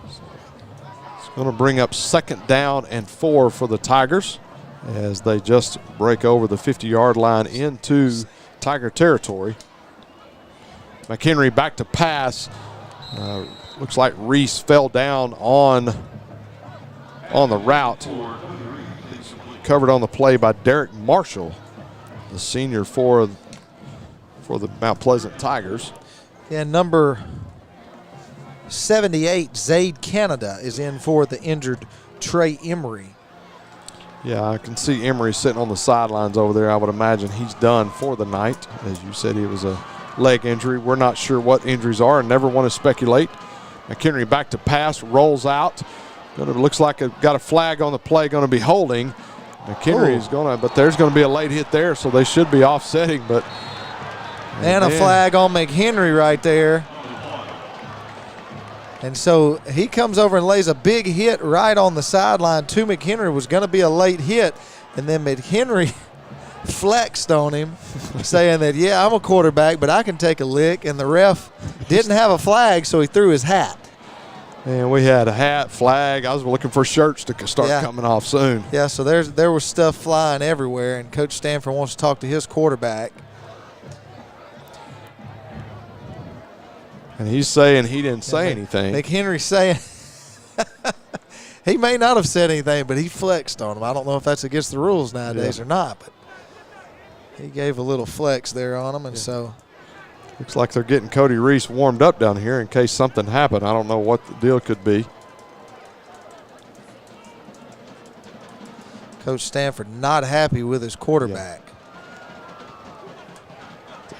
It's going to bring up 2nd down and 4 for the Tigers as they just break over the 50-yard line into Tiger territory. McHenry back to pass. Looks like Reese fell down on the route. Covered on the play by Derek Marshall, the senior for the Mount Pleasant Tigers. And number 78, Zaid Canada, is in for the injured Trey Emery. Yeah, I can see Emery sitting on the sidelines over there. I would imagine he's done for the night. As you said, it was a leg injury. We're not sure what injuries are and never want to speculate. McHenry back to pass, rolls out. Looks like got a flag on the play, going to be holding. McHenry is going to, but there's going to be a late hit there, so they should be offsetting. But and a flag on McHenry right there. And so he comes over and lays a big hit right on the sideline to McHenry. It was going to be a late hit, and then McHenry flexed on him, saying that, yeah, I'm a quarterback, but I can take a lick. And the ref didn't have a flag, so he threw his hat. And we had a hat, flag. I was looking for shirts to start coming off soon. Yeah, so there was stuff flying everywhere, and Coach Stanford wants to talk to his quarterback. And he's saying he didn't say anything. McHenry's saying he may not have said anything, but he flexed on him. I don't know if that's against the rules nowadays or not, but he gave a little flex there on him, and so. Looks like they're getting Cody Reese warmed up down here in case something happened. I don't know what the deal could be. Coach Stanford not happy with his quarterback.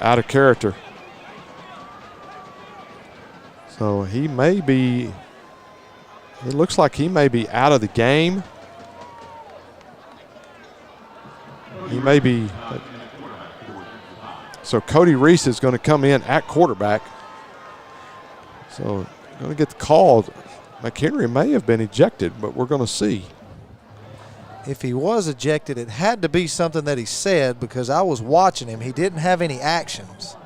Out of character. So he may be, it looks like he may be out of the game. He may be. So Cody Reese is going to come in at quarterback. So going to get the call. McHenry may have been ejected, but we're going to see. If he was ejected, it had to be something that he said, because I was watching him. He didn't have any actions.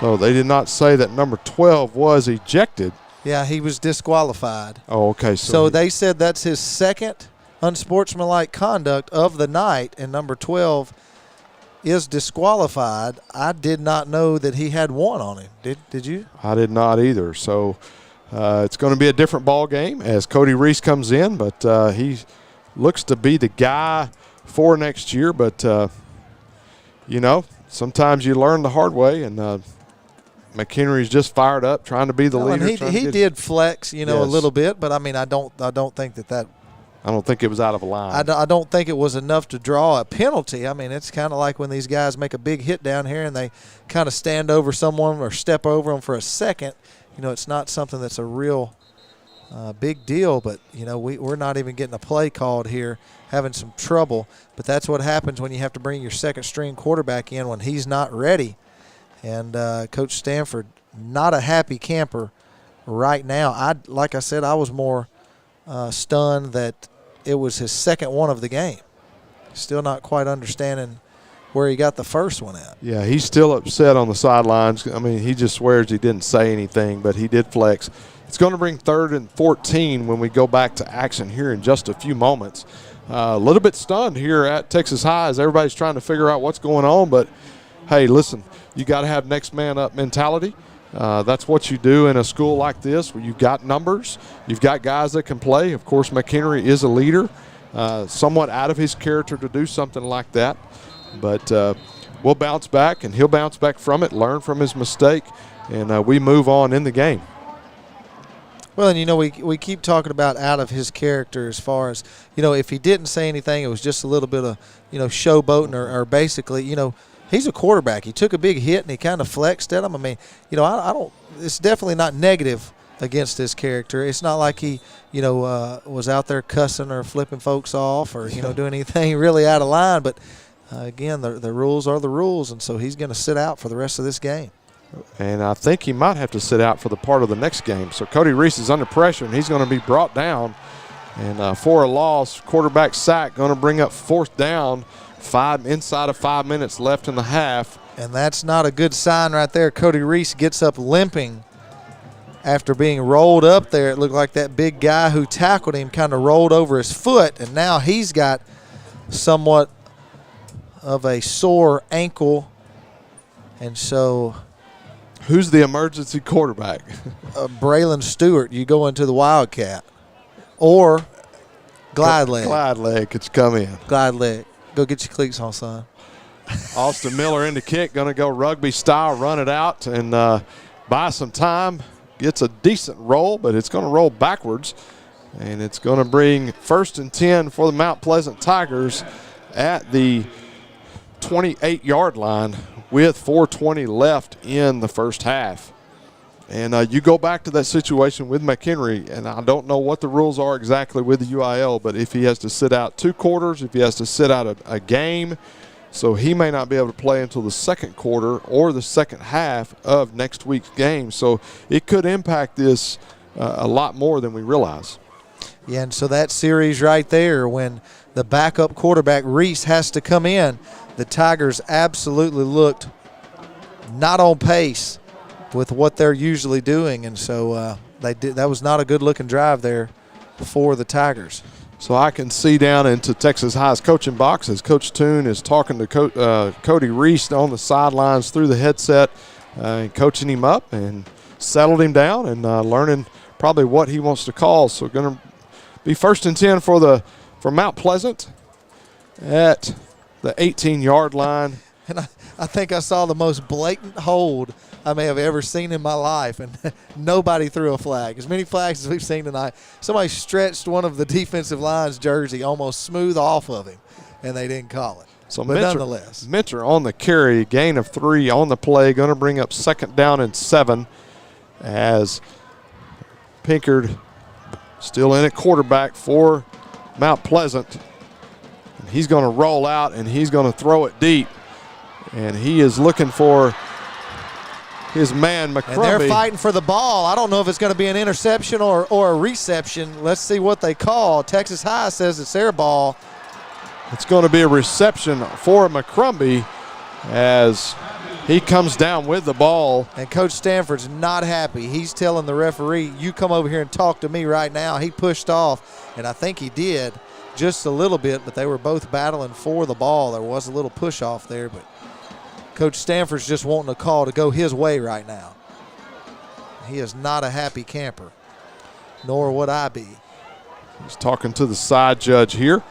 So they did not say that number 12 was ejected. Yeah, he was disqualified. Oh, okay. So they said that's his second unsportsmanlike conduct of the night, and number 12 is disqualified. I did not know that he had one on him. Did you? I did not either. So it's going to be a different ball game as Cody Reese comes in, but he looks to be the guy for next year. But, you know, sometimes you learn the hard way, and McHenry's just fired up, trying to be the leader. He did flex, a little bit, but I mean, I don't think that. I don't think it was out of line. I don't think it was enough to draw a penalty. I mean, it's kind of like when these guys make a big hit down here and they kind of stand over someone or step over them for a second, it's not something that's a real big deal, but, we're not even getting a play called here, having some trouble. But that's what happens when you have to bring your second-string quarterback in when he's not ready. And Coach Stanford, not a happy camper right now. Like I said, I was more stunned that it was his second one of the game. Still not quite understanding where he got the first one at. Yeah, he's still upset on the sidelines. I mean, he just swears he didn't say anything, but he did flex. It's going to bring 3rd and 14 when we go back to action here in just a few moments. A little bit stunned here at Texas High as everybody's trying to figure out what's going on, but hey, listen, you got to have next man up mentality. That's what you do in a school like this where you've got numbers, you've got guys that can play. Of course, McHenry is a leader, somewhat out of his character to do something like that. But we'll bounce back, and he'll bounce back from it, learn from his mistake, and we move on in the game. Well, and, we keep talking about out of his character as far as, if he didn't say anything, it was just a little bit of, showboating or basically, he's a quarterback. He took a big hit and he kind of flexed at him. I mean, I don't – it's definitely not negative against his character. It's not like he, was out there cussing or flipping folks off or, doing anything really out of line. But, again, the rules are the rules, and so he's going to sit out for the rest of this game. And I think he might have to sit out for the part of the next game. So Cody Reese is under pressure, and he's going to be brought down. And for a loss, quarterback sack, going to bring up 4th down, inside of 5 minutes left in the half. And that's not a good sign right there. Cody Reese gets up limping after being rolled up there. It looked like that big guy who tackled him kind of rolled over his foot, and now he's got somewhat of a sore ankle. And so who's the emergency quarterback? Braylon Stewart. You go into the Wildcat. Or Glide Leg. Glide Leg could come in. Glide Leg. Go get your cleats on, son. Austin Miller in the kick, going to go rugby style, run it out, and buy some time. Gets a decent roll, but it's going to roll backwards. And it's going to bring 1st and 10 for the Mount Pleasant Tigers at the 28-yard line with 4:20 left in the first half. And you go back to that situation with McHenry, and I don't know what the rules are exactly with the UIL, but if he has to sit out 2 quarters, if he has to sit out a game, so he may not be able to play until the second quarter or the second half of next week's game. So it could impact this a lot more than we realize. Yeah, and so that series right there, when the backup quarterback Reese has to come in, the Tigers absolutely looked not on pace with what they're usually doing, and so that was not a good-looking drive there for the Tigers. So I can see down into Texas High's coaching box as Coach Toon is talking to Cody Reese on the sidelines through the headset, coaching him up and settled him down and learning probably what he wants to call. So going to be 1st and 10 for Mount Pleasant at the 18-yard line. And I think I saw the most blatant hold I may have ever seen in my life, and nobody threw a flag. As many flags as we've seen tonight. Somebody stretched one of the defensive line's jersey almost smooth off of him, and they didn't call it. So but nonetheless. Mentor on the carry, gain of 3 on the play, going to bring up 2nd down and 7 as Pinkard still in at quarterback for Mount Pleasant. And he's going to roll out, and he's going to throw it deep. And he is looking for his man, McCrumbie. And they're fighting for the ball. I don't know if it's going to be an interception or a reception. Let's see what they call. Texas High says it's their ball. It's going to be a reception for McCrumbie as he comes down with the ball. And Coach Stanford's not happy. He's telling the referee, you come over here and talk to me right now. He pushed off, and I think he did just a little bit, but they were both battling for the ball. There was a little push off there, but Coach Stanford's just wanting a call to go his way right now. He is not a happy camper, nor would I be. He's talking to the side judge here.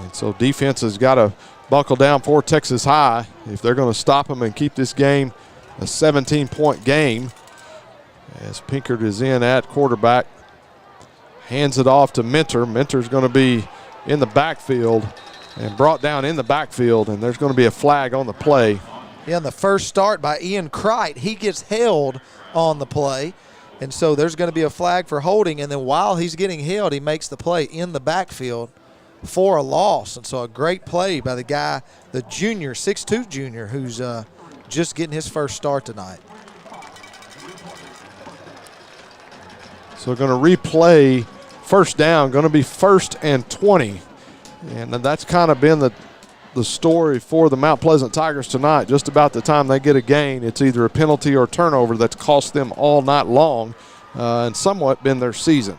And so defense has got to buckle down for Texas High if they're going to stop them and keep this game a 17-point game. As Pinkard is in at quarterback, hands it off to Mentor. Mentor's going to be in the backfield and brought down in the backfield, and there's going to be a flag on the play. Yeah, and the first start by Ian Kreit, he gets held on the play. And so there's going to be a flag for holding. And then while he's getting held, he makes the play in the backfield for a loss. And so a great play by the guy, the junior, 6'2 junior, who's just getting his first start tonight. So going to replay first down, going to be 1st and 20. And that's kind of been the story for the Mount Pleasant Tigers tonight. Just about the time they get a gain, it's either a penalty or turnover that's cost them all night long and somewhat been their season.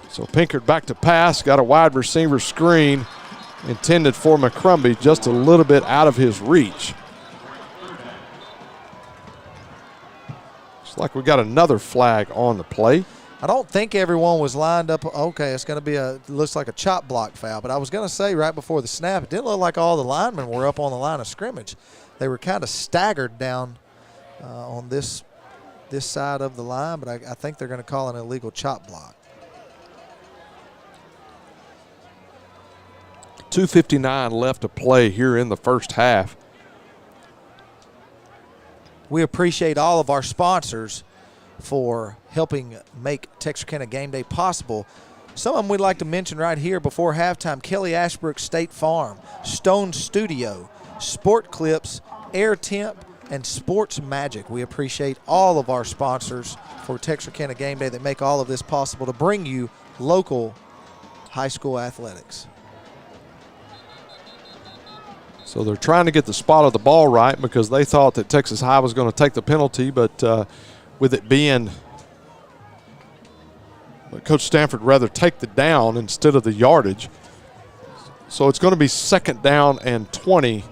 So Pinkard back to pass, got a wide receiver screen intended for McCrumbie, just a little bit out of his reach. Looks like we got another flag on the play. I don't think everyone was lined up. Okay, it's going to be looks like a chop block foul. But I was going to say right before the snap, it didn't look like all the linemen were up on the line of scrimmage. They were kind of staggered down on this side of the line, but I think they're going to call an illegal chop block. 2:59 left to play here in the first half. We appreciate all of our sponsors for helping make Texarkana Game Day possible. Some of them we'd like to mention right here before halftime: Kelly Ashbrook State Farm, Stone Studio, Sport Clips, Air Temp, and Sports Magic. We appreciate all of our sponsors for Texarkana Game Day that make all of this possible to bring you local high school athletics. So they're trying to get the spot of the ball right because they thought that Texas High was going to take the penalty, but with it being Coach Stanford rather take the down instead of the yardage. So it's going to be 2nd down and 20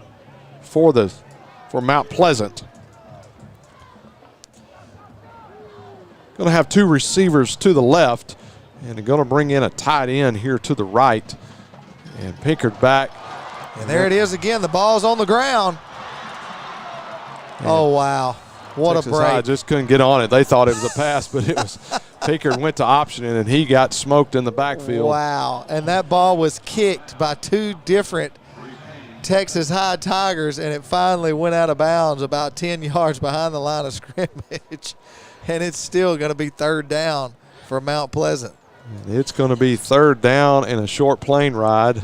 for Mount Pleasant. Going to have 2 receivers to the left, and they're going to bring in a tight end here to the right. And Pinkard back. And there it is again. The ball's on the ground. Oh, wow. What Texas a break. High just couldn't get on it. They thought it was a pass, but it was Pinkard went to optioning, and he got smoked in the backfield. Wow. And that ball was kicked by 2 different Texas High Tigers, and it finally went out of bounds about 10 yards behind the line of scrimmage. And it's still going to be 3rd down for Mount Pleasant. It's going to be 3rd down and a short plane ride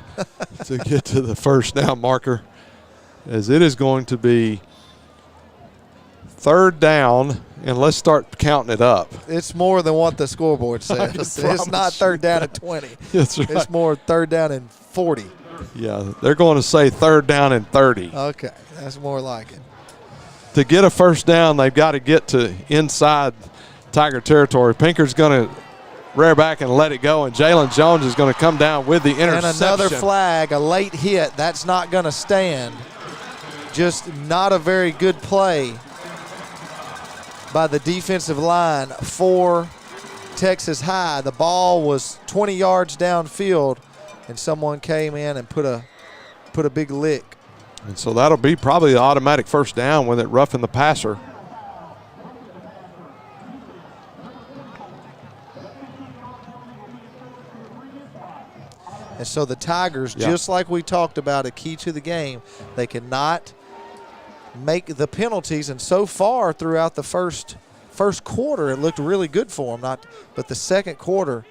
to get to the first down marker, as it is going to be 3rd down, and let's start counting it up. It's more than what the scoreboard says. It's not 3rd down and 20. That's right. It's more 3rd down and 40. Yeah, they're going to say 3rd down and 30. Okay, that's more like it. To get a first down, they've got to get to inside Tiger territory. Pinkard's going to rear back and let it go, and Jalen Jones is going to come down with the interception. And another flag, a late hit. That's not going to stand. Just not a very good play by the defensive line for Texas High. The ball was 20 yards downfield, and someone came in and put a big lick. And so that'll be probably the automatic first down with it roughing the passer. And so the Tigers, just like we talked about, a key to the game, they cannot make the penalties. And so far throughout the first quarter, it looked really good for them. But the second quarter,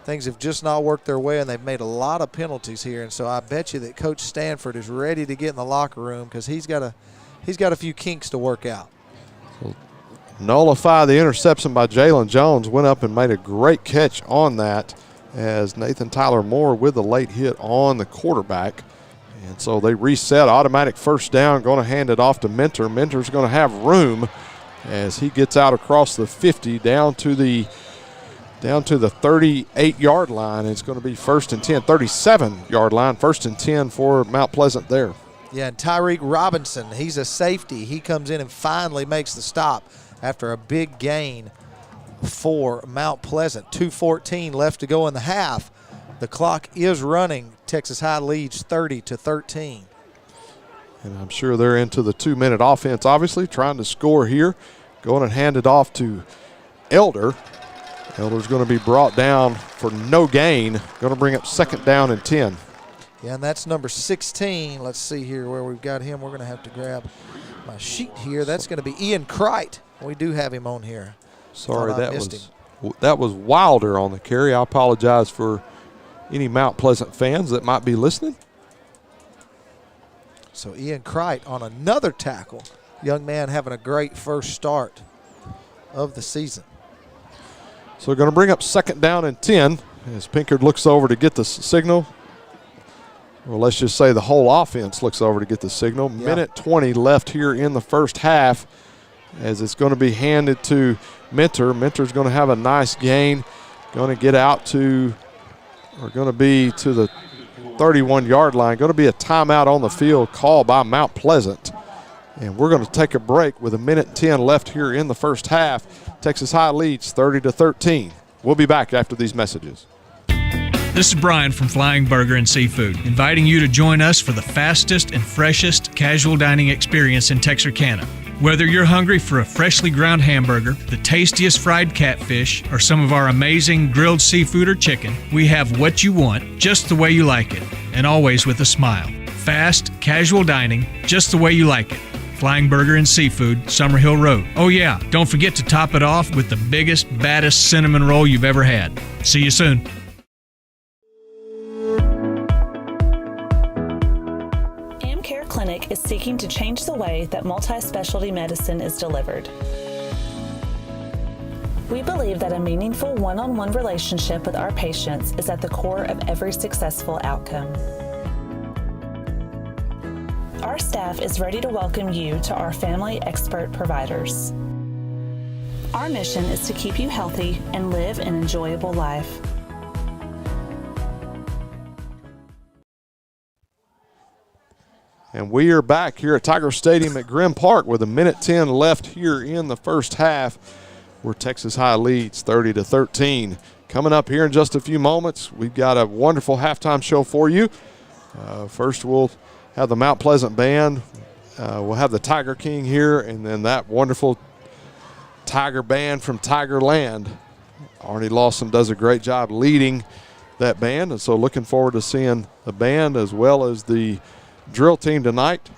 things have just not worked their way, and they've made a lot of penalties here. And so I bet you that Coach Stanford is ready to get in the locker room because he's got a few kinks to work out. So nullify the interception by Jalen Jones. Went up and made a great catch on that, as Nathan Tyler Moore with the late hit on the quarterback. And so they reset, automatic first down, going to hand it off to Mentor. Mentor's going to have room as he gets out across the 50 down to the 38-yard line. It's going to be 1st and 10, 37-yard line, 1st and 10 for Mount Pleasant there. Yeah, and Tyreek Robinson, he's a safety. He comes in and finally makes the stop after a big gain for Mount Pleasant. 2:14 left to go in the half. The clock is running. Texas High leads 30-13. And I'm sure they're into the 2-minute offense, obviously, trying to score here. Going and hand it off to Elder. Elder's going to be brought down for no gain. Going to bring up 2nd down and 10. Yeah, and that's number 16. Let's see here where we've got him. We're going to have to grab my sheet here. That's going to be Ian Crite. We do have him on here. Sorry, that was Wilder on the carry. I apologize for any Mount Pleasant fans that might be listening. So Ian Crite on another tackle. Young man having a great first start of the season. So we're going to bring up 2nd down and 10 as Pinkard looks over to get the signal. Well, let's just say the whole offense looks over to get the signal. Yeah. Minute 20 left here in the first half as it's going to be handed to Mentor. Mentor's going to have a nice gain. Going to get out to, or going to be to the 31-yard line. Going to be a timeout on the field called by Mount Pleasant. And we're going to take a break with 1:10 left here in the first half. Texas High leads 30-13. We'll be back after these messages. This is Brian from Flying Burger and Seafood, inviting you to join us for the fastest and freshest casual dining experience in Texarkana. Whether you're hungry for a freshly ground hamburger, the tastiest fried catfish, or some of our amazing grilled seafood or chicken, we have what you want, just the way you like it, and always with a smile. Fast, casual dining, just the way you like it. Flying Burger and Seafood, Summerhill Road. Oh yeah, don't forget to top it off with the biggest, baddest cinnamon roll you've ever had. See you soon. AmCare Clinic is seeking to change the way that multi-specialty medicine is delivered. We believe that a meaningful one-on-one relationship with our patients is at the core of every successful outcome. Our staff is ready to welcome you to our family expert providers. Our mission is to keep you healthy and live an enjoyable life. And we are back here at Tiger Stadium at Grimm Park with 1:10 left here in the first half, where Texas High leads 30-13. Coming up here in just a few moments, we've got a wonderful halftime show for you. First, we'll have the Mount Pleasant Band. We'll have the Tiger King here, and then that wonderful Tiger Band from Tiger Land. Arnie Lawson does a great job leading that band, and so looking forward to seeing the band as well as the drill team tonight.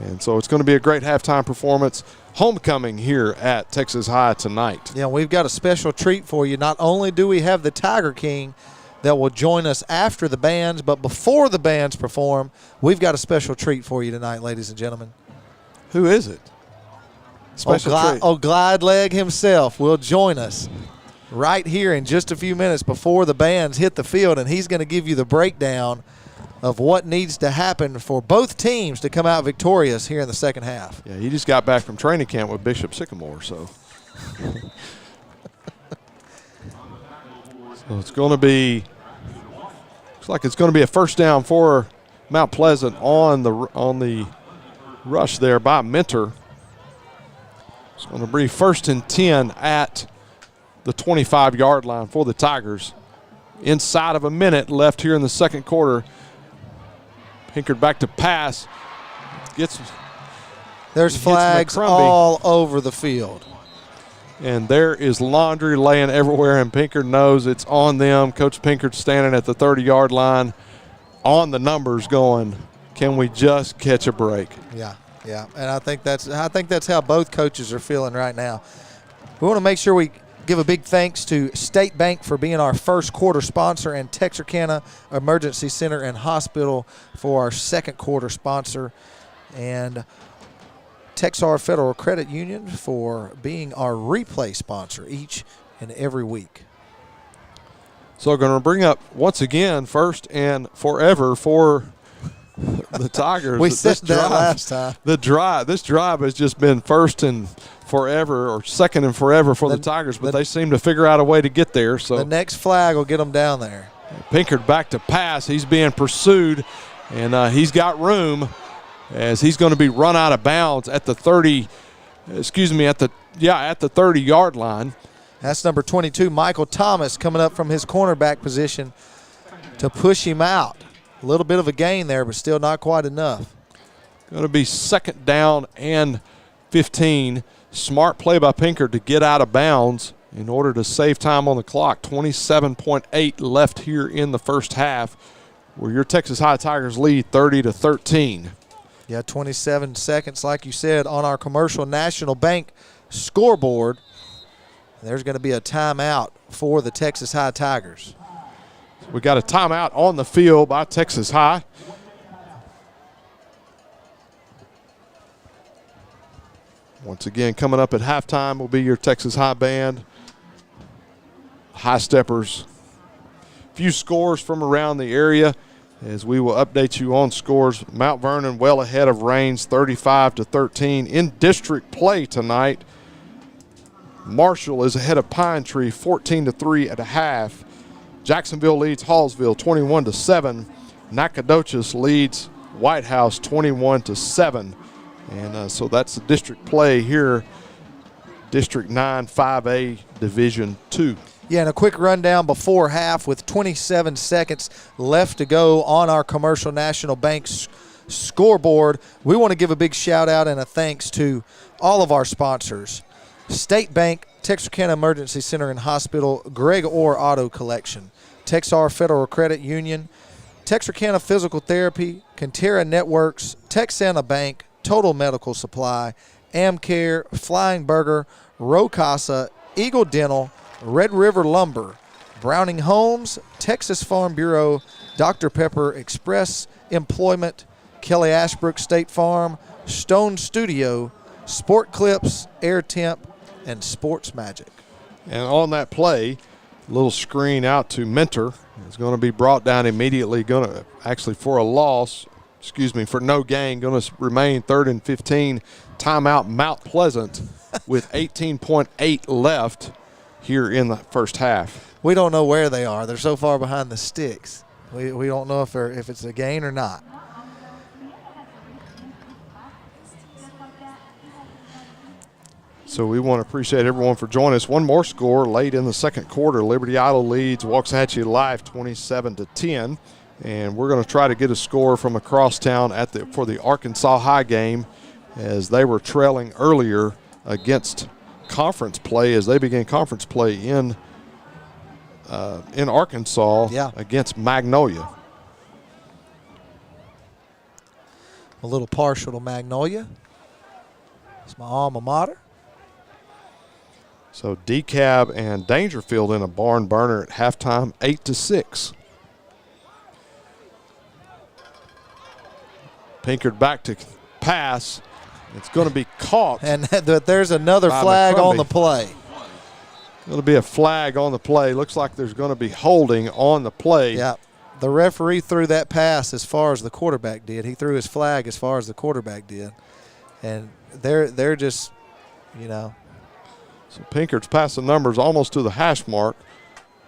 And so it's going to be a great halftime performance. Homecoming here at Texas High tonight. Yeah, we've got a special treat for you. Not only do we have the Tiger King that will join us after the bands, but before the bands perform, we've got a special treat for you tonight, ladies and gentlemen. Who is it? Special treat. Glide Leg himself will join us right here in just a few minutes before the bands hit the field, and he's going to give you the breakdown of what needs to happen for both teams to come out victorious here in the second half. Yeah, he just got back from training camp with Bishop Sycamore, so. So it's going to be, looks like it's going to be a first down for Mount Pleasant on the rush there by Mentor. It's going to be 1st and 10 at the 25-yard line for the Tigers. Inside of a minute left here in the second quarter. Pinkard back to pass. There's flags all over the field. And there is laundry laying everywhere, and Pinkard knows it's on them. Coach Pinkard standing at the 30-yard line on the numbers going, can we just catch a break? Yeah, and I think that's how both coaches are feeling right now. We want to make sure we give a big thanks to State Bank for being our first quarter sponsor, and Texarkana Emergency Center and Hospital for our second quarter sponsor, and Texar Federal Credit Union for being our replay sponsor each and every week. So we're going to bring up once again, first and forever for the Tigers. We said that last time. This drive has just been first and forever, or second and forever for the Tigers, but they seem to figure out a way to get there. So the next flag will get them down there. Pinkard back to pass. He's being pursued, and he's got room as he's going to be run out of bounds at the 30-yard line. That's number 22, Michael Thomas, coming up from his cornerback position to push him out. A little bit of a gain there, but still not quite enough. Going to be 2nd down and 15. Smart play by Pinkard to get out of bounds in order to save time on the clock. 27.8 left here in the first half. where your Texas High Tigers lead 30-13. Yeah, 27 seconds, like you said, on our Commercial National Bank scoreboard. There's going to be a timeout for the Texas High Tigers. We got a timeout on the field by Texas High. Once again, coming up at halftime will be your Texas High band, High Steppers. Few scores from around the area as we will update you on scores. Mount Vernon well ahead of Rains, 35-13. In district play tonight, Marshall is ahead of Pine Tree, 14-3 at a half. Jacksonville leads Hallsville 21-7. Nacogdoches leads White House 21-7. And so that's the district play here, District 9, 5A, Division 2. Yeah, and a quick rundown before half with 27 seconds left to go on our Commercial National Bank scoreboard. We want to give a big shout out and a thanks to all of our sponsors: State Bank, Texarkana Emergency Center and Hospital, Greg Orr Auto Collection, Texar Federal Credit Union, Texarkana Physical Therapy, Cantera Networks, Texana Bank, Total Medical Supply, Amcare, Flying Burger, Rocasa, Eagle Dental, Red River Lumber, Browning Homes, Texas Farm Bureau, Dr. Pepper Express Employment, Kelly Ashbrook State Farm, Stone Studio, Sport Clips, Air Temp, and Sports Magic. And on that play, little screen out to Mentor. It's going to be brought down immediately, going to actually for a loss, for no gain, going to remain 3rd and 15. Timeout Mount Pleasant with 18.8 left here in the first half. We don't know where they are. They're so far behind the sticks. We don't know if it's a gain or not. So we want to appreciate everyone for joining us. One more score late in the second quarter. Liberty Idle leads Waxahachie Life 27-10. And we're going to try to get a score from across town for the Arkansas High game, as they were trailing earlier against conference play as they began conference play in Arkansas against Magnolia. A little partial to Magnolia. It's my alma mater. So DeKalb and Dangerfield in a barn burner at halftime, 8-6. Pinkard back to pass. It's going to be caught. And there's another flag on the play. Going to be a flag on the play. Looks like there's going to be holding on the play. Yeah. The referee threw that pass as far as the quarterback did. He threw his flag as far as the quarterback did. And they're just, So Pinkard's passed the numbers almost to the hash mark.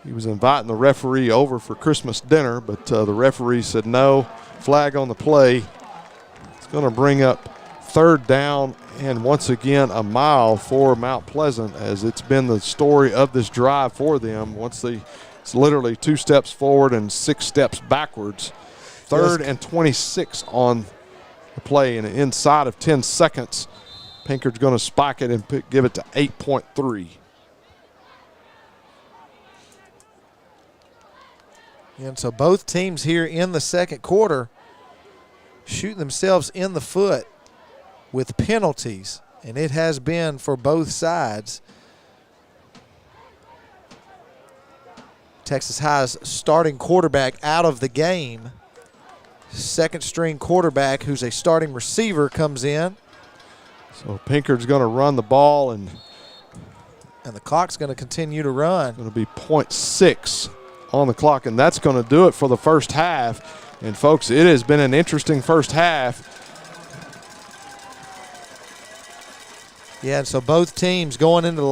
He was inviting the referee over for Christmas dinner, but the referee said no. Flag on the play. It's going to bring up 3rd down and once again a mile for Mount Pleasant, as it's been the story of this drive for them. It's literally 2 steps forward and 6 steps backwards. 3rd and 26 on the play, and inside of 10 seconds, Pinkard's going to spike it and give it to 8.3. And so both teams here in the second quarter shooting themselves in the foot with penalties, and it has been for both sides. Texas High's starting quarterback out of the game. Second string quarterback, who's a starting receiver, comes in. So Pinkard's going to run the ball, and the clock's going to continue to run. Going to be 0.6 on the clock, and that's going to do it for the first half. And folks, it has been an interesting first half. Yeah, and so both teams going into the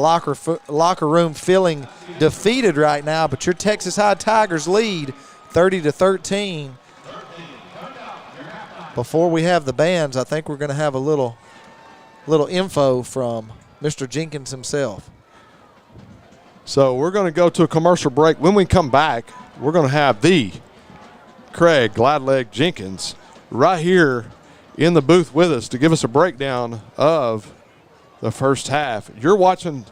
locker room feeling defeated right now, but your Texas High Tigers lead 30-13. Before we have the bands, I think we're going to have a little info from Mr. Jenkins himself. So we're going to go to a commercial break. When we come back, we're going to have the Craig Gladleg Jenkins right here in the booth with us to give us a breakdown of the first half. You're watching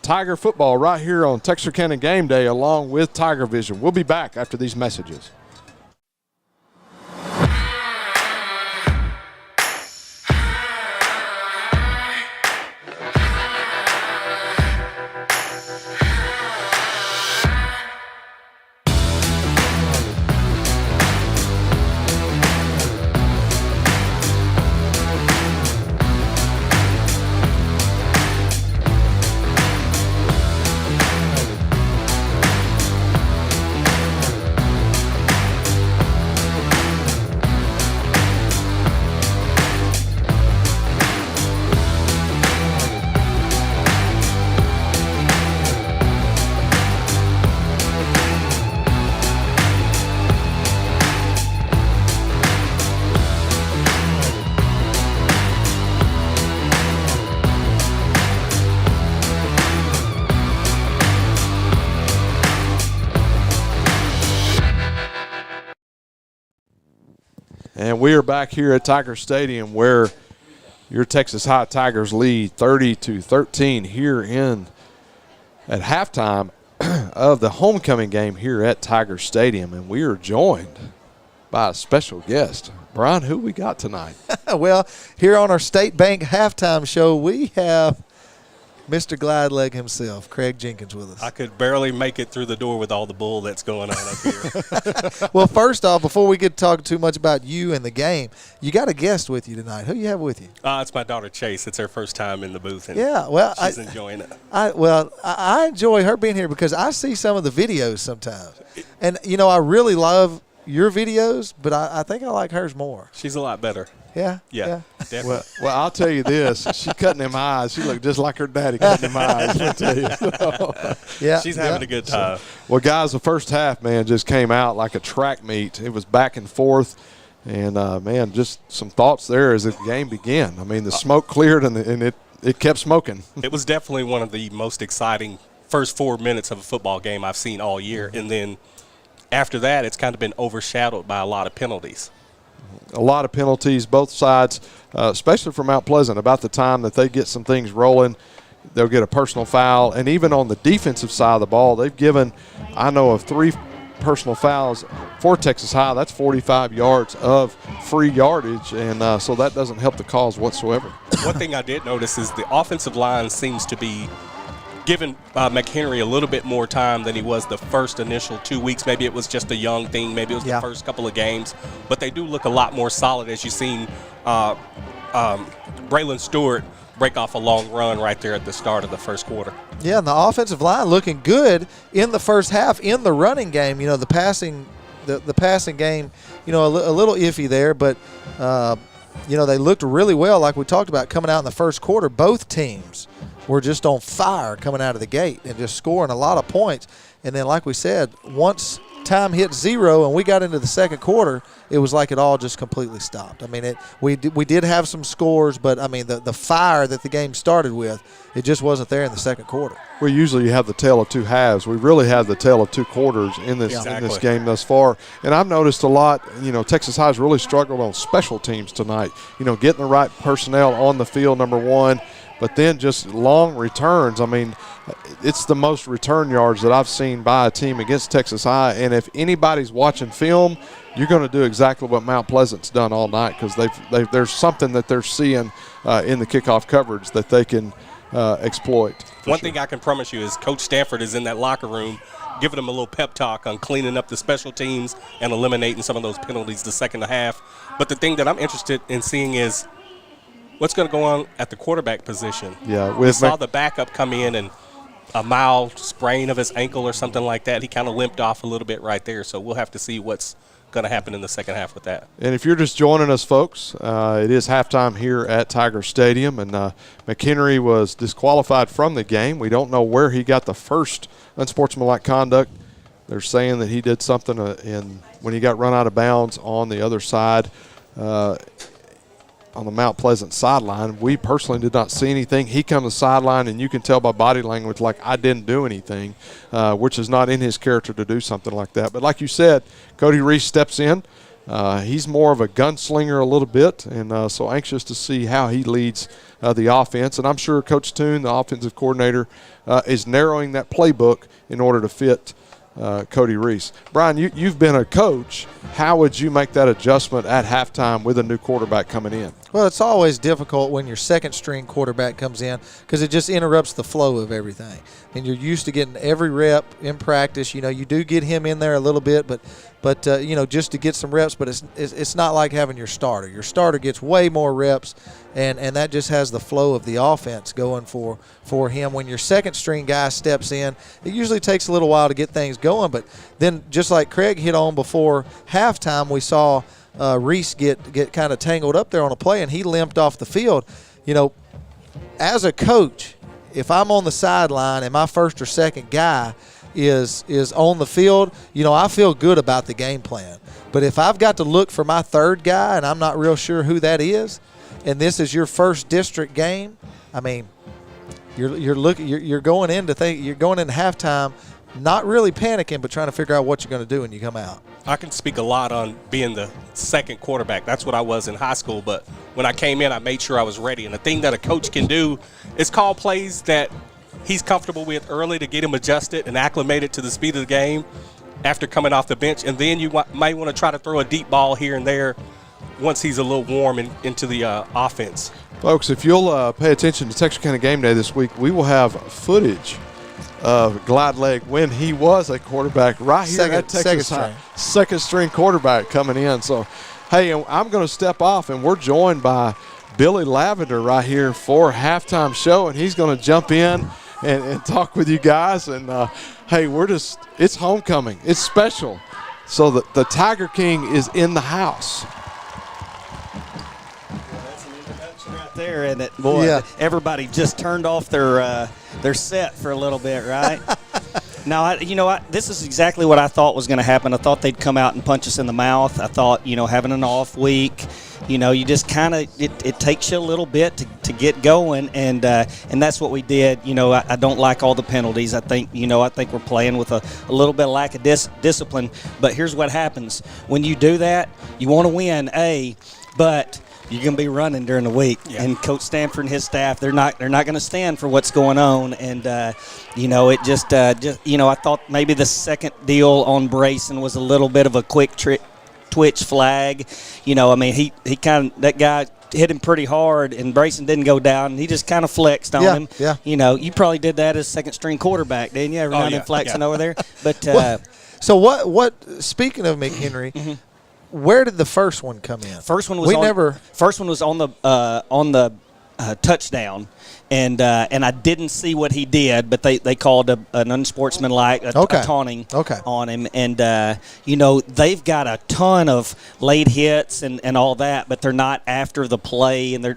Tiger football right here on Texarkana Game Day along with Tiger Vision. We'll be back after these messages. And we are back here at Tiger Stadium where your Texas High Tigers lead 30-13 here at halftime of the homecoming game here at Tiger Stadium. And we are joined by a special guest. Brian, who we got tonight? Well, here on our State Bank halftime show, we have Mr. Glide Leg himself, Craig Jenkins, with us. I could barely make it through the door with all the bull that's going on up here. Well, first off, before we get talking too much about you and the game, you got a guest with you tonight. Who you have with you? It's my daughter, Chase. It's her first time in the booth, and yeah, well, she's enjoying it. I enjoy her being here because I see some of the videos sometimes. And, you know, I really love your videos, but I think I like hers more. She's a lot better. Yeah? Yeah, definitely. Well, I'll tell you this. She cutting them eyes. She looked just like her daddy cutting them eyes. I'll tell you. Yeah, she's having a good time. Well, guys, the first half, man, just came out like a track meet. It was back and forth. And, man, just some thoughts there as the game began. I mean, the smoke cleared and it kept smoking. It was definitely one of the most exciting first 4 minutes of a football game I've seen all year. And then after that, it's kind of been overshadowed by a lot of penalties. A lot of penalties, both sides, especially for Mount Pleasant. About the time that they get some things rolling, they'll get a personal foul. And even on the defensive side of the ball, they've given, I know of 3 personal fouls for Texas High. That's 45 yards of free yardage, and so that doesn't help the cause whatsoever. One thing I did notice is the offensive line seems to be giving McHenry a little bit more time than he was the first initial 2 weeks. Maybe it was just a young thing. Maybe it was the first couple of games. But they do look a lot more solid, as you've seen Braylon Stewart break off a long run right there at the start of the first quarter. Yeah, and the offensive line looking good in the first half in the running game. You know, the passing game, you know, a little iffy there, but you know, they looked really well, like we talked about, coming out in the first quarter. Both teams were just on fire coming out of the gate and just scoring a lot of points. And then, like we said, once time hit 0 and we got into the second quarter, it was like it all just completely stopped. I mean, we did have some scores, but, I mean, the fire that the game started with, it just wasn't there in the second quarter. Well, usually you have the tale of 2 halves. We really have the tale of 2 quarters in this game thus far. And I've noticed a lot, you know, Texas High's really struggled on special teams tonight. You know, getting the right personnel on the field, number one, but then just long returns. I mean, it's the most return yards that I've seen by a team against Texas High. And if anybody's watching film, you're going to do exactly what Mount Pleasant's done all night, because there's something that they're seeing in the kickoff coverage that they can exploit. One thing I can promise you is Coach Stanford is in that locker room giving them a little pep talk on cleaning up the special teams and eliminating some of those penalties the second half. But the thing that I'm interested in seeing is what's going to go on at the quarterback position. Yeah, we saw the backup come in and a mild sprain of his ankle or something like that. He kind of limped off a little bit right there, so we'll have to see what's going to happen in the second half with that. And if you're just joining us, folks, it is halftime here at Tiger Stadium, and McHenry was disqualified from the game. We don't know where he got the first unsportsmanlike conduct. They're saying that he did something when he got run out of bounds on the other side on the Mount Pleasant sideline. We personally did not see anything. He comes to the sideline, and you can tell by body language, like, I didn't do anything, which is not in his character to do something like that. But like you said, Cody Reese steps in. He's more of a gunslinger a little bit, and so anxious to see how he leads the offense. And I'm sure Coach Toon, the offensive coordinator, is narrowing that playbook in order to fit Cody Reese. Brian, you've been a coach. How would you make that adjustment at halftime with a new quarterback coming in? Well, it's always difficult when your second-string quarterback comes in because it just interrupts the flow of everything. And you're used to getting every rep in practice. You know, you do get him in there a little bit, but you know, just to get some reps. But it's not like having your starter. Your starter gets way more reps, and that just has the flow of the offense going for him. When your second-string guy steps in, it usually takes a little while to get things going. But then, just like Craig hit on before halftime, we saw Reese get kind of tangled up there on a play, and he limped off the field. You know, as a coach, if I'm on the sideline and my first or second guy is on the field, you know, I feel good about the game plan. But if I've got to look for my third guy and I'm not real sure who that is, and this is your first district game, I mean, you're going into halftime not really panicking, but trying to figure out what you're going to do when you come out. I can speak a lot on being the second quarterback. That's what I was in high school. But when I came in, I made sure I was ready. And the thing that a coach can do is call plays that he's comfortable with early to get him adjusted and acclimated to the speed of the game after coming off the bench. And then you might want to try to throw a deep ball here and there once he's a little warm into the offense. Folks, if you'll pay attention to Texarkana Game Day this week, we will have footage of Glide Leg when he was a quarterback right here at Texas High. Second string quarterback coming in. So, hey, I'm going to step off, and we're joined by Billy Lavender right here for halftime show, and he's going to jump in and talk with you guys. And, hey, it's homecoming. It's special. So the Tiger King is in the house. There, and it, boy, yeah. Everybody just turned off their set for a little bit, right? Now, this is exactly what I thought was going to happen. I thought they'd come out and punch us in the mouth. I thought, having an off week, you just kind of it takes you a little bit to get going, and that's what we did. I don't like all the penalties. I think we're playing with a little bit of lack of discipline. But here's what happens when you do that: you want to win, but you're going to be running during the week, and Coach Stanford and his staff, they're not going to stand for what's going on, and it just I thought maybe the second deal on Brayson was a little bit of a quick twitch flag. He that guy hit him pretty hard, and Brayson didn't go down, and he just kind of flexed on him. Yeah. You probably did that as second string quarterback, didn't you? Every now and then flexing over there, but. So what? Speaking of McHenry. Mm-hmm. Where did the first one come in? First one was on the touchdown, and I didn't see what he did, but they called an unsportsmanlike a taunting on him, and they've got a ton of late hits and all that, but they're not after the play, and they're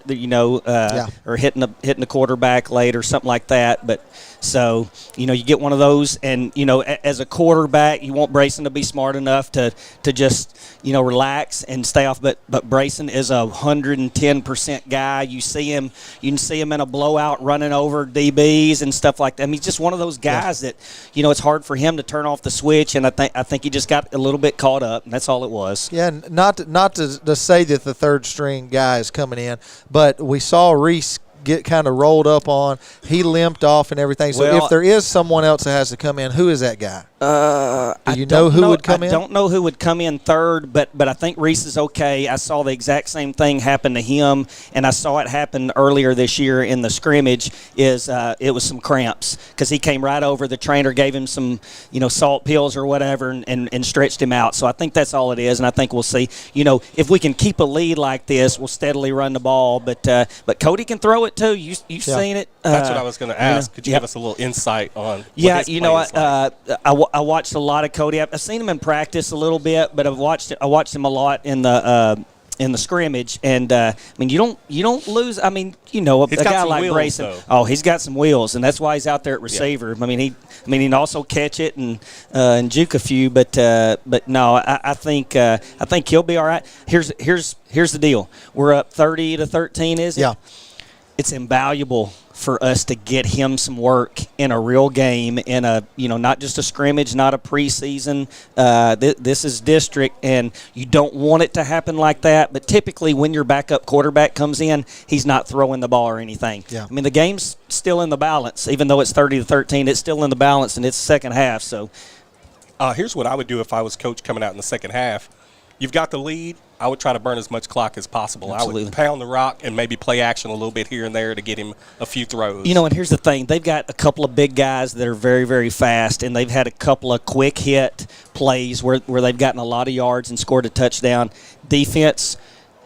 or hitting the quarterback late or something like that, but. So, you get one of those, and, as a quarterback, you want Brayson to be smart enough to just, relax and stay off. But Brayson is a 110% guy. You can see him in a blowout running over DBs and stuff like that. I mean, he's just one of those guys that, it's hard for him to turn off the switch, and I think he just got a little bit caught up, and that's all it was. Yeah, and not to say that the third string guy is coming in, but we saw Reese get kind of rolled up on. He limped off and everything. So if there is someone else that has to come in, who is that guy? Do you know who would come in? I don't know who would come in third, but I think Reese is okay. I saw the exact same thing happen to him, and I saw it happen earlier this year in the scrimmage. It was some cramps because he came right over. The trainer gave him some salt pills or whatever and stretched him out. So I think that's all it is, and I think we'll see. If we can keep a lead like this, we'll steadily run the ball. But Cody can throw it too. You've seen it. That's what I was going to ask. Could you give us a little insight on? I watched a lot of Cody. I've seen him in practice a little bit, but I watched him a lot in the scrimmage. And you don't lose. I mean, a guy like Brayson. Though. Oh, he's got some wheels, and that's why he's out there at receiver. Yeah. He can also catch it and juke a few. But no, I think he'll be all right. Here's the deal. We're up 30-13. Is it? Yeah. It's invaluable for us to get him some work in a real game, in a not just a scrimmage, not a preseason. This is district, and you don't want it to happen like that. But typically, when your backup quarterback comes in, he's not throwing the ball or anything. Yeah. The game's still in the balance, even though it's 30-13. It's still in the balance, and it's the second half. So, here's what I would do if I was coach coming out in the second half. You've got the lead. I would try to burn as much clock as possible. Absolutely. I would pound the rock and maybe play action a little bit here and there to get him a few throws. And here's the thing. They've got a couple of big guys that are very, very fast, and they've had a couple of quick hit plays where they've gotten a lot of yards and scored a touchdown. Defense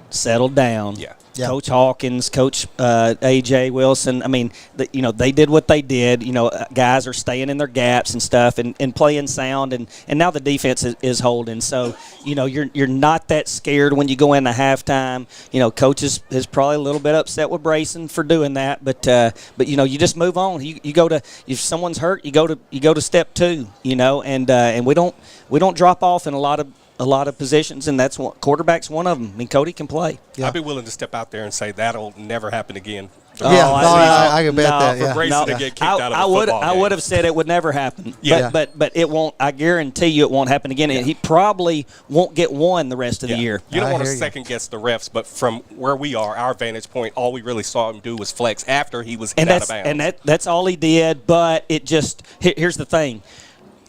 settled down. Yeah. Yeah. Coach Hawkins, Coach A.J. Wilson. They did what they did. Guys are staying in their gaps and stuff and playing sound, and now the defense is holding. So, you're not that scared when you go into halftime. Coach is probably a little bit upset with Brayson for doing that, but you just move on. You go to, if someone's hurt, you go to step two. And we don't drop off in a lot of positions, and that's quarterback's one of them. Cody can play. Yeah. I'd be willing to step out there and say that'll never happen again I can bet that. For Yeah. Grayson to get kicked out of a football game. I would have said it would never happen. Yeah. But it won't. I guarantee you it won't happen again. Yeah. He probably won't get one the rest of the year. You don't want to second guess the refs, but from where we are, our vantage point, all we really saw him do was flex after he was hit out of bounds. And that's all he did. But it just here's the thing.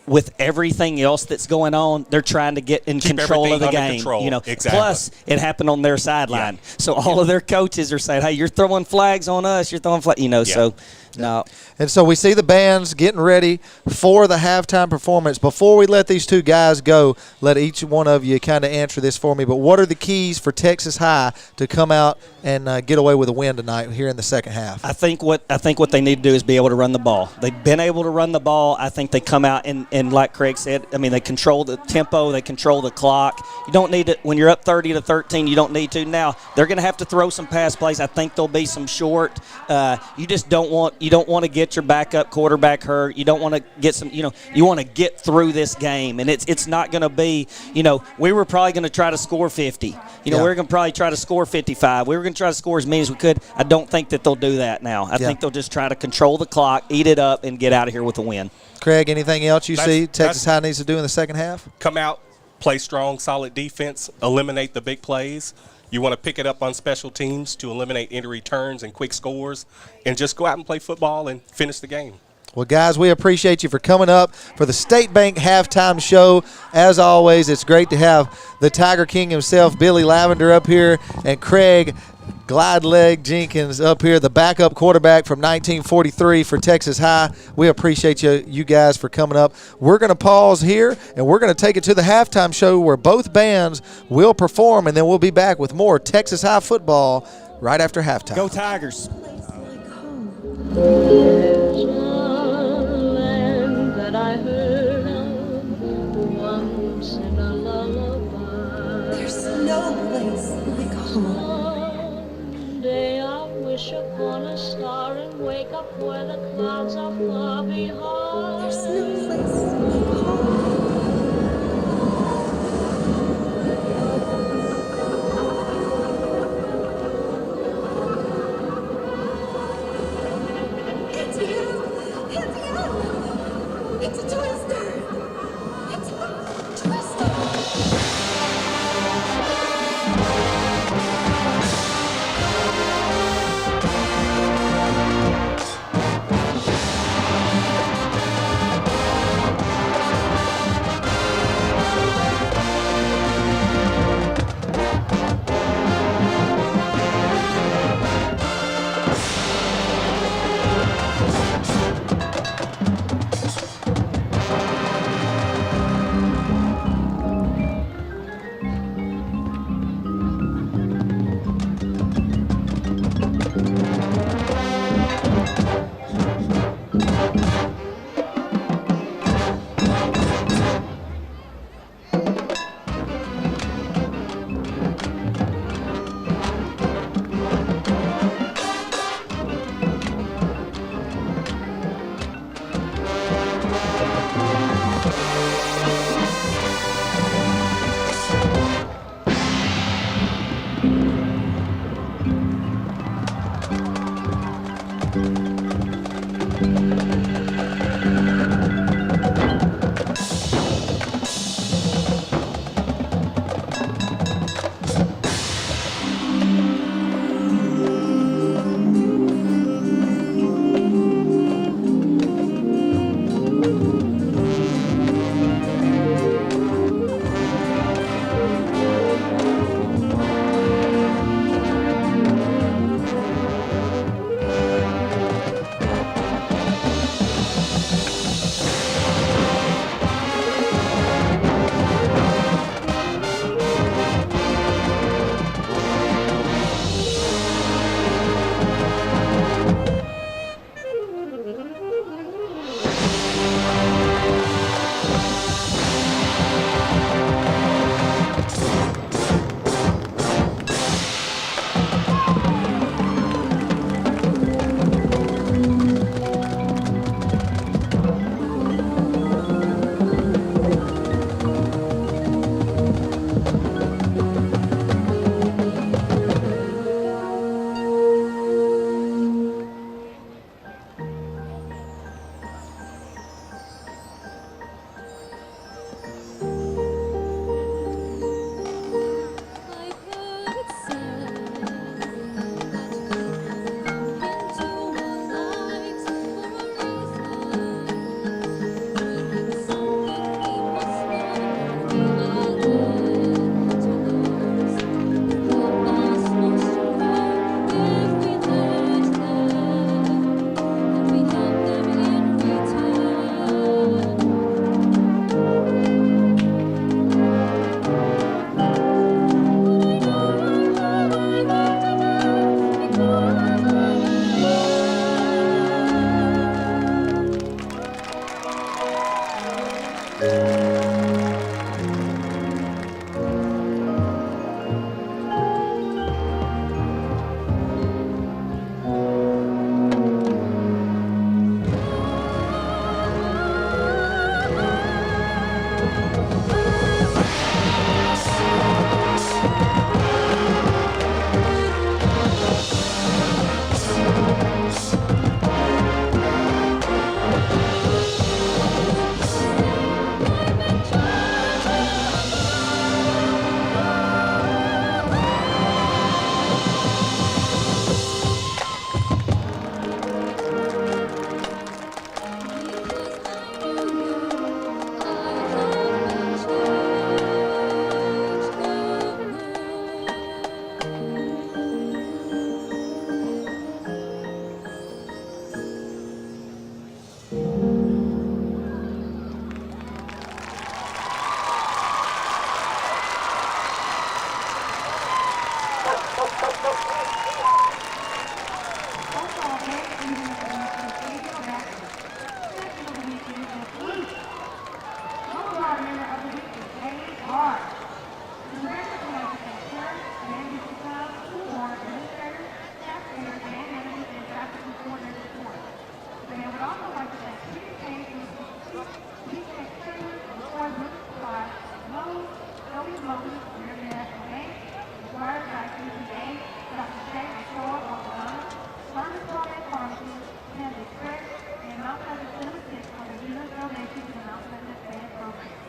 With everything else that's going on, they're trying to get in control of the game. Control. Exactly. Plus, it happened on their sideline, so all of their coaches are saying, "Hey, you're throwing flags on us. You're throwing flags." So no. And so we see the bands getting ready for the halftime performance. Before we let these two guys go, let each one of you kind of answer this for me. But what are the keys for Texas High to come out and get away with a win tonight here in the second half? I think what they need to do is be able to run the ball. They've been able to run the ball. I think they come out and like Craig said, I mean, they control the tempo, they control the clock. You don't need to, when you're up 30-13, you don't need to. Now, they're going to have to throw some pass plays. I think there'll be some short. You just don't want to get your backup quarterback hurt. You don't want to get some, you want to get through this game. And it's not going to be, we were probably going to try to score 50. We were going to probably try to score 55. We were going to try to score as many as we could. I don't think that they'll do that now. I think they'll just try to control the clock, eat it up, and get out of here with a win. Craig, anything else you see Texas High needs to do in the second half? Come out, play strong, solid defense, eliminate the big plays. You want to pick it up on special teams to eliminate any returns and quick scores, and just go out and play football and finish the game. Well, guys, we appreciate you for coming up for the State Bank Halftime Show. As always, it's great to have the Tiger King himself, Billy Lavender, up here, and Craig Glide Leg Jenkins up here, the backup quarterback from 1943 for Texas High. We appreciate you guys for coming up. We're going to pause here, and we're going to take it to the halftime show where both bands will perform, and then we'll be back with more Texas High football right after halftime. Go Tigers. I heard of once in a lullaby. There's no place like home. Someday I'll wish upon a star and wake up where the clouds are far behind. There's no place like home. It's you! It's you! It's a twister! It's a twister! please take trailers and toy room supplies, Lowe's, Toby's Motors, International Bank, required by CPA, Dr. J. Store, Oklahoma, London Target Pharmacy, Panda Express, and Mount Pleasant Cinema Six for the generous donation to the Mount Pleasant Band Program.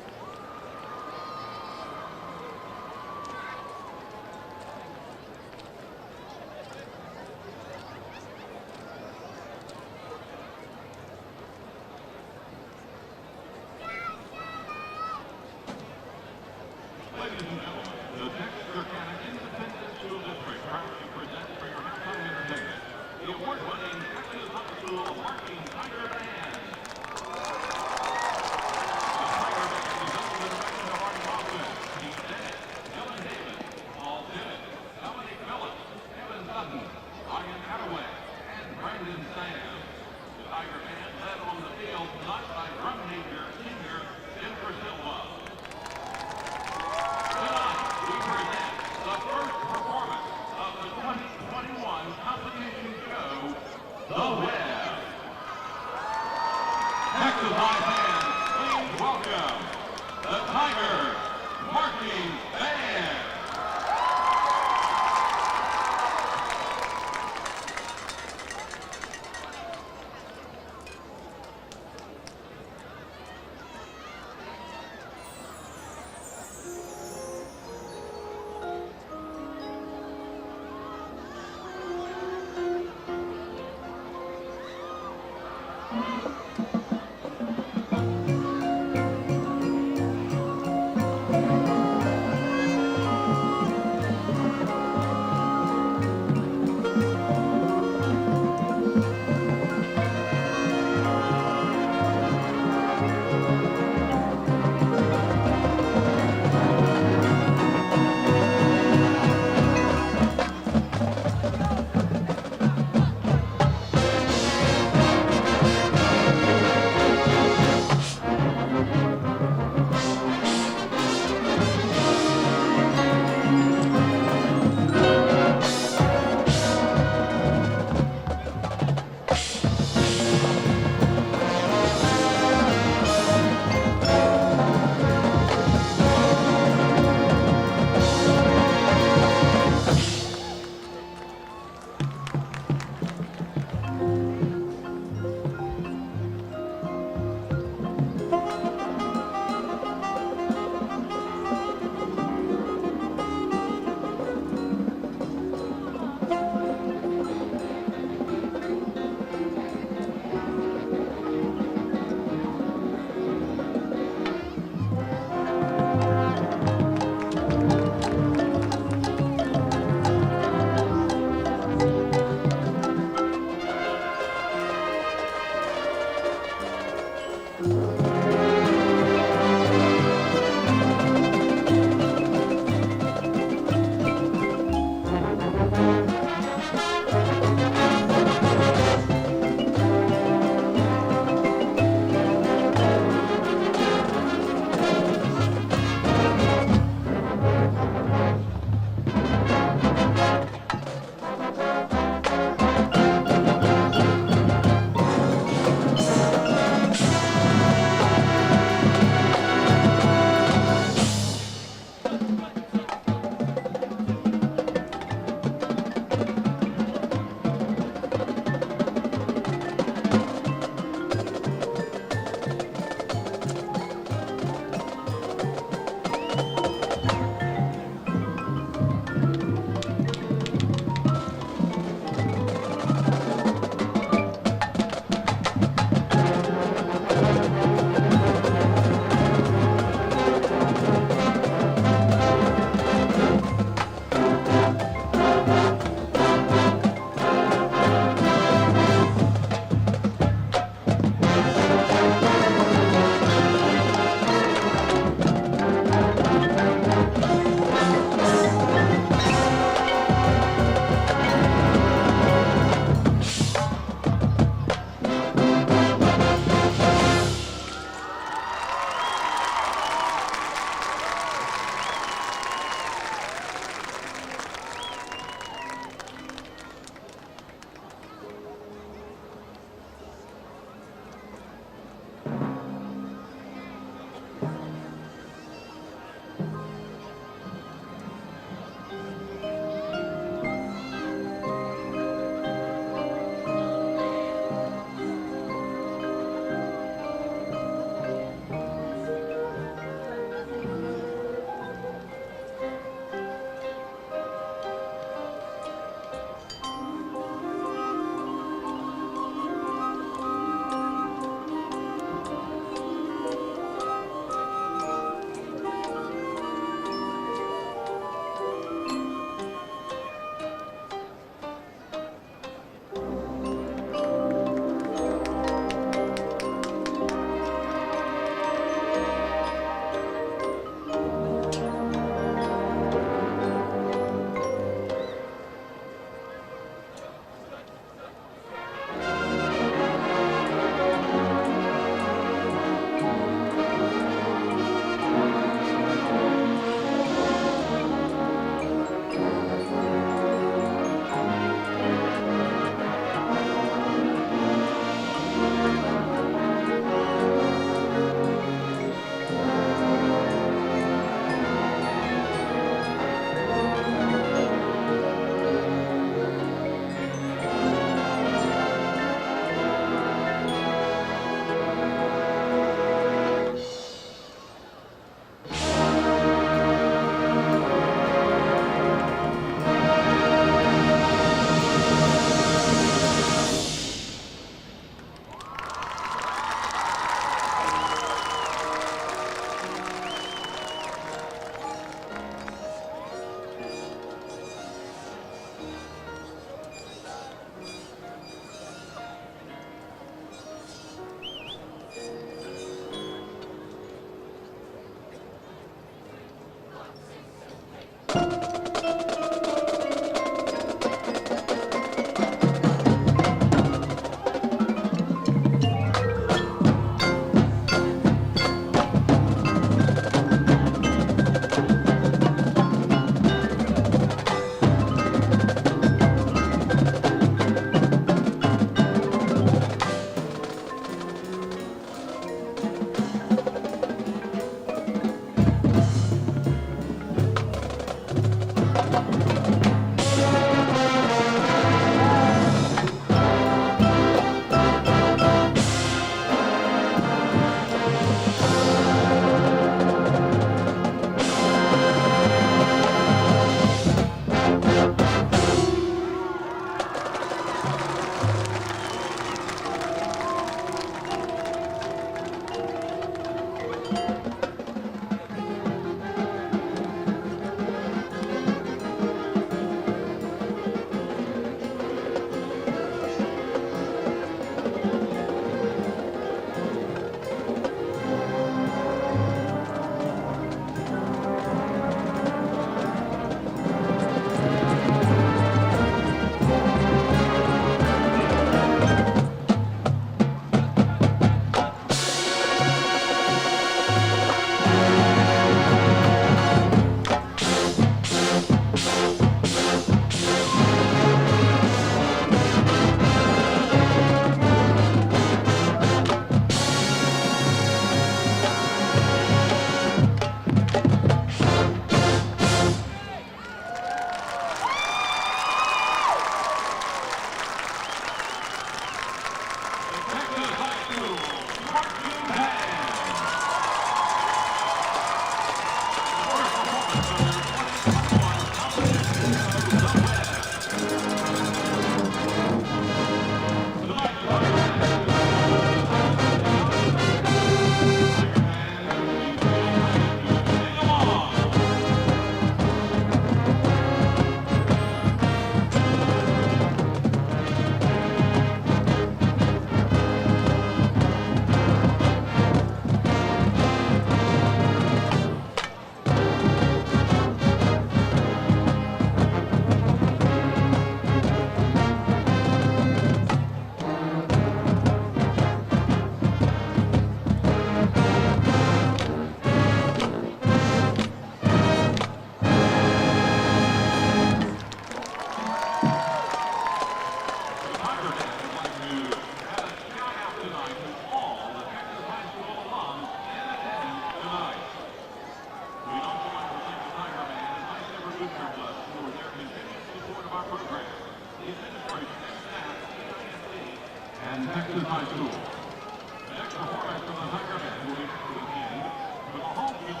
and Texas High School. The next performance from the Tiger Men will be next weekend with a home team,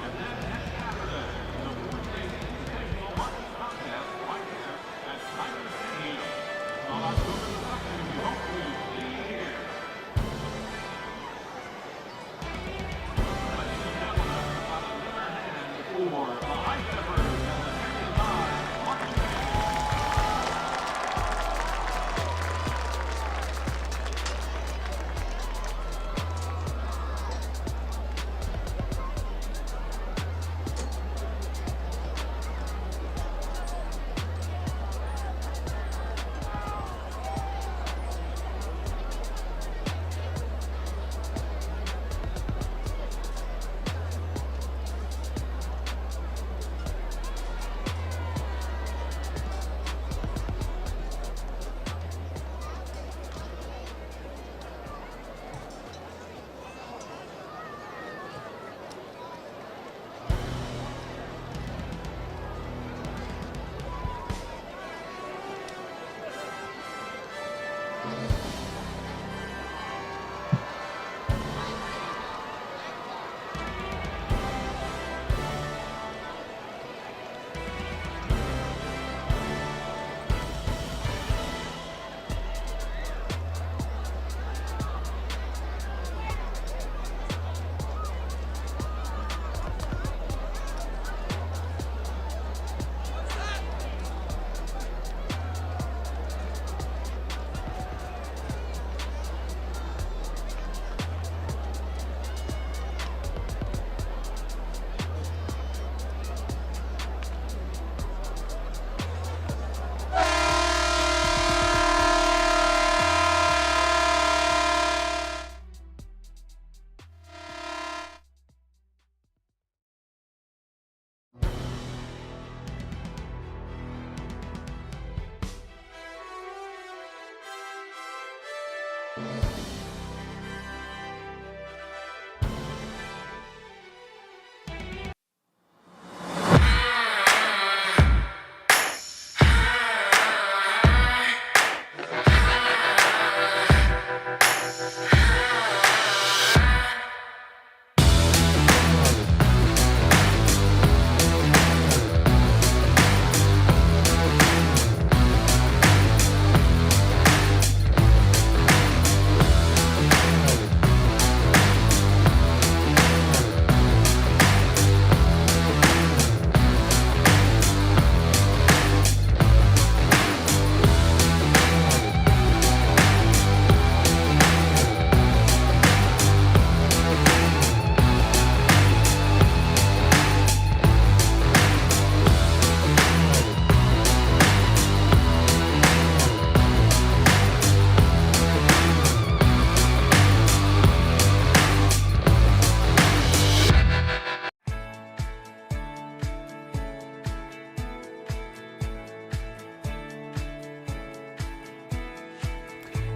and then next Saturday, the 4th National Marching Contest right here at Tiger Stadium. On October the 2nd, we hope to see you here. Ladies and gentlemen, on the other hand, for the High Steppers and the Texas High Marching Band.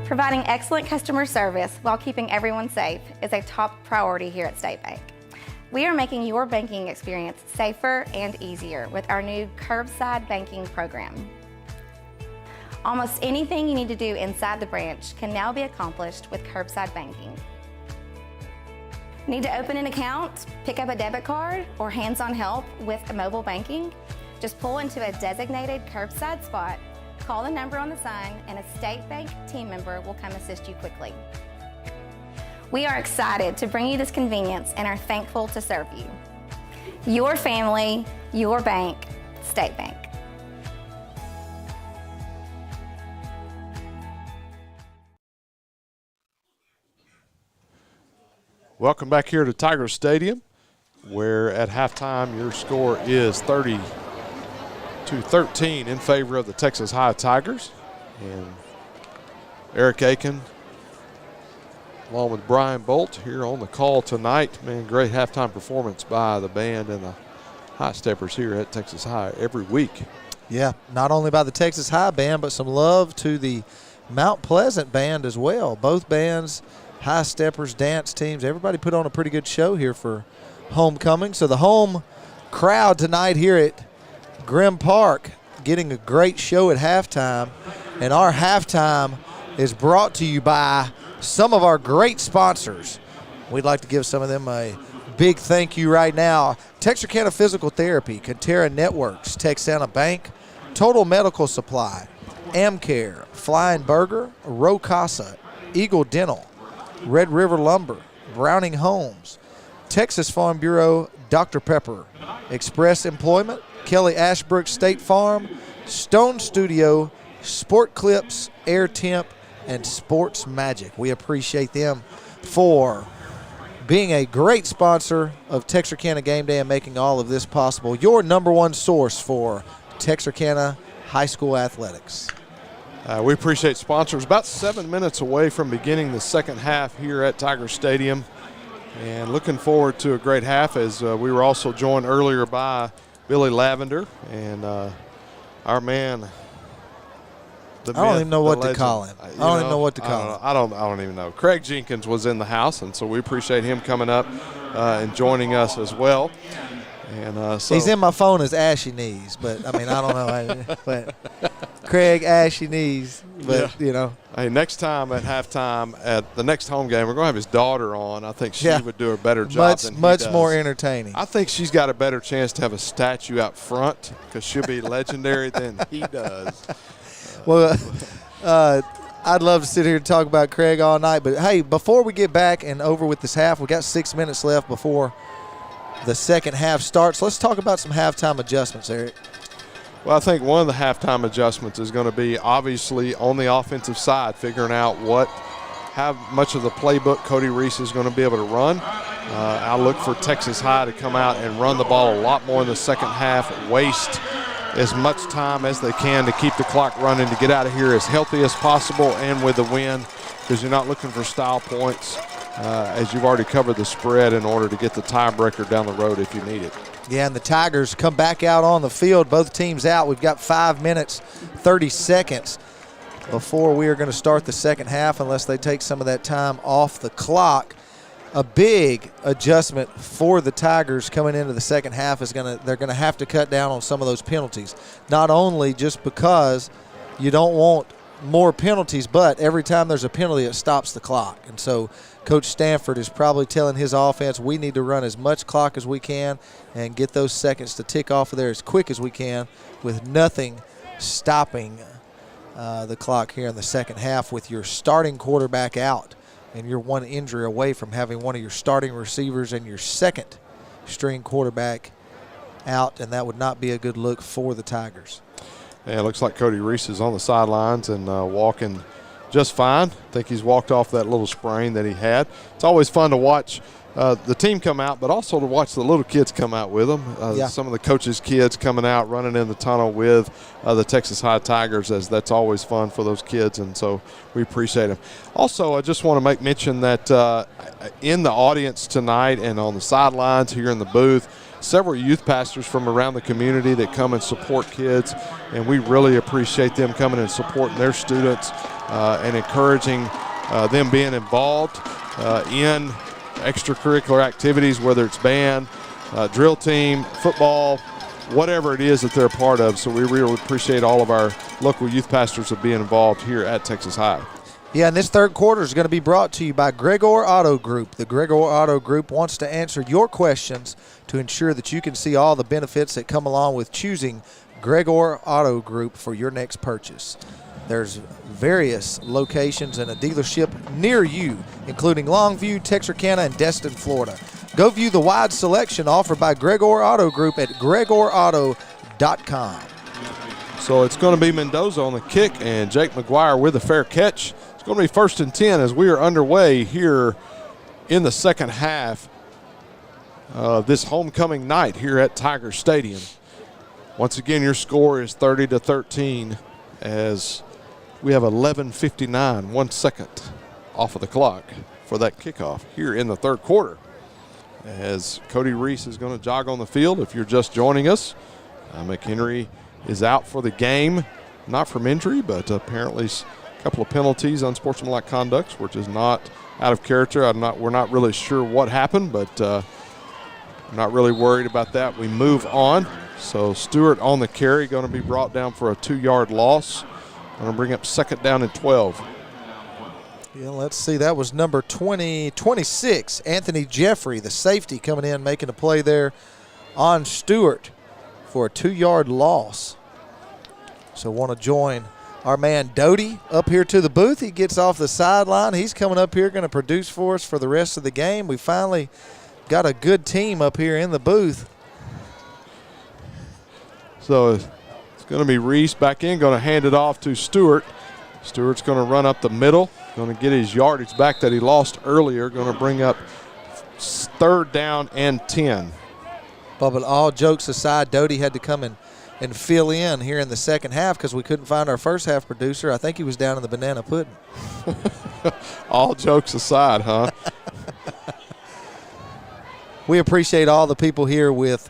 Providing excellent customer service while keeping everyone safe is a top priority here at State Bank. We are making your banking experience safer and easier with our new curbside banking program. Almost anything you need to do inside the branch can now be accomplished with curbside banking. Need to open an account, pick up a debit card, or hands-on help with mobile banking? Just pull into a designated curbside spot, call the number on the sign, and a State Bank team member will come assist you quickly. We are excited to bring you this convenience and are thankful to serve you. Your family, your bank, State Bank. Welcome back here to Tiger Stadium, where at halftime your score is 30-13 in favor of the Texas High Tigers. And Eric Aiken, along with Brian Bolt, here on the call tonight. Man, great halftime performance by the band and the High Steppers here at Texas High every week. Yeah, not only by the Texas High band, but some love to the Mount Pleasant band as well. Both bands, High Steppers, dance teams, everybody put on a pretty good show here for homecoming. So the home crowd tonight here at Grimm Park getting a great show at halftime. And our halftime is brought to you by some of our great sponsors. We'd like to give some of them a big thank you right now. Texarkana Physical Therapy, Conterra Networks, Texana Bank, Total Medical Supply, Amcare, Flying Burger, Row Casa, Eagle Dental, Red River Lumber, Browning Homes, Texas Farm Bureau, Dr. Pepper, Express Employment, Kelly Ashbrook State Farm, Stone Studio, Sport Clips, Air Temp, and Sports Magic. We appreciate them for being a great sponsor of Texarkana Game Day and making all of this possible. Your number one source for Texarkana High School athletics. We appreciate sponsors. About 7 minutes away from beginning the second half here at Tiger Stadium. And looking forward to a great half, as we were also joined earlier by Billy Lavender and our man. I don't even know what to call him. I don't even know what to call him. I don't even know. Craig Jenkins was in the house, and so we appreciate him coming up and joining us as well. And so he's in my phone as Ashy Knees, but I mean I don't know. But Craig Ashy Knees, but yeah. You know. Hey, next time at halftime at the next home game, we're gonna have his daughter on. I think she would do a better job than he much does. more entertaining. I think she's got a better chance to have a statue out front because she'll be legendary than he does. Well, I'd love to sit here and talk about Craig all night, but hey, before we get back and over with this half, we got 6 minutes left before the second half starts. Let's talk about some halftime adjustments, Eric. Well, I think one of the halftime adjustments is going to be obviously on the offensive side, figuring out how much of the playbook Cody Reese is going to be able to run. I look for Texas High to come out and run the ball a lot more in the second half, waste as much time as they can to keep the clock running, to get out of here as healthy as possible and with the win, because you're not looking for style points as you've already covered the spread in order to get the tiebreaker down the road if you need it. Yeah, and the Tigers come back out on the field, both teams out. We've got 5 minutes, 30 seconds before we are going to start the second half unless they take some of that time off the clock. A big adjustment for the Tigers coming into the second half is they're going to have to cut down on some of those penalties. Not only just because you don't want more penalties, but every time there's a penalty, it stops the clock. And so Coach Stanford is probably telling his offense, we need to run as much clock as we can and get those seconds to tick off of there as quick as we can with nothing stopping the clock here in the second half with your starting quarterback out. And you're one injury away from having one of your starting receivers and your second string quarterback out, and that would not be a good look for the Tigers. Yeah, it looks like Cody Reese is on the sidelines and walking just fine. I think he's walked off that little sprain that he had. It's always fun to watch the team come out, but also to watch the little kids come out with them. Some of the coaches' kids coming out, running in the tunnel with the Texas High Tigers, as that's always fun for those kids, and so we appreciate them. Also, I just want to make mention that in the audience tonight and on the sidelines here in the booth, several youth pastors from around the community that come and support kids, and we really appreciate them coming and supporting their students and encouraging them being involved in extracurricular activities, whether it's band, drill team, football, whatever it is that they're a part of. So we really appreciate all of our local youth pastors of being involved here at Texas High. Yeah, and this third quarter is going to be brought to you by Gregor Auto Group. The Gregor Auto Group wants to answer your questions to ensure that you can see all the benefits that come along with choosing Gregor Auto Group for your next purchase. There's various locations and a dealership near you, including Longview, Texarkana, and Destin, Florida. Go view the wide selection offered by Gregor Auto Group at gregorauto.com. So it's going to be Mendoza on the kick and Jake McGuire with a fair catch. It's going to be 1st and 10 as we are underway here in the second half of this homecoming night here at Tiger Stadium. Once again, your score is 30-13 as we have 11:59, 1 second off of the clock for that kickoff here in the third quarter. As Cody Reese is going to jog on the field. If you're just joining us, McHenry is out for the game, not from injury, but apparently a couple of penalties, unsportsmanlike conducts, which is not out of character. We're not really sure what happened, but I'm not really worried about that. We move on. So Stewart on the carry, going to be brought down for a 2-yard loss. Going to bring up 2nd down and 12. Yeah, let's see. That was number 26, Anthony Jeffrey, the safety, coming in, making a play there on Stewart for a 2-yard loss. So want to join our man Doty up here to the booth. He gets off the sideline. He's coming up here, going to produce for us for the rest of the game. We finally got a good team up here in the booth. So it's going to be Reese back in, going to hand it off to Stewart. Stewart's going to run up the middle, going to get his yardage back that he lost earlier, going to bring up 3rd down and 10. But all jokes aside, Doty had to come and fill in here in the second half because we couldn't find our first half producer. I think he was down in the banana pudding. All jokes aside, huh? We appreciate all the people here with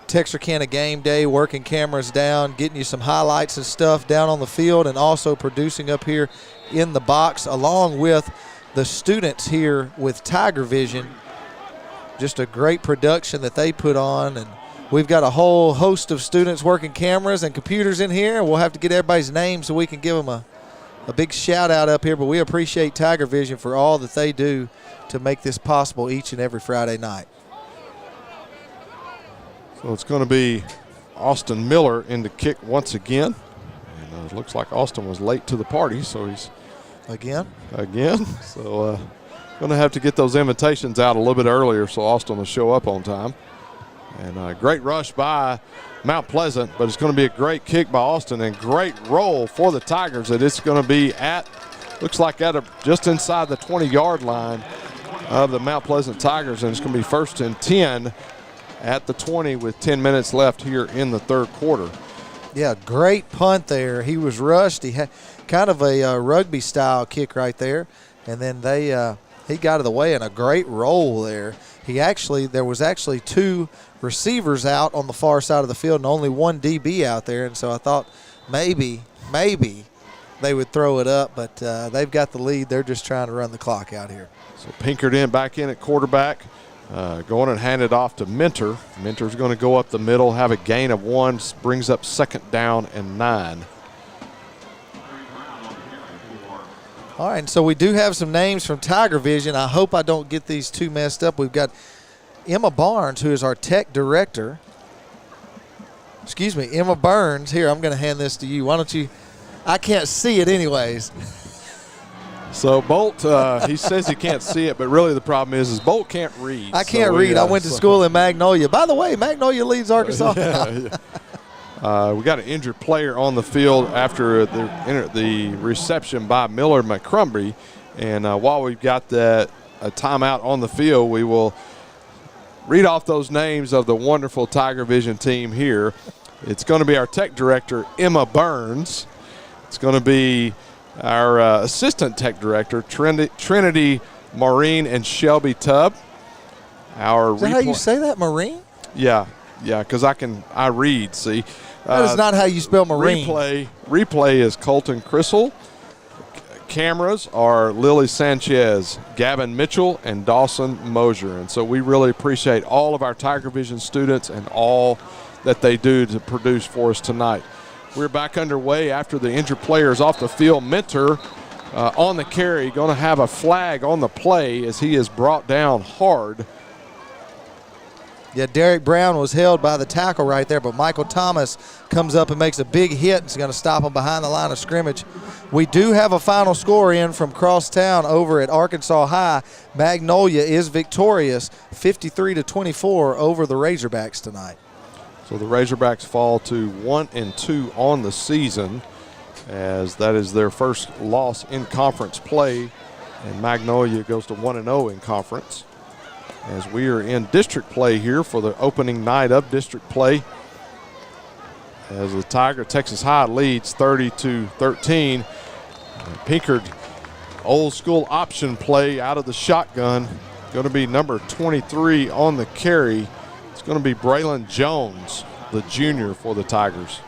Texarkana Game Day, working cameras down, getting you some highlights and stuff down on the field, and also producing up here in the box, along with the students here with Tiger Vision. Just a great production that they put on, and we've got a whole host of students working cameras and computers in here, and we'll have to get everybody's name so we can give them a big shout out up here. But we appreciate Tiger Vision for all that they do to make this possible each and every Friday night. So it's going to be Austin Miller in the kick once again. And it looks like Austin was late to the party, so he's Again. So going to have to get those invitations out a little bit earlier so Austin will show up on time. And a great rush by Mount Pleasant, but it's going to be a great kick by Austin and great roll for the Tigers. That it's going to be looks like just inside the 20-yard line of the Mount Pleasant Tigers, and it's going to be 1st and 10 at the 20 with 10 minutes left here in the third quarter. Yeah, great punt there. He was rushed. He had kind of a rugby-style kick right there, and then he got out of the way, and a great roll there. There was actually 2 receivers out on the far side of the field and only 1 DB out there, and so I thought maybe they would throw it up, but they've got the lead. They're just trying to run the clock out here. So Pinkerton back in at quarterback. Going and hand it off to Mentor. Mentor's going to go up the middle, have a gain of 1, brings up 2nd down and 9. All right, and so we do have some names from Tiger Vision. I hope I don't get these too messed up. We've got Emma Barnes, who is our tech director. Excuse me, Emma Burns. Here, I'm going to hand this to you. Why don't you? I can't see it anyways. So Bolt, he says he can't see it, but really the problem is Bolt can't read. I can't read. I went to school in Magnolia. By the way, Magnolia leads Arkansas. We got an injured player on the field after the reception by Miller McCrumbry. And while we've got a timeout on the field, we will read off those names of the wonderful Tiger Vision team here. It's going to be our tech director, Emma Burns. It's going to be our assistant tech director, Trinity Maureen and Shelby Tubb. Is that how you say that, Maureen? Yeah, because I read, see. That is not how you spell Marine. Replay is Colton Crissell. Cameras are Lily Sanchez, Gavin Mitchell, and Dawson Mosier. And so we really appreciate all of our Tiger Vision students and all that they do to produce for us tonight. We're back underway after the injured player is off the field. Mentor on the carry, going to have a flag on the play as he is brought down hard. Yeah, Derek Brown was held by the tackle right there, but Michael Thomas comes up and makes a big hit and is going to stop him behind the line of scrimmage. We do have a final score in from crosstown over at Arkansas High. Magnolia is victorious 53-24 over the Razorbacks tonight. So the Razorbacks fall to 1-2 on the season, as that is their first loss in conference play, and Magnolia goes to 1-0 in conference. As we are in district play here for the opening night of district play, as the Texas High leads 30-13. Pinkard, old school option play out of the shotgun, going to be number 23 on the carry. It's going to be Braylon Jones, the junior for the Tigers.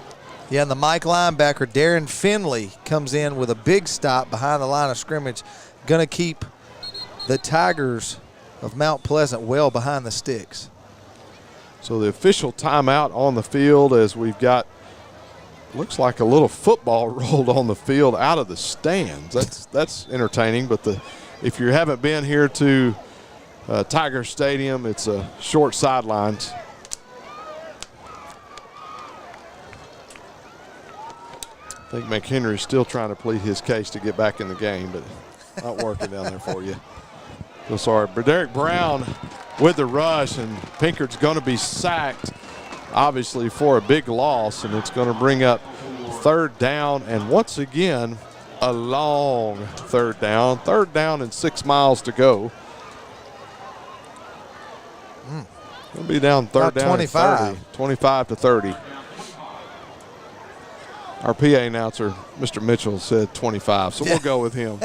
Yeah, and the Mike linebacker, Darren Finley, comes in with a big stop behind the line of scrimmage, going to keep the Tigers of Mount Pleasant well behind the sticks. So the official timeout on the field, as we've got, looks like a little football rolled on the field out of the stands. That's entertaining, but if you haven't been here to Tiger Stadium, it's a short sidelines. I think McHenry's still trying to plead his case to get back in the game, but not working down there for you. So sorry, but Derek Brown with the rush, and Pinkard's going to be sacked, obviously, for a big loss, and it's going to bring up third down, and once again, a long third down. Third down and 6 miles to go. Going to be down third down 25. 25-30. Our PA announcer, Mr. Mitchell, said 25, so we'll go with him.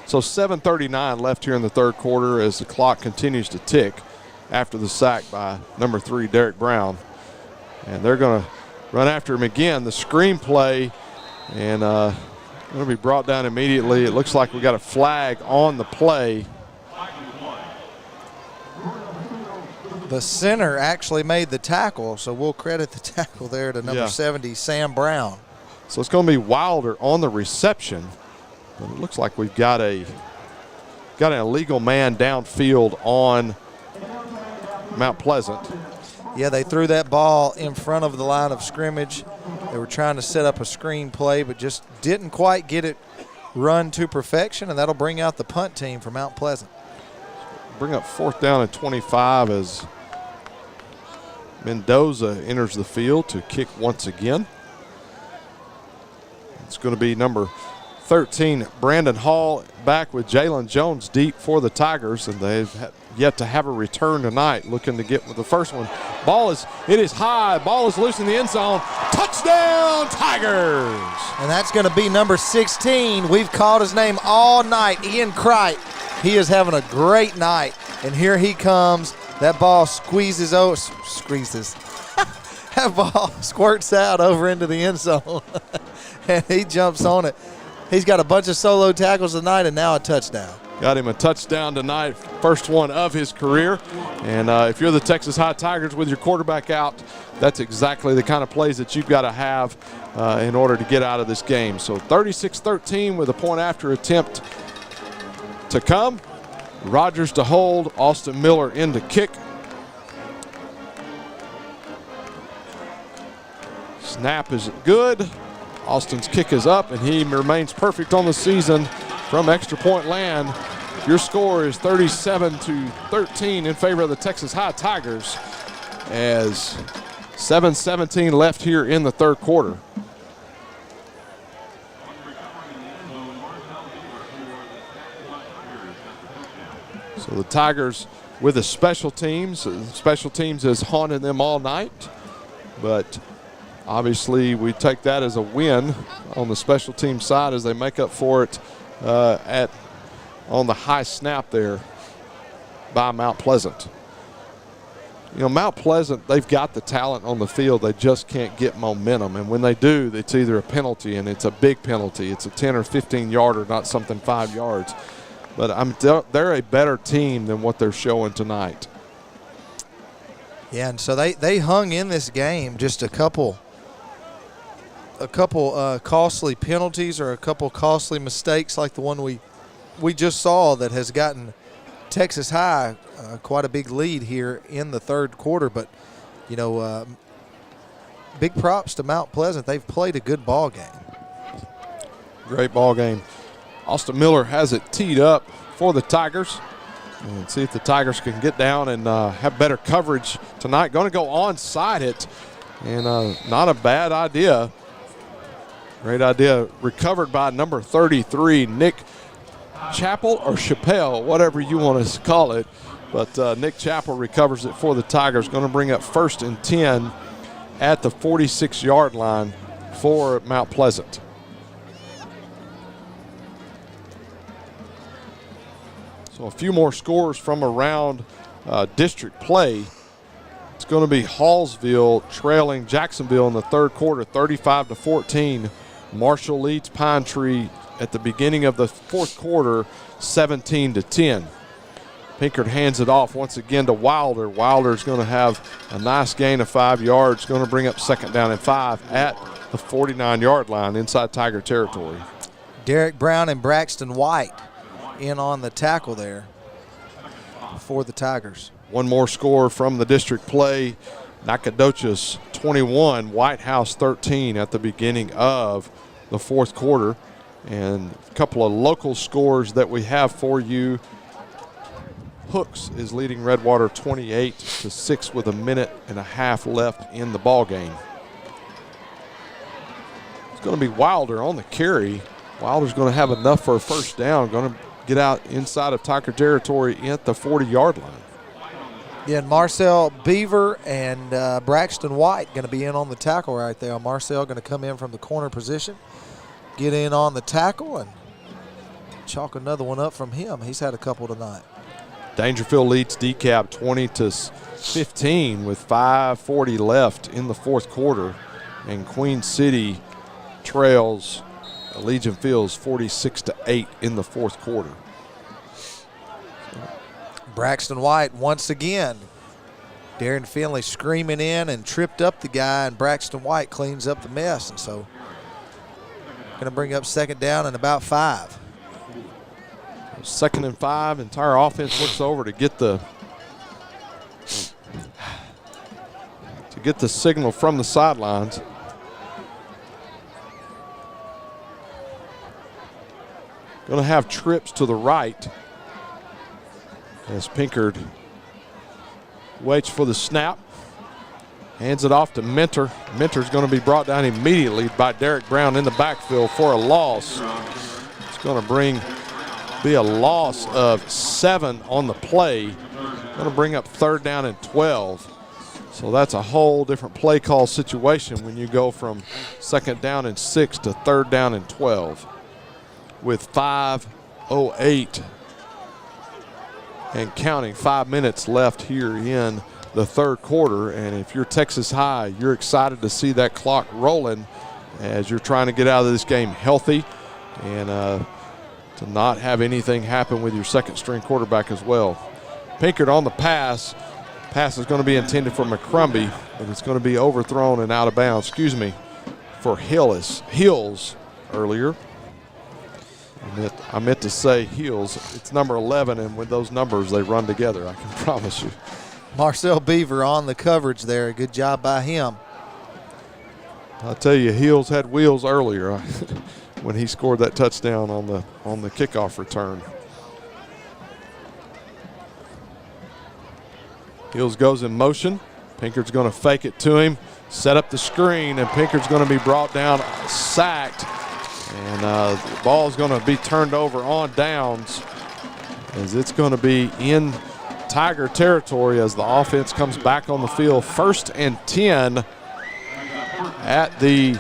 So 7:39 left here in the third quarter as the clock continues to tick after the sack by number 3, Derek Brown. And they're going to run after him again. The screen play, and going to be brought down immediately. It looks like we got a flag on the play. The center actually made the tackle, so we'll credit the tackle there to number 70, Sam Brown. So it's going to be Wilder on the reception. But it looks like we've got an illegal man downfield on Mount Pleasant. Yeah, they threw that ball in front of the line of scrimmage. They were trying to set up a screen play, but just didn't quite get it run to perfection, and that'll bring out the punt team for Mount Pleasant. Bring up fourth down and 25 as Mendoza enters the field to kick once again. It's going to be number 13, Brandon Hall, back with Jalen Jones deep for the Tigers, and they've yet to have a return tonight, looking to get with the first one. It is high, ball is loose in the end zone. Touchdown, Tigers! And that's going to be number 16. We've called his name all night, Ian Kright. He is having a great night, and here he comes. That ball squeezes. That ball squirts out over into the end zone, and he jumps on it. He's got a bunch of solo tackles tonight and now a touchdown. Got him a touchdown tonight, first one of his career. And if you're the Texas High Tigers with your quarterback out, that's exactly the kind of plays that you've got to have in order to get out of this game. So 36-13 with a point after attempt to come. Rogers to hold, Austin Miller in to kick. Snap is good. Austin's kick is up, and he remains perfect on the season from extra point land. Your score is 37-13 in favor of the Texas High Tigers as 7:17 left here in the third quarter. So the Tigers with the special teams. Special teams has haunted them all night, but obviously we take that as a win on the special team side as they make up for it on the high snap there by Mount Pleasant. You know, Mount Pleasant, they've got the talent on the field. They just can't get momentum. And when they do, it's either a penalty, and it's a big penalty. It's a 10 or 15-yarder, not something 5 yards. But they're a better team than what they're showing tonight. Yeah, and so they hung in this game. Just a couple costly penalties or a couple costly mistakes like the one we just saw that has gotten Texas High quite a big lead here in the third quarter. But, you know, big props to Mount Pleasant. They've played a good ball game. Great ball game. Austin Miller has it teed up for the Tigers. And see if the Tigers can get down and have better coverage tonight. Going to go onside it, and not a bad idea. Great idea. Recovered by number 33, Nick Chappell or Chappelle, whatever you want to call it. But Nick Chappell recovers it for the Tigers. Going to bring up 1st and 10 at the 46-yard line for Mount Pleasant. So a few more scores from around district play. It's going to be Hallsville trailing Jacksonville in the third quarter, 35-14. Marshall leads Pine Tree at the beginning of the fourth quarter, 17-10. Pinkard hands it off once again to Wilder. Wilder's going to have a nice gain of 5 yards, going to bring up 2nd down and 5 at the 49-yard line inside Tiger territory. Derek Brown and Braxton White in on the tackle there for the Tigers. One more score from the district play. Nacogdoches 21, White House 13 at the beginning of the fourth quarter. And a couple of local scores that we have for you. Hooks is leading Redwater 28-6 with 1.5 minutes left in the ball game. It's going to be Wilder on the carry. Wilder's going to have enough for a first down. Going to get out inside of Tiger territory at the 40-yard line. Yeah, and Marcel Beaver and Braxton White going to be in on the tackle right there. Marcel going to come in from the corner position, get in on the tackle, and chalk another one up from him. He's had a couple tonight. Dangerfield leads DeKalb 20-15 with 5:40 left in the fourth quarter, and Queen City trails Legion Fields 46-8 in the fourth quarter. Braxton White once again. Darren Finley screaming in and tripped up the guy, and Braxton White cleans up the mess. And so going to bring up 2nd down and about 5. 2nd and 5. Entire offense looks over to get the signal from the sidelines. Going to have trips to the right as Pinkard waits for the snap. Hands it off to Mentor. Mentor's going to be brought down immediately by Derek Brown in the backfield for a loss. It's going to be a loss of 7 on the play. Going to bring up 3rd down and 12. So that's a whole different play call situation when you go from 2nd down and 6 to 3rd down and 12. With 5:08 and counting, 5 minutes left here in the third quarter. And if you're Texas High, you're excited to see that clock rolling as you're trying to get out of this game healthy and to not have anything happen with your second string quarterback as well. Pinkard on the pass. Pass is going to be intended for McCrumbie, but it's going to be overthrown and out of bounds, for Hills earlier. I meant to say Hills. It's number 11, and with those numbers, they run together, I can promise you. Marcel Beaver on the coverage there. Good job by him. I'll tell you, Hills had wheels earlier when he scored that touchdown on the kickoff return. Hills goes in motion. Pinkard's going to fake it to him, set up the screen, and Pinkard's going to be brought down, sacked. And the ball is going to be turned over on downs as it's going to be in Tiger territory as the offense comes back on the field. 1st and 10 at the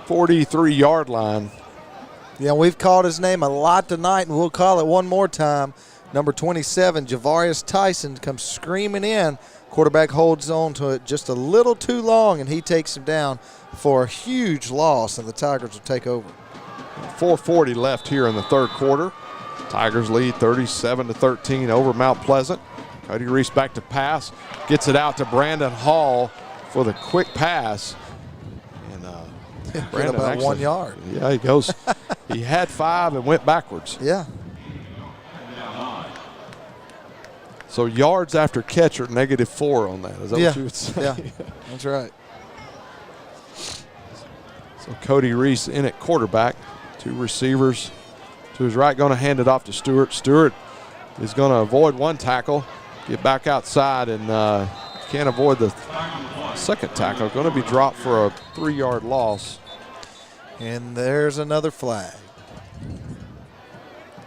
43-yard line. Yeah, we've called his name a lot tonight, and we'll call it one more time. Number 27, Javarius Tyson, comes screaming in. Quarterback holds on to it just a little too long, and he takes him down for a huge loss, and the Tigers will take over. 4:40 left here in the third quarter. Tigers lead 37-13 over Mount Pleasant. Cody Reese back to pass, gets it out to Brandon Hall for the quick pass. And Brandon about actually, 1 yard. Yeah, he goes. He had 5 and went backwards. Yeah. So yards after catch are -4 on that. Is that yeah. what you would say? Yeah, that's right. So Cody Reese in at quarterback. 2 receivers to his right, going to hand it off to Stewart. Stewart is going to avoid 1 tackle, get back outside, and can't avoid the second tackle. Going to be dropped for a 3-yard loss. And there's another flag.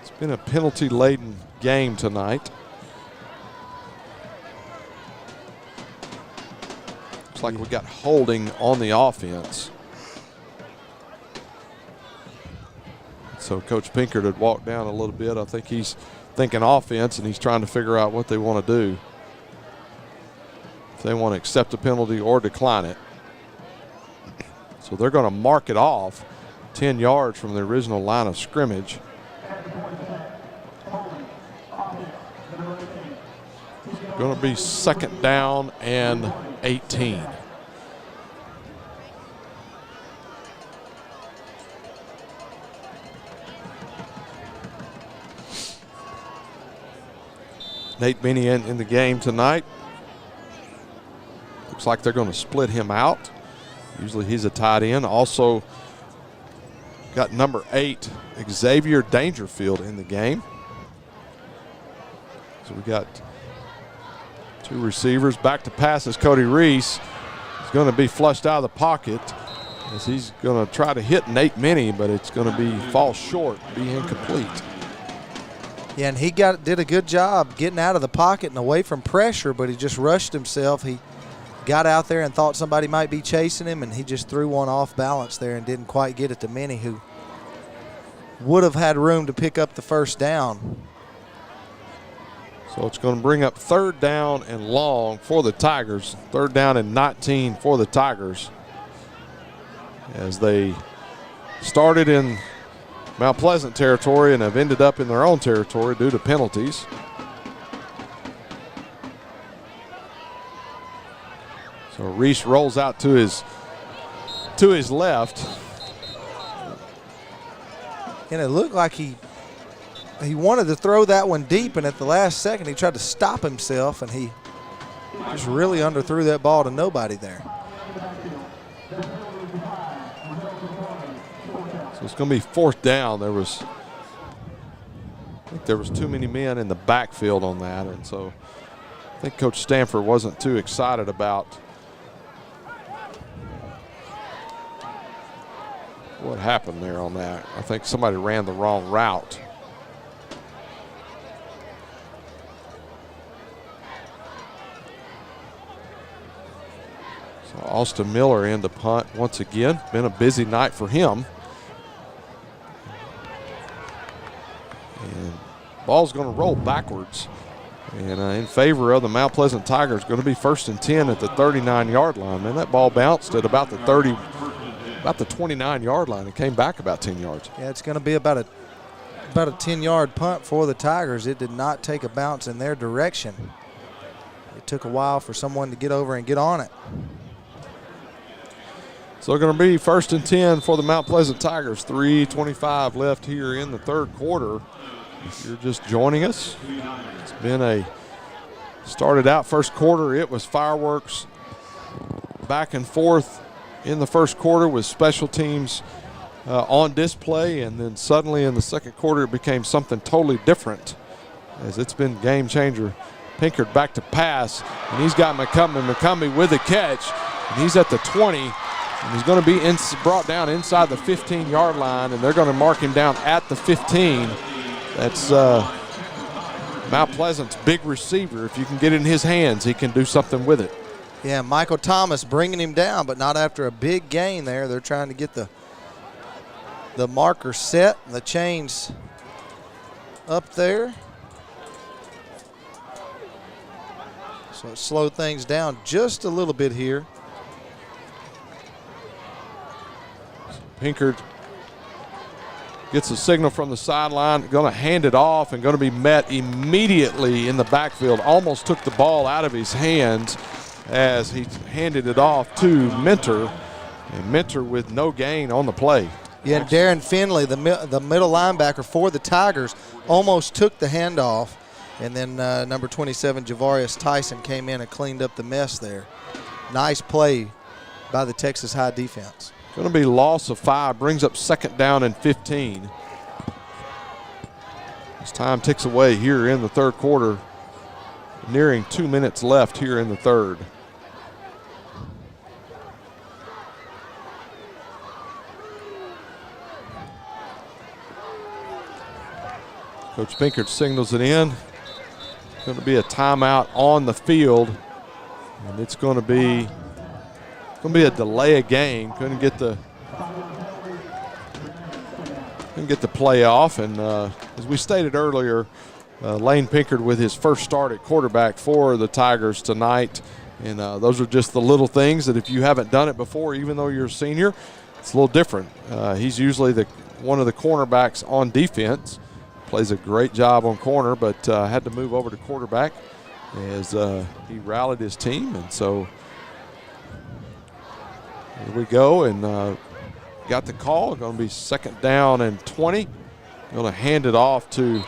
It's been a penalty-laden game tonight. Looks like we got holding on the offense. So Coach Pinkert had walked down a little bit. I think he's thinking offense, and he's trying to figure out what they want to do. If they want to accept the penalty or decline it. So they're going to mark it off 10 yards from the original line of scrimmage. Going to be 2nd down and 18. Nate Benny in the game tonight. Looks like they're going to split him out. Usually he's a tight end. Also got number 8, Xavier Dangerfield, in the game. So we got 2 receivers. Back to pass is Cody Reese. He's going to be flushed out of the pocket as he's going to try to hit Nate Benny, but it's going to fall short, be incomplete. Yeah, and he did a good job getting out of the pocket and away from pressure, but he just rushed himself. He got out there and thought somebody might be chasing him, and he just threw one off balance there and didn't quite get it to Minnie, who would have had room to pick up the first down. So it's going to bring up 3rd down and long for the Tigers. 3rd down and 19 for the Tigers, as they started in Mount Pleasant territory and have ended up in their own territory due to penalties. So Reese rolls out to his left. And it looked like he wanted to throw that one deep, and at the last second he tried to stop himself, and he just really underthrew that ball to nobody there. So it's going to be 4th down. I think there was too many men in the backfield on that, and so I think Coach Stanford wasn't too excited about what happened there on that. I think somebody ran the wrong route. So Austin Miller in to punt once again. Been a busy night for him. And ball's going to roll backwards. And in favor of the Mount Pleasant Tigers, going to be 1st and 10 at the 39-yard line. Man, that ball bounced at about the 29-yard line. It came back about 10 yards. Yeah, it's going to be about a 10-yard punt for the Tigers. It did not take a bounce in their direction. It took a while for someone to get over and get on it. So going to be 1st and 10 for the Mount Pleasant Tigers. 3:25 left here in the third quarter. If you're just joining us, it's been started out first quarter, it was fireworks back and forth in the first quarter with special teams on display, and then suddenly in the second quarter it became something totally different, as it's been game changer. Pinkert back to pass, and he's got McCumbee with the catch, and he's at the 20, and he's going to be brought down inside the 15-yard line, and they're going to mark him down at the 15. That's Mount Pleasant's big receiver. If you can get it in his hands, he can do something with it. Yeah, Michael Thomas bringing him down, but not after a big gain there. They're trying to get the marker set, the chains up there. So it slowed things down just a little bit here. Pinkard gets a signal from the sideline, going to hand it off and going to be met immediately in the backfield. Almost took the ball out of his hands as he handed it off to Mentor, and Mentor with no gain on the play. Yeah, and Darren Finley, the middle linebacker for the Tigers, almost took the handoff, and then number 27, Javarius Tyson, came in and cleaned up the mess there. Nice play by the Texas High defense. Going to be loss of 5, brings up 2nd down and 15. As time ticks away here in the third quarter, nearing 2 minutes left here in the third. Coach Pinkard signals it in. Going to be a timeout on the field, and it's going to be a delay of game. Couldn't get the play off, and as we stated earlier, Lane Pinkard with his first start at quarterback for the Tigers tonight, and those are just the little things that if you haven't done it before, even though you're a senior, it's a little different. He's usually one of the cornerbacks on defense. Plays a great job on corner, but had to move over to quarterback as he rallied his team. And so here we go, and got the call. Going to be 2nd down and 20. Going to hand it off to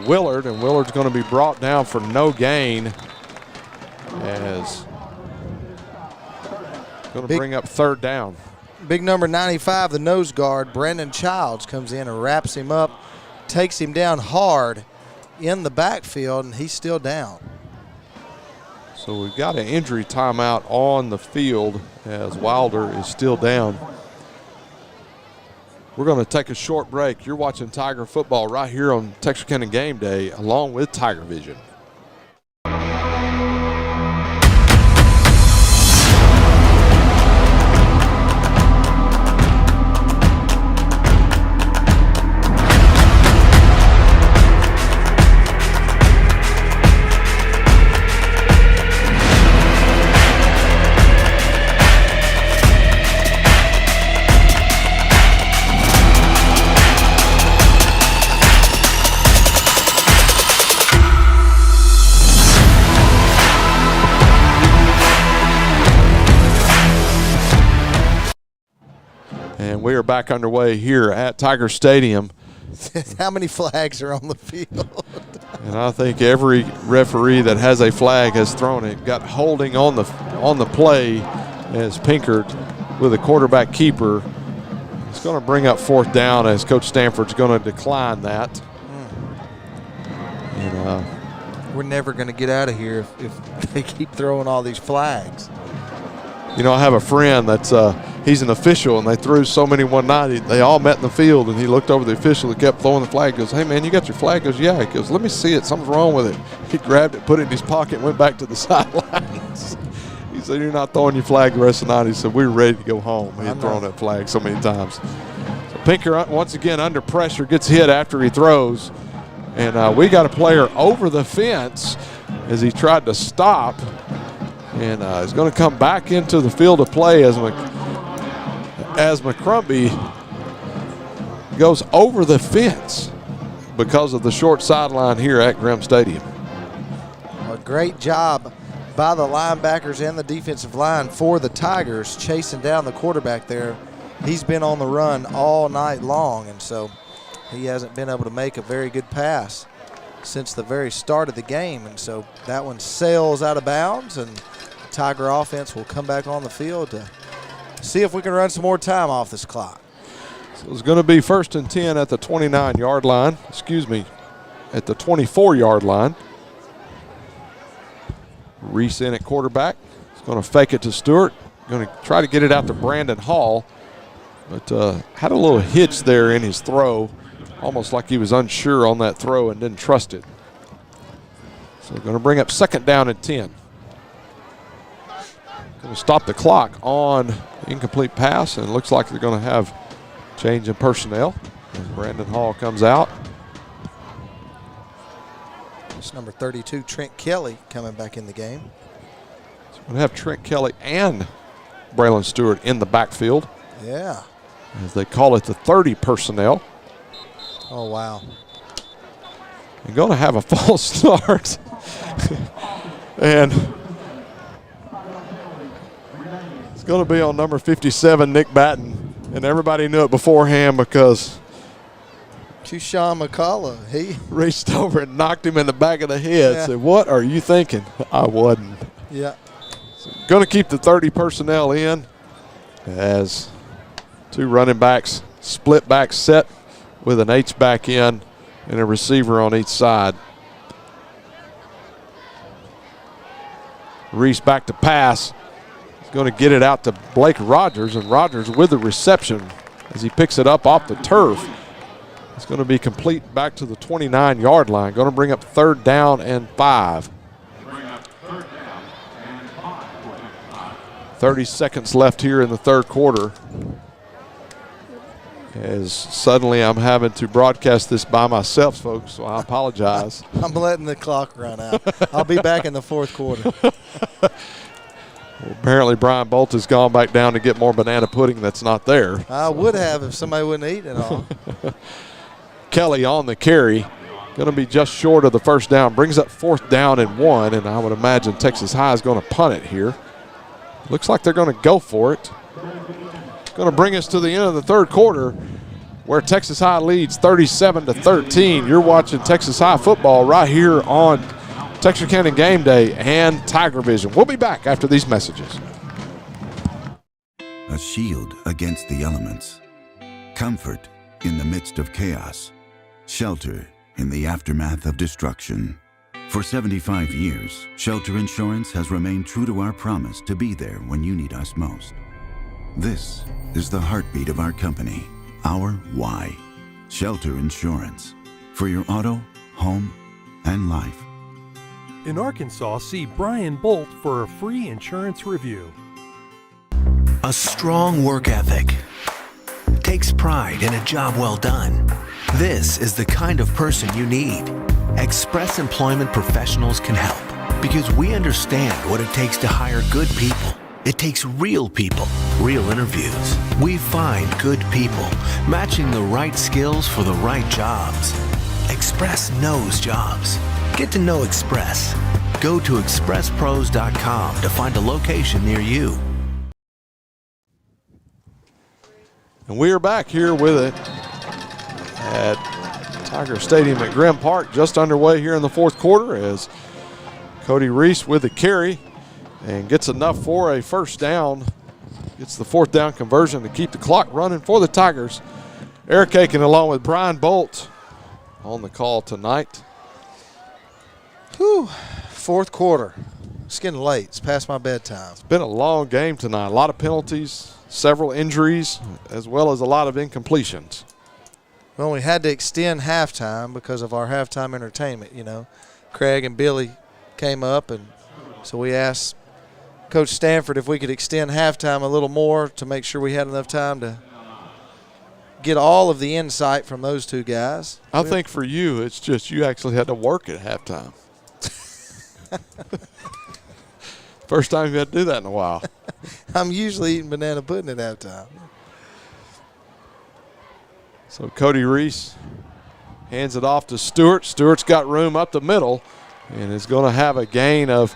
Willard, and Willard's going to be brought down for no gain as going to bring up 3rd down. Big number 95, the nose guard, Brandon Childs, comes in and wraps him up, takes him down hard in the backfield, and he's still down. So we've got an injury timeout on the field as Wilder is still down. We're going to take a short break. You're watching Tiger football right here on Texarkana Game Day along with Tiger Vision. And we are back underway here at Tiger Stadium. How many flags are on the field? And I think every referee that has a flag has thrown it. Got holding on the play as Pinkard with a quarterback keeper. It's going to bring up 4th down as Coach Stanford's going to decline that. And we're never going to get out of here if they keep throwing all these flags. You know, I have a friend that's he's an official, and they threw so many one night. They all met in the field, and he looked over the official that kept throwing the flag. He goes, "Hey, man, you got your flag?" He goes, "Yeah." He goes, "Let me see it. Something's wrong with it." He grabbed it, put it in his pocket, and went back to the sidelines. He said, "You're not throwing your flag the rest of the night." He said, "We were ready to go home." He had thrown that flag so many times. So Pinkard, once again, under pressure, gets hit after he throws. And we got a player over the fence as he tried to stop. And he's going to come back into the field of play as McCrumbie goes over the fence because of the short sideline here at Grimm Stadium. A great job by the linebackers and the defensive line for the Tigers chasing down the quarterback there. He's been on the run all night long, and so he hasn't been able to make a very good pass since the very start of the game. And so that one sails out of bounds, and Tiger offense will come back on the field to see if we can run some more time off this clock. So it's going to be 1st and 10 at the 29-yard line. Excuse me, at the 24-yard line. Reese in at quarterback. He's going to fake it to Stewart. Going to try to get it out to Brandon Hall, but had a little hitch there in his throw, almost like he was unsure on that throw and didn't trust it. So going to bring up 2nd down and 10. Going to stop the clock on incomplete pass, and it looks like they're going to have change in personnel as Brandon Hall comes out. It's number 32, Trent Kelly, coming back in the game. Going to have Trent Kelly and Braylon Stewart in the backfield. Yeah. As they call it the 30 personnel. Oh, wow. They're going to have a false start. And it's going to be on number 57, Nick Batten. And everybody knew it beforehand because Tushawn McCullough, he reached over and knocked him in the back of the head. Yeah. Said, "What are you thinking?" I wasn't. Yeah. So going to keep the 30 personnel in as two running backs, split back set with an H-back in and a receiver on each side. Reese back to pass. He's going to get it out to Blake Rogers, and Rogers with the reception as he picks it up off the turf. It's going to be complete back to the 29-yard line. Going to bring up 3rd down and 5. 30 seconds left here in the 3rd quarter. As suddenly I'm having to broadcast this by myself, folks, so I apologize. I'm letting the clock run out. I'll be back in the 4th quarter. Well, apparently Brian Bolt has gone back down to get more banana pudding that's not there. I would have if somebody wouldn't eat it all. Kelly on the carry. Going to be just short of the 1st down. Brings up 4th down and 1, and I would imagine Texas High is going to punt it here. Looks like they're going to go for it. Going to bring us to the end of the 3rd quarter where Texas High leads 37-13. You're watching Texas High football right here on Texarkana Game Day and Tiger Vision. We'll be back after these messages. A shield against the elements. Comfort in the midst of chaos. Shelter in the aftermath of destruction. For 75 years, Shelter Insurance has remained true to our promise to be there when you need us most. This is the heartbeat of our company, our why. Shelter Insurance. For your auto, home, and life. In Arkansas, see Brian Bolt for a free insurance review. A strong work ethic. Takes pride in a job well done. This is the kind of person you need. Express Employment Professionals can help because we understand what it takes to hire good people. It takes real people, real interviews. We find good people, matching the right skills for the right jobs. Express knows jobs. Get to know Express. Go to expresspros.com to find a location near you. And we are back here with it at Tiger Stadium at Grimm Park, just underway here in the 4th quarter as Cody Reese with the carry and gets enough for a 1st down. Gets the 4th down conversion to keep the clock running for the Tigers. Eric Aiken along with Brian Bolt on the call tonight. Whew, 4th quarter. It's getting late. It's past my bedtime. It's been a long game tonight. A lot of penalties, several injuries, as well as a lot of incompletions. Well, we had to extend halftime because of our halftime entertainment, you know. Craig and Billy came up, and so we asked Coach Stanford if we could extend halftime a little more to make sure we had enough time to get all of the insight from those two guys. I think for you, it's just you actually had to work at halftime. First time you had to do that in a while. I'm usually eating banana pudding at halftime. So Cody Reese hands it off to Stewart. Stewart's got room up the middle and is going to have a gain of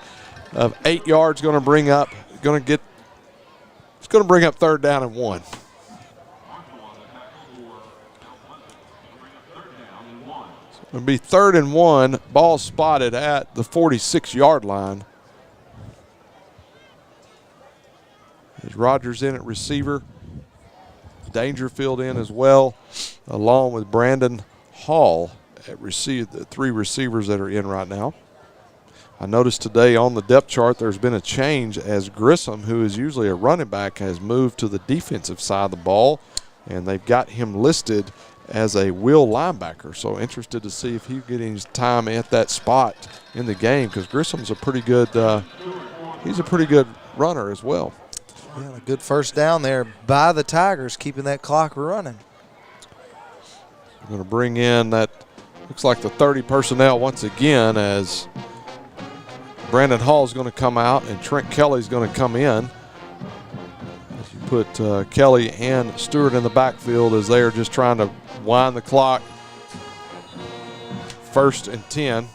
8 yards. Going to bring up 3rd down and 1. So it'll be 3rd and 1. Ball spotted at the 46-yard line. There's Rogers in at receiver. Dangerfield in as well, along with Brandon Hall at the 3 receivers that are in right now. I noticed today on the depth chart there's been a change as Grissom, who is usually a running back, has moved to the defensive side of the ball, and they've got him listed as a will linebacker. So interested to see if he gets time at that spot in the game because Grissom's a pretty good he's a pretty good runner as well. Yeah, a good 1st down there by the Tigers, keeping that clock running. We're going to bring in that, looks like the 30 personnel once again as Brandon Hall is going to come out, and Trent Kelly is going to come in. As you put Kelly and Stewart in the backfield as they are just trying to wind the clock. 1st and 10.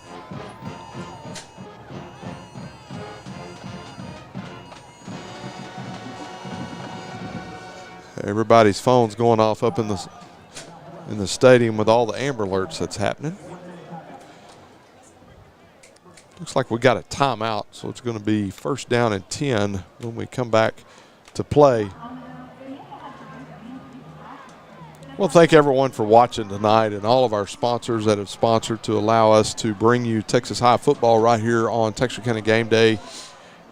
Everybody's phone's going off up in the stadium with all the Amber Alerts that's happening. Looks like we got a timeout, so it's going to be 1st down and 10 when we come back to play. Well, thank everyone for watching tonight and all of our sponsors that have sponsored to allow us to bring you Texas High football right here on Texarkana Game Day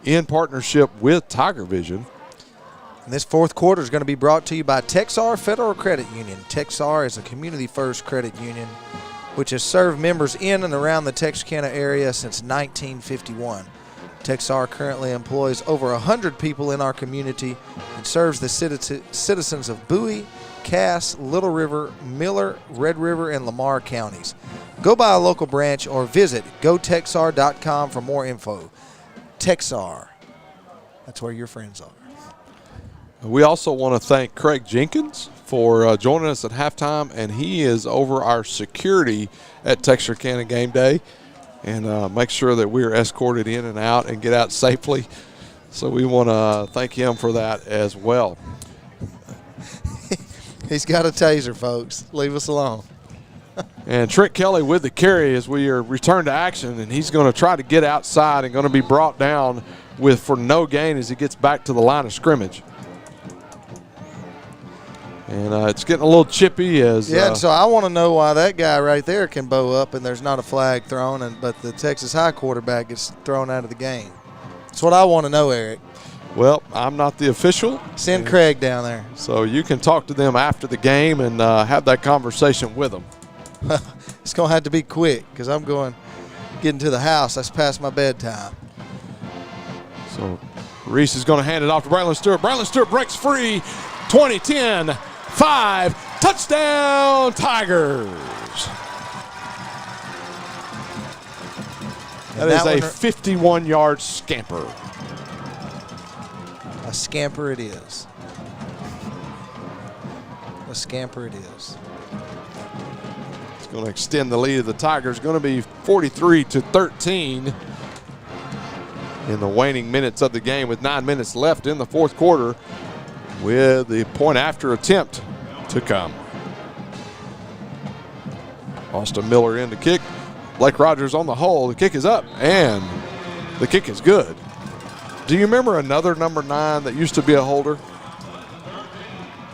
in partnership with Tiger Vision. And this 4th quarter is going to be brought to you by Texar Federal Credit Union. Texar is a community-first credit union which has served members in and around the Texarkana area since 1951. Texar currently employs over 100 people in our community and serves the citizens of Bowie, Cass, Little River, Miller, Red River, and Lamar counties. Go by a local branch or visit gotexar.com for more info. Texar, that's where your friends are. We also want to thank Craig Jenkins for joining us at halftime, and he is over our security at Texarkana Game Day and make sure that we are escorted in and out and get out safely. So we want to thank him for that as well. He's got a taser, folks. Leave us alone. And Trent Kelly with the carry as we are returned to action, and he's going to try to get outside and going to be brought down for no gain as he gets back to the line of scrimmage. And it's getting a little chippy as and so I want to know why that guy right there can bow up and there's not a flag thrown, but the Texas High quarterback gets thrown out of the game. That's what I want to know, Eric. Well, I'm not the official. Send Craig down there. So you can talk to them after the game and have that conversation with them. It's going to have to be quick because I'm getting to the house. That's past my bedtime. So Reese is going to hand it off to Braylon Stewart. Braylon Stewart breaks free. 20-10. 5, touchdown Tigers. That is a 51-yard scamper. A scamper it is. A scamper it is. It's going to extend the lead of the Tigers. Going to be 43-13 in the waning minutes of the game with 9 minutes left in the 4th quarter, with the point after attempt to come. Austin Miller in to kick. Blake Rogers on the hole. The kick is up, and the kick is good. Do you remember another number 9 that used to be a holder?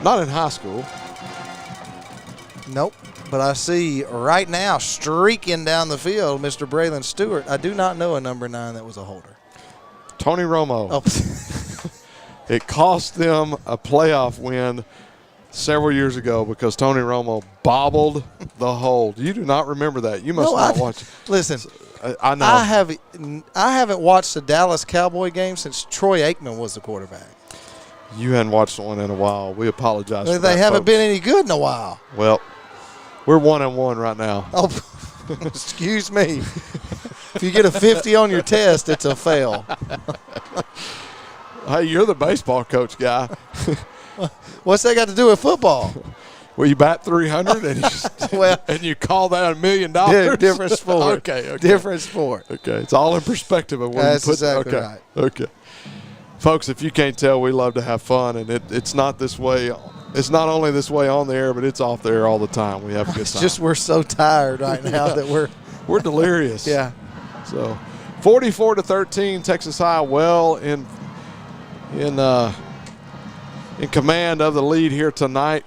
Not in high school. Nope. But I see right now streaking down the field Mr. Braylon Stewart. I do not know a number 9 that was a holder. Tony Romo. Oh. It cost them a playoff win several years ago because Tony Romo bobbled the hold. You do not remember that. You must not watch. Listen, I know. I haven't watched the Dallas Cowboy game since Troy Aikman was the quarterback. You hadn't watched one in a while. We apologize for that, They haven't folks. been any good in a while. Well, we're 1-1 right now. Oh, excuse me. If you get a 50 on your test, it's a fail. Hey, you're the baseball coach guy. What's that got to do with football? Well, you bat 300 and you call that $1 million? Different sport. Okay. Different sport. Okay, it's all in perspective of where That's you put exactly okay. right. Okay. Folks, if you can't tell, we love to have fun, and it's not this way. It's not only this way on the air, but it's off the air all the time. We have a good time. It's just we're so tired right now that we're delirious. Yeah. So 44-13, Texas High well in command of the lead here tonight.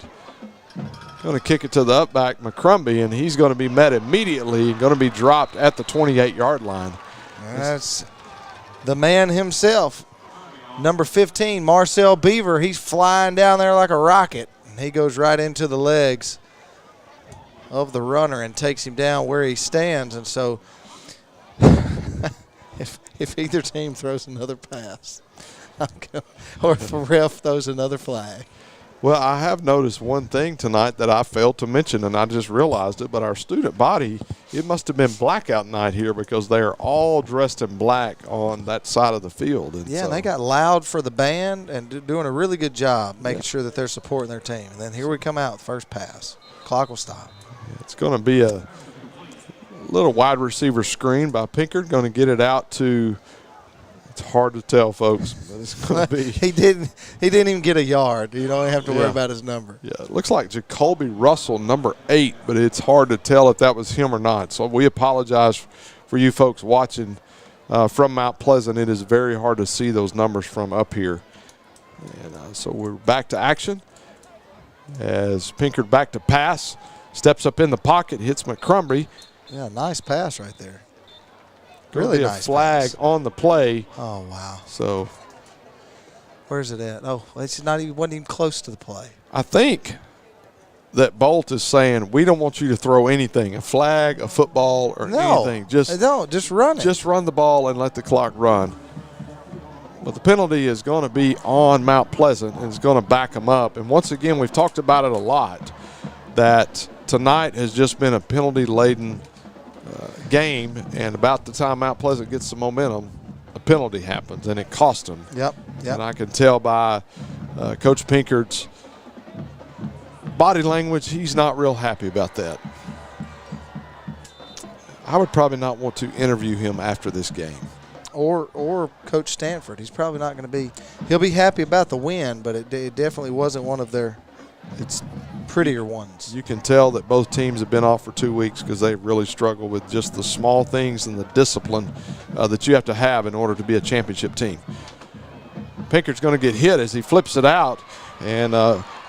Going to kick it to the up-back, McCrumbie, and he's going to be met immediately and going to be dropped at the 28-yard line. That's the man himself. Number 15, Marcel Beaver. He's flying down there like a rocket. And he goes right into the legs of the runner and takes him down where he stands. And so if either team throws another pass, or if a ref throws another flag, Well, I have noticed one thing tonight that I failed to mention, and I just realized it, but our student body, it must have been blackout night here because they are all dressed in black on that side of the field. And yeah, so, and they got loud for the band and doing a really good job making sure that they're supporting their team. And then here we come out with first pass. Clock will stop. It's going to be a little wide receiver screen by Pinkard. Going to get it out to, it's hard to tell, folks, but it's going to be. He didn't even get a yard. You don't have to worry about his number. Yeah, it looks like Jacoby Russell, number 8, but it's hard to tell if that was him or not. So we apologize for you folks watching from Mount Pleasant. It is very hard to see those numbers from up here. And so we're back to action as Pinkard back to pass, steps up in the pocket, hits McCrumbry. Yeah, nice pass right there. Really nice flag pass on the play. Oh, wow. So where's it at? Oh, it's not even, wasn't even close to the play. I think that Bolt is saying, we don't want you to throw anything, a flag, a football, or anything. Just run it. Just run the ball and let the clock run. But the penalty is going to be on Mount Pleasant, and it's going to back them up. And once again, we've talked about it a lot, that tonight has just been a penalty-laden game, and about the time Mount Pleasant gets the momentum, a penalty happens, and it cost them. Yep. And I can tell by Coach Pinkard's body language, he's not real happy about that. I would probably not want to interview him after this game. Or Coach Stanford. He's probably not going to be – he'll be happy about the win, but it definitely wasn't one of their prettier ones. You can tell that both teams have been off for 2 weeks because they really struggle with just the small things and the discipline that you have to have in order to be a championship team. Pinkard's going to get hit as he flips it out, and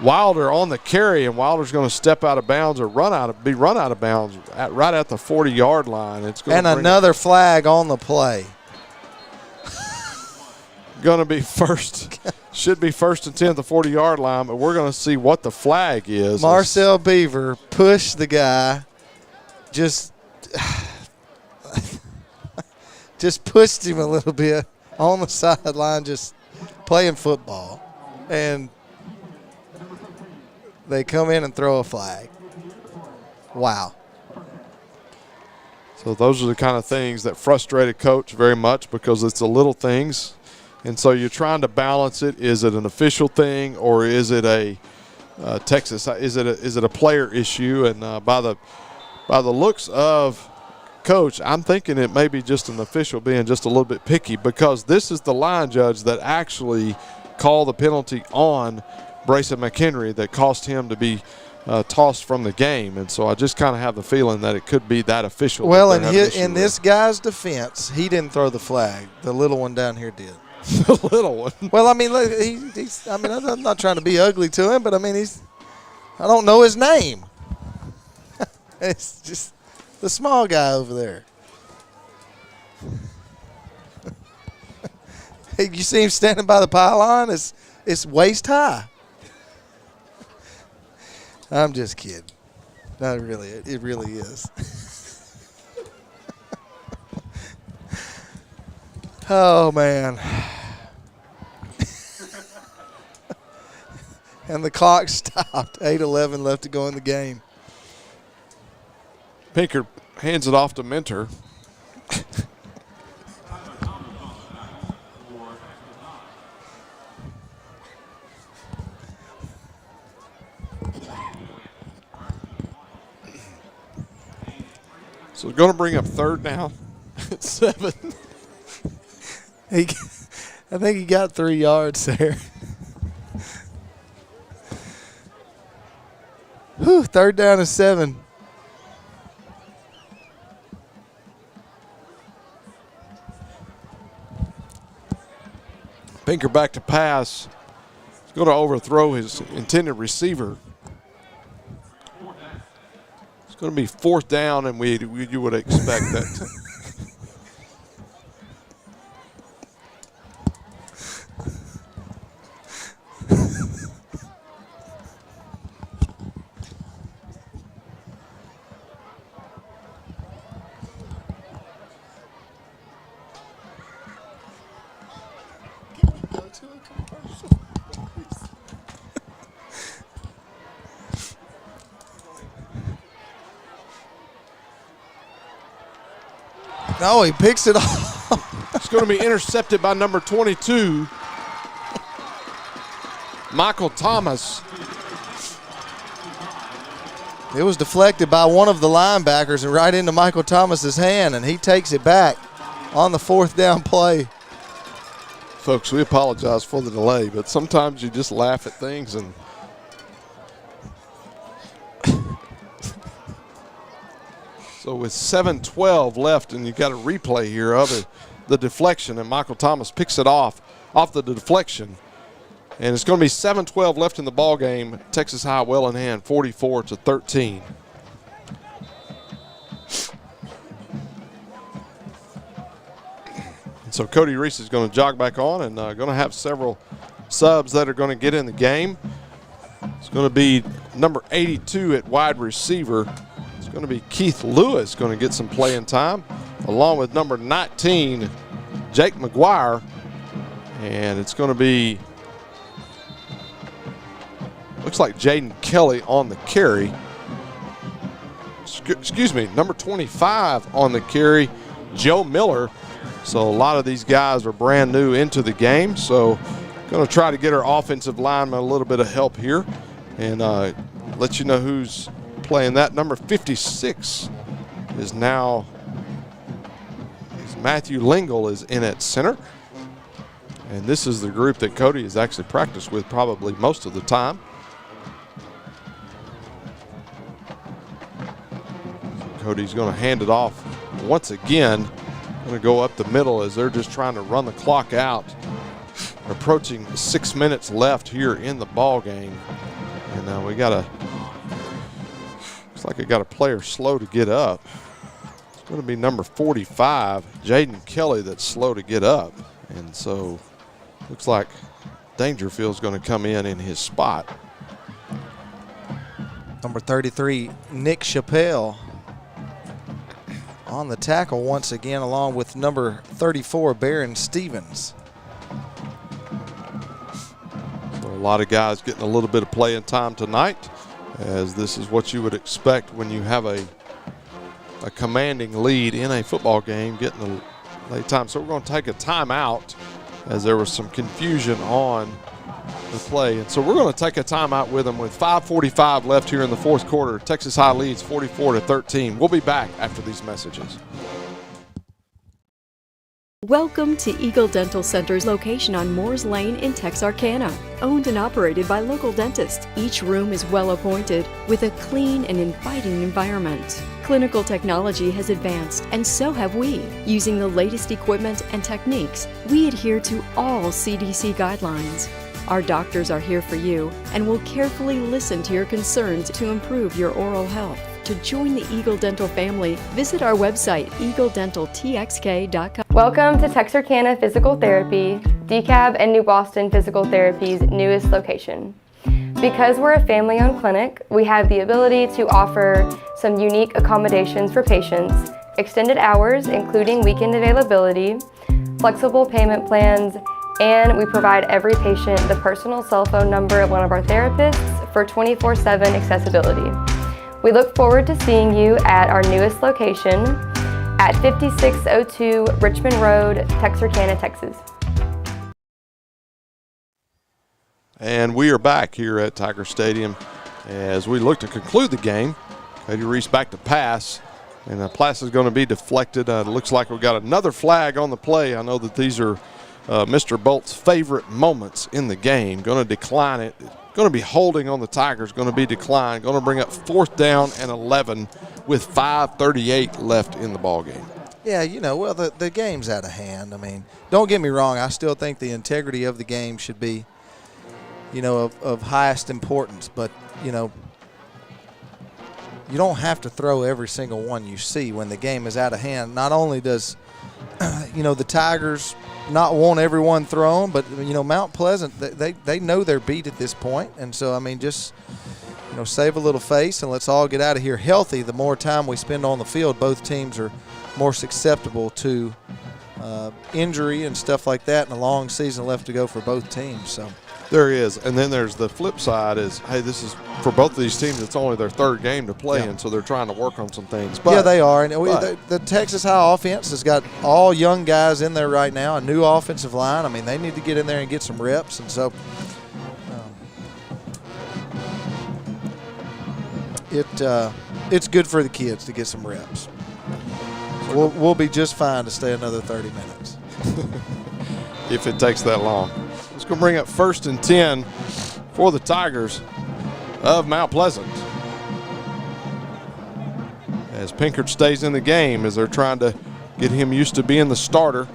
Wilder on the carry, and Wilder's going to step out of bounds or run out of bounds right at the 40-yard line. It's going and another flag on the play. Going to be first, should be first and 10 at the 40-yard line, but we're going to see what the flag is. Marcel Beaver pushed the guy, just pushed him a little bit on the sideline, just playing football. And they come in and throw a flag. Wow. So those are the kind of things that frustrated Coach very much because it's the little things. And so you're trying to balance it. Is it an official thing, or is it a Texas? Is it a player issue? And by the looks of Coach, I'm thinking it may be just an official being just a little bit picky, because this is the line judge that actually called the penalty on Brayson McHenry that cost him to be tossed from the game. And so I just kind of have the feeling that it could be that official. Well, in this guy's defense, he didn't throw the flag. The little one down here did. The little one. Well, I mean, look, I'm not trying to be ugly to him, but I mean, I don't know his name. It's just the small guy over there. Hey, you see him standing by the pylon? It's waist high. I'm just kidding. No, really, it really is. Oh, man. And the clock stopped. 8:11 left to go in the game. Pinkard hands it off to Mentor. So we're going to bring up third down at 7. I think he got 3 yards there. Whew, third down and 7. Pinkard back to pass. He's going to overthrow his intended receiver. It's going to be fourth down, and you would expect that. No, he picks it off. It's going to be intercepted by number 22, Michael Thomas. It was deflected by one of the linebackers and right into Michael Thomas's hand, and he takes it back on the 4th down play. Folks, we apologize for the delay, but sometimes you just laugh at things and so with 7:12 left, and you got a replay here of it, the deflection, and Michael Thomas picks it off the deflection. And it's going to be 7:12 left in the ball game. Texas High well in hand, 44-13. And so Cody Reese is going to jog back on and going to have several subs that are going to get in the game. It's going to be number 82 at wide receiver. It's going to be Keith Lewis going to get some playing time, along with number 19, Jake McGuire. And it's going to be, looks like Jaden Kelly on the carry. Excuse me, number 25 on the carry, Joe Miller. So a lot of these guys are brand new into the game. So going to try to get our offensive lineman a little bit of help here and let you know who's playing that. Number 56 is now Matthew Lingle is in at center. And this is the group that Cody has actually practiced with probably most of the time. Cody's going to hand it off once again. Going to go up the middle as they're just trying to run the clock out. Approaching 6 minutes left here in the ball game. And we got looks like I got a player slow to get up. It's going to be number 45, Jaden Kelly, that's slow to get up. And so looks like Dangerfield's going to come in his spot. Number 33, Nick Chappelle, on the tackle once again, along with number 34, Barron Stevens. So a lot of guys getting a little bit of playing time tonight, as this is what you would expect when you have a commanding lead in a football game, getting a late time. So we're going to take a timeout as there was some confusion on the play. And so we're going to take a timeout with them with 5:45 left here in the 4th quarter. Texas High leads 44-13. We'll be back after these messages. Welcome to Eagle Dental Center's location on Moores Lane in Texarkana. Owned and operated by local dentists, each room is well appointed with a clean and inviting environment. Clinical technology has advanced, and so have we. Using the latest equipment and techniques, we adhere to all CDC guidelines. Our doctors are here for you and will carefully listen to your concerns to improve your oral health. To join the Eagle Dental family, visit our website, eagledentaltxk.com. Welcome to Texarkana Physical Therapy, DeKalb and New Boston Physical Therapy's newest location. Because we're a family-owned clinic, we have the ability to offer some unique accommodations for patients, extended hours including weekend availability, flexible payment plans, and we provide every patient the personal cell phone number of one of our therapists for 24/7 accessibility. We look forward to seeing you at our newest location at 5602 Richmond Road, Texarkana, Texas. And we are back here at Tiger Stadium as we look to conclude the game. Cody Reese back to pass, and the pass is going to be deflected. It looks like we've got another flag on the play. I know that these are Mr. Bolt's favorite moments in the game. Going to decline it. Going to be holding on the Tigers. Going to be declined. Going to bring up 4th down and 11 with 5:38 left in the ball game. Yeah, you know, well, the game's out of hand. I mean, don't get me wrong. I still think the integrity of the game should be, you know, of highest importance. But, you know, you don't have to throw every single one you see when the game is out of hand. Not only does, you know, the Tigers not want everyone thrown, but, you know, Mount Pleasant, they know they're beat at this point. And so, I mean, just, you know, save a little face and let's all get out of here healthy. The more time we spend on the field, both teams are more susceptible to injury and stuff like that, and a long season left to go for both teams. So There is, and then there's the flip side is, hey, this is for both of these teams. It's only their third game to play in, so they're trying to work on some things. But, yeah, they are. And the Texas High offense has got all young guys in there right now, a new offensive line. I mean, they need to get in there and get some reps, and so it's good for the kids to get some reps. So we'll be just fine to stay another 30 minutes. If it takes that long. It's going to bring up 1st and 10 for the Tigers of Mount Pleasant. As Pinkert stays in the game, as they're trying to get him used to being the starter.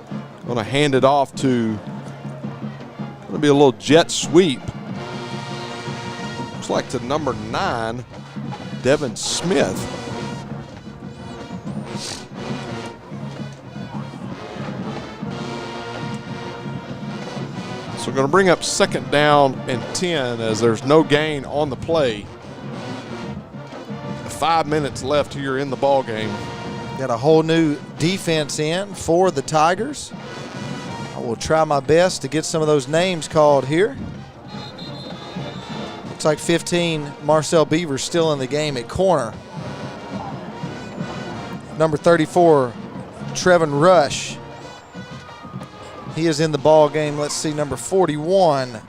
Going to hand it off to, going to be a little jet sweep. Looks like to number 9, Devin Smith. So we're going to bring up 2nd down and 10 as there's no gain on the play. 5 minutes left here in the ball game. Got a whole new defense in for the Tigers. I will try my best to get some of those names called here. Looks like 15, Marcel Beaver still in the game at corner. Number 34, Trevin Rush. He is in the ball game. Let's see, number 41.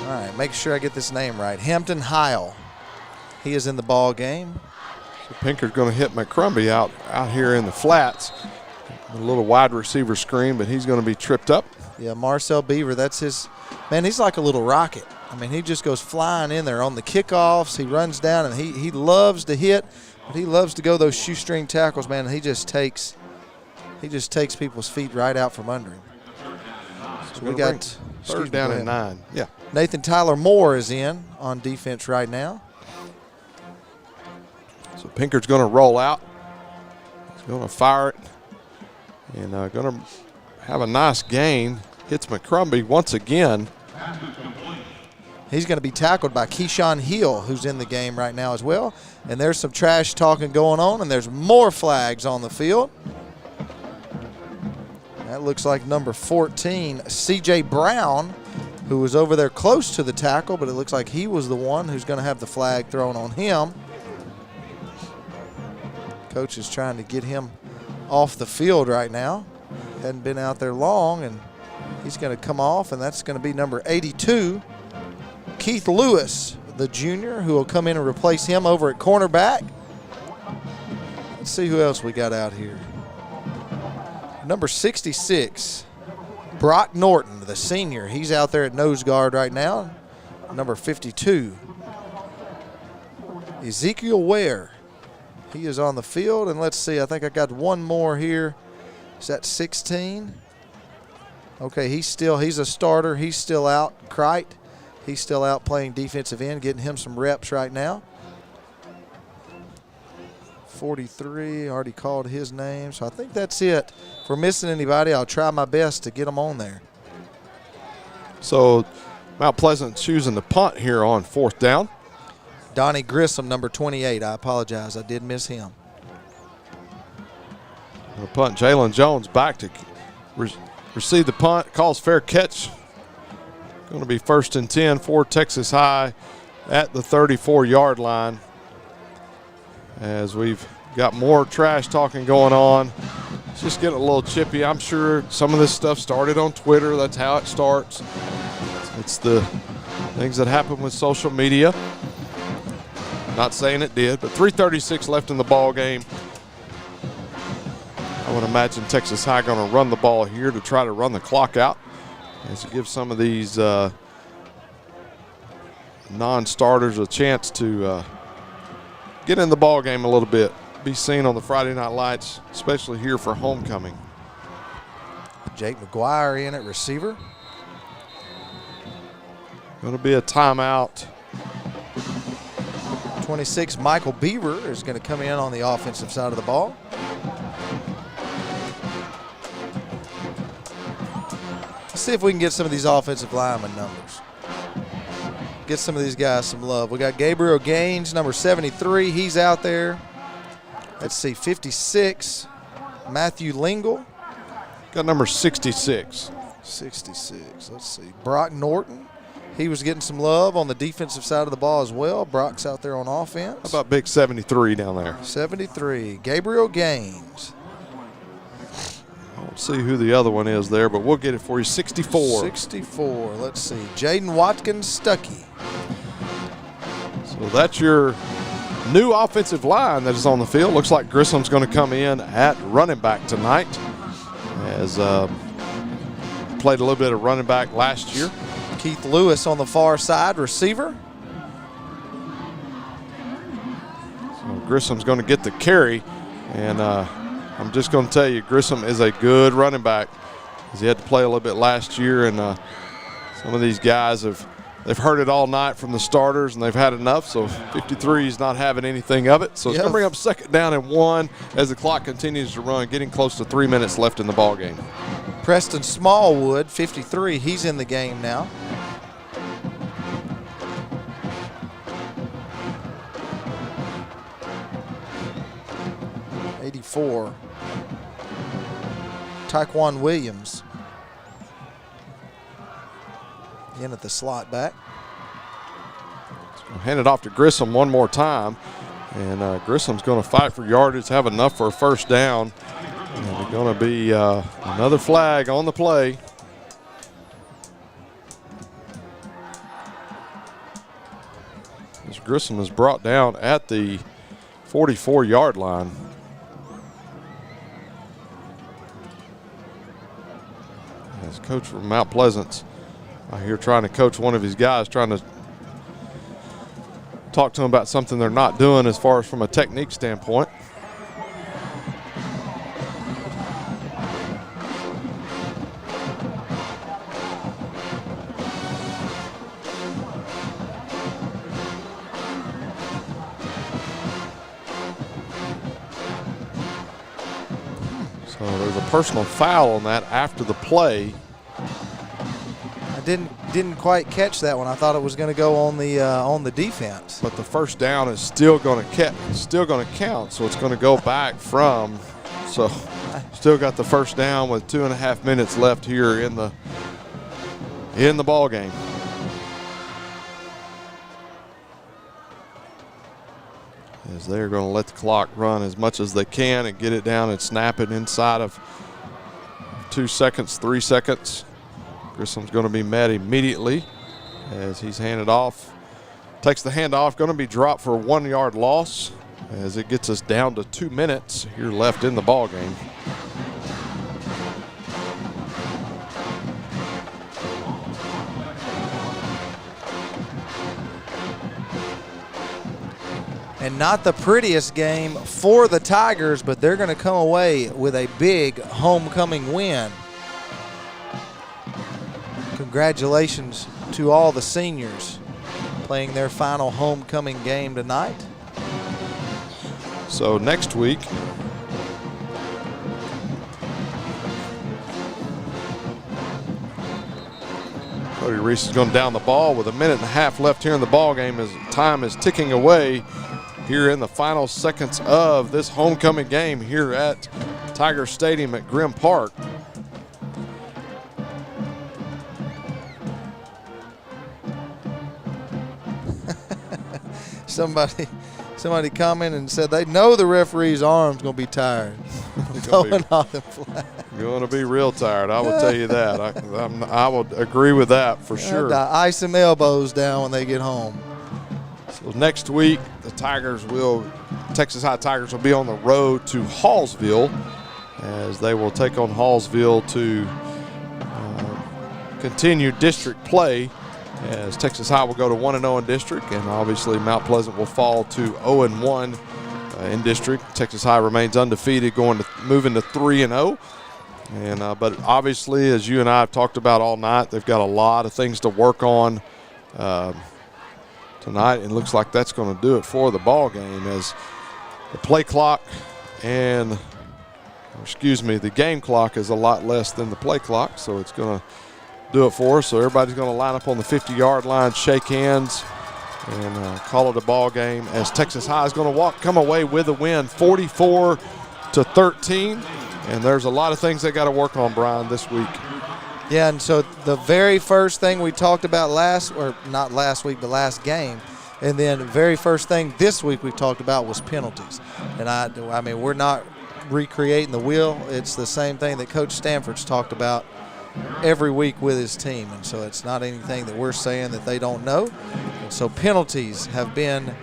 All right, make sure I get this name right. Hampton Heil. He is in the ball game. So Pinker's going to hit McCrumbie out here in the flats. A little wide receiver screen, but he's going to be tripped up. Yeah, Marcel Beaver, that's his, man, he's like a little rocket. I mean, he just goes flying in there on the kickoffs. He runs down, and he loves to hit, but he loves to go those shoestring tackles, man. And he just takes people's feet right out from under him. So we got 3rd down and 9. Yeah. Nathan Tyler Moore is in on defense right now. So Pinker's going to roll out. He's going to fire it, and going to have a nice gain. Hits McCrumbie once again. He's going to be tackled by Keyshawn Hill, who's in the game right now as well. And there's some trash talking going on, and there's more flags on the field. That looks like number 14, C.J. Brown, who was over there close to the tackle, but it looks like he was the one who's going to have the flag thrown on him. Coach is trying to get him off the field right now. Hadn't been out there long, and he's going to come off, and that's going to be number 82, Keith Lewis, the junior, who will come in and replace him over at cornerback. Let's see who else we got out here. Number 66, Brock Norton, the senior. He's out there at nose guard right now. Number 52, Ezekiel Ware. He is on the field, and let's see, I think I got one more here. Is that 16? Okay, he's a starter. He's still out. Kreit, he's still out playing defensive end, getting him some reps right now. 43, already called his name. So I think that's it. If we're missing anybody, I'll try my best to get them on there. So Mount Pleasant choosing to punt here on 4th down. Donnie Grissom, number 28. I apologize. I did miss him. The punt, Jalen Jones back to receive the punt. Calls fair catch. Going to be 1st and 10 for Texas High at the 34-yard line. As we've got more trash talking going on. It's just getting a little chippy. I'm sure some of this stuff started on Twitter. That's how it starts. It's the things that happen with social media. Not saying it did, but 3:36 left in the ball game. I would imagine Texas High going to run the ball here to try to run the clock out as to give some of these non-starters a chance to get in the ball game a little bit, be seen on the Friday Night Lights, especially here for homecoming. Jake McGuire in at receiver. Going to be a timeout. 26, Michael Beaver is going to come in on the offensive side of the ball. Let's see if we can get some of these offensive lineman numbers. Get some of these guys some love. We got Gabriel Gaines, number 73. He's out there. Let's see, 56, Matthew Lingle. Got number 66. 66, let's see. Brock Norton, he was getting some love on the defensive side of the ball as well. Brock's out there on offense. How about big 73 down there? 73, Gabriel Gaines. I don't see who the other one is there, but we'll get it for you. 64. 64, let's see. Jaden Watkins Stuckey. So that's your new offensive line that is on the field. Looks like Grissom's going to come in at running back tonight, as played a little bit of running back last year. Keith Lewis on the far side, receiver. So Grissom's going to get the carry, and I'm just going to tell you, Grissom is a good running back, as he had to play a little bit last year, and some of these guys they've heard it all night from the starters, and they've had enough. So 53 is not having anything of it. So it's going to bring up 2nd down and 1 as the clock continues to run, getting close to 3 minutes left in the ball game. Preston Smallwood, 53, he's in the game now. '84, Taekwon Williams in at the slot back. We'll hand it off to Grissom one more time, and Grissom's going to fight for yardage, have enough for a 1st down. And there's going to be another flag on the play. As Grissom is brought down at the 44-yard line. As coach from Mount Pleasant's out here trying to coach one of his guys, trying to talk to them about something they're not doing as far as from a technique standpoint. So there's a personal foul on that after the play. I didn't quite catch that one. I thought it was going to go on the defense. But the 1st down is still going to count. So it's going to go back from. So still got the 1st down with 2.5 minutes left here in the ball game. As they're going to let the clock run as much as they can and get it down and snap it inside of 2 seconds, 3 seconds. Grissom's going to be met immediately as he's handed off. Takes the handoff, going to be dropped for a 1-yard loss as it gets us down to 2 minutes here left in the ball game. And not the prettiest game for the Tigers, but they're going to come away with a big homecoming win. Congratulations to all the seniors playing their final homecoming game tonight. So next week, Cody Reese is going down the ball with 1.5 minutes left here in the ball game as time is ticking away here in the final seconds of this homecoming game here at Tiger Stadium at Grimm Park. Somebody commented and said they know the referee's arm's going to be tired. Going off the flag. Going to be real tired, I will tell you that. I would agree with that for sure. Ice them elbows down when they get home. So next week, the Texas High Tigers will be on the road to Hallsville as they will take on Hallsville to continue district play, as Texas High will go to 1-0 in district, and obviously Mount Pleasant will fall to 0-1 in district. Texas High remains undefeated, moving to 3-0. But obviously, as you and I have talked about all night, they've got a lot of things to work on tonight, and looks like that's going to do it for the ball game, as the play clock the game clock is a lot less than the play clock, so it's going to do it for us. So everybody's going to line up on the 50-yard line, shake hands, and call it a ball game as Texas High is going to come away with a win, 44-13. And there's a lot of things they got to work on, Brian, this week. Yeah, and so the very first thing we talked about not last week, but last game, and then the very first thing this week we talked about was penalties. And I mean, we're not recreating the wheel. It's the same thing that Coach Stanford's talked about every week with his team, and so it's not anything that we're saying that they don't know. And so penalties have been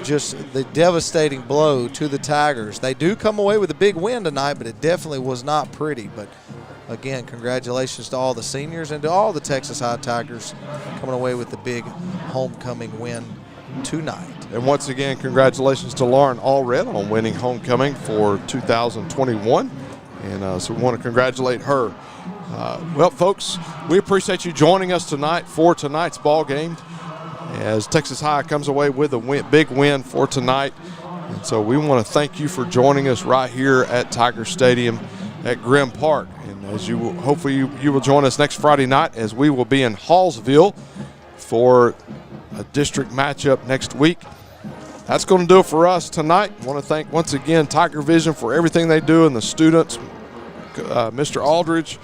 just the devastating blow to the Tigers. They do come away with a big win tonight, but it definitely was not pretty. But again, congratulations to all the seniors and to all the Texas High Tigers coming away with the big homecoming win tonight. And once again, congratulations to Lauren Allred on winning homecoming for 2021. And so we want to congratulate her. Well, folks, we appreciate you joining us tonight for tonight's ball game as Texas High comes away with a big win for tonight. And so we want to thank you for joining us right here at Tiger Stadium at Grimm Park. And as hopefully you will join us next Friday night as we will be in Hallsville for a district matchup next week. That's going to do it for us tonight. I want to thank once again Tiger Vision for everything they do and the students, Mr. Aldridge,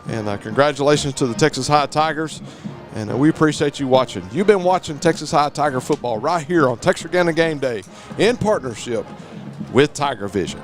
and congratulations to the Texas High Tigers. And we appreciate you watching. You've been watching Texas High Tiger football right here on Texarkana Game Day in partnership with Tiger Vision.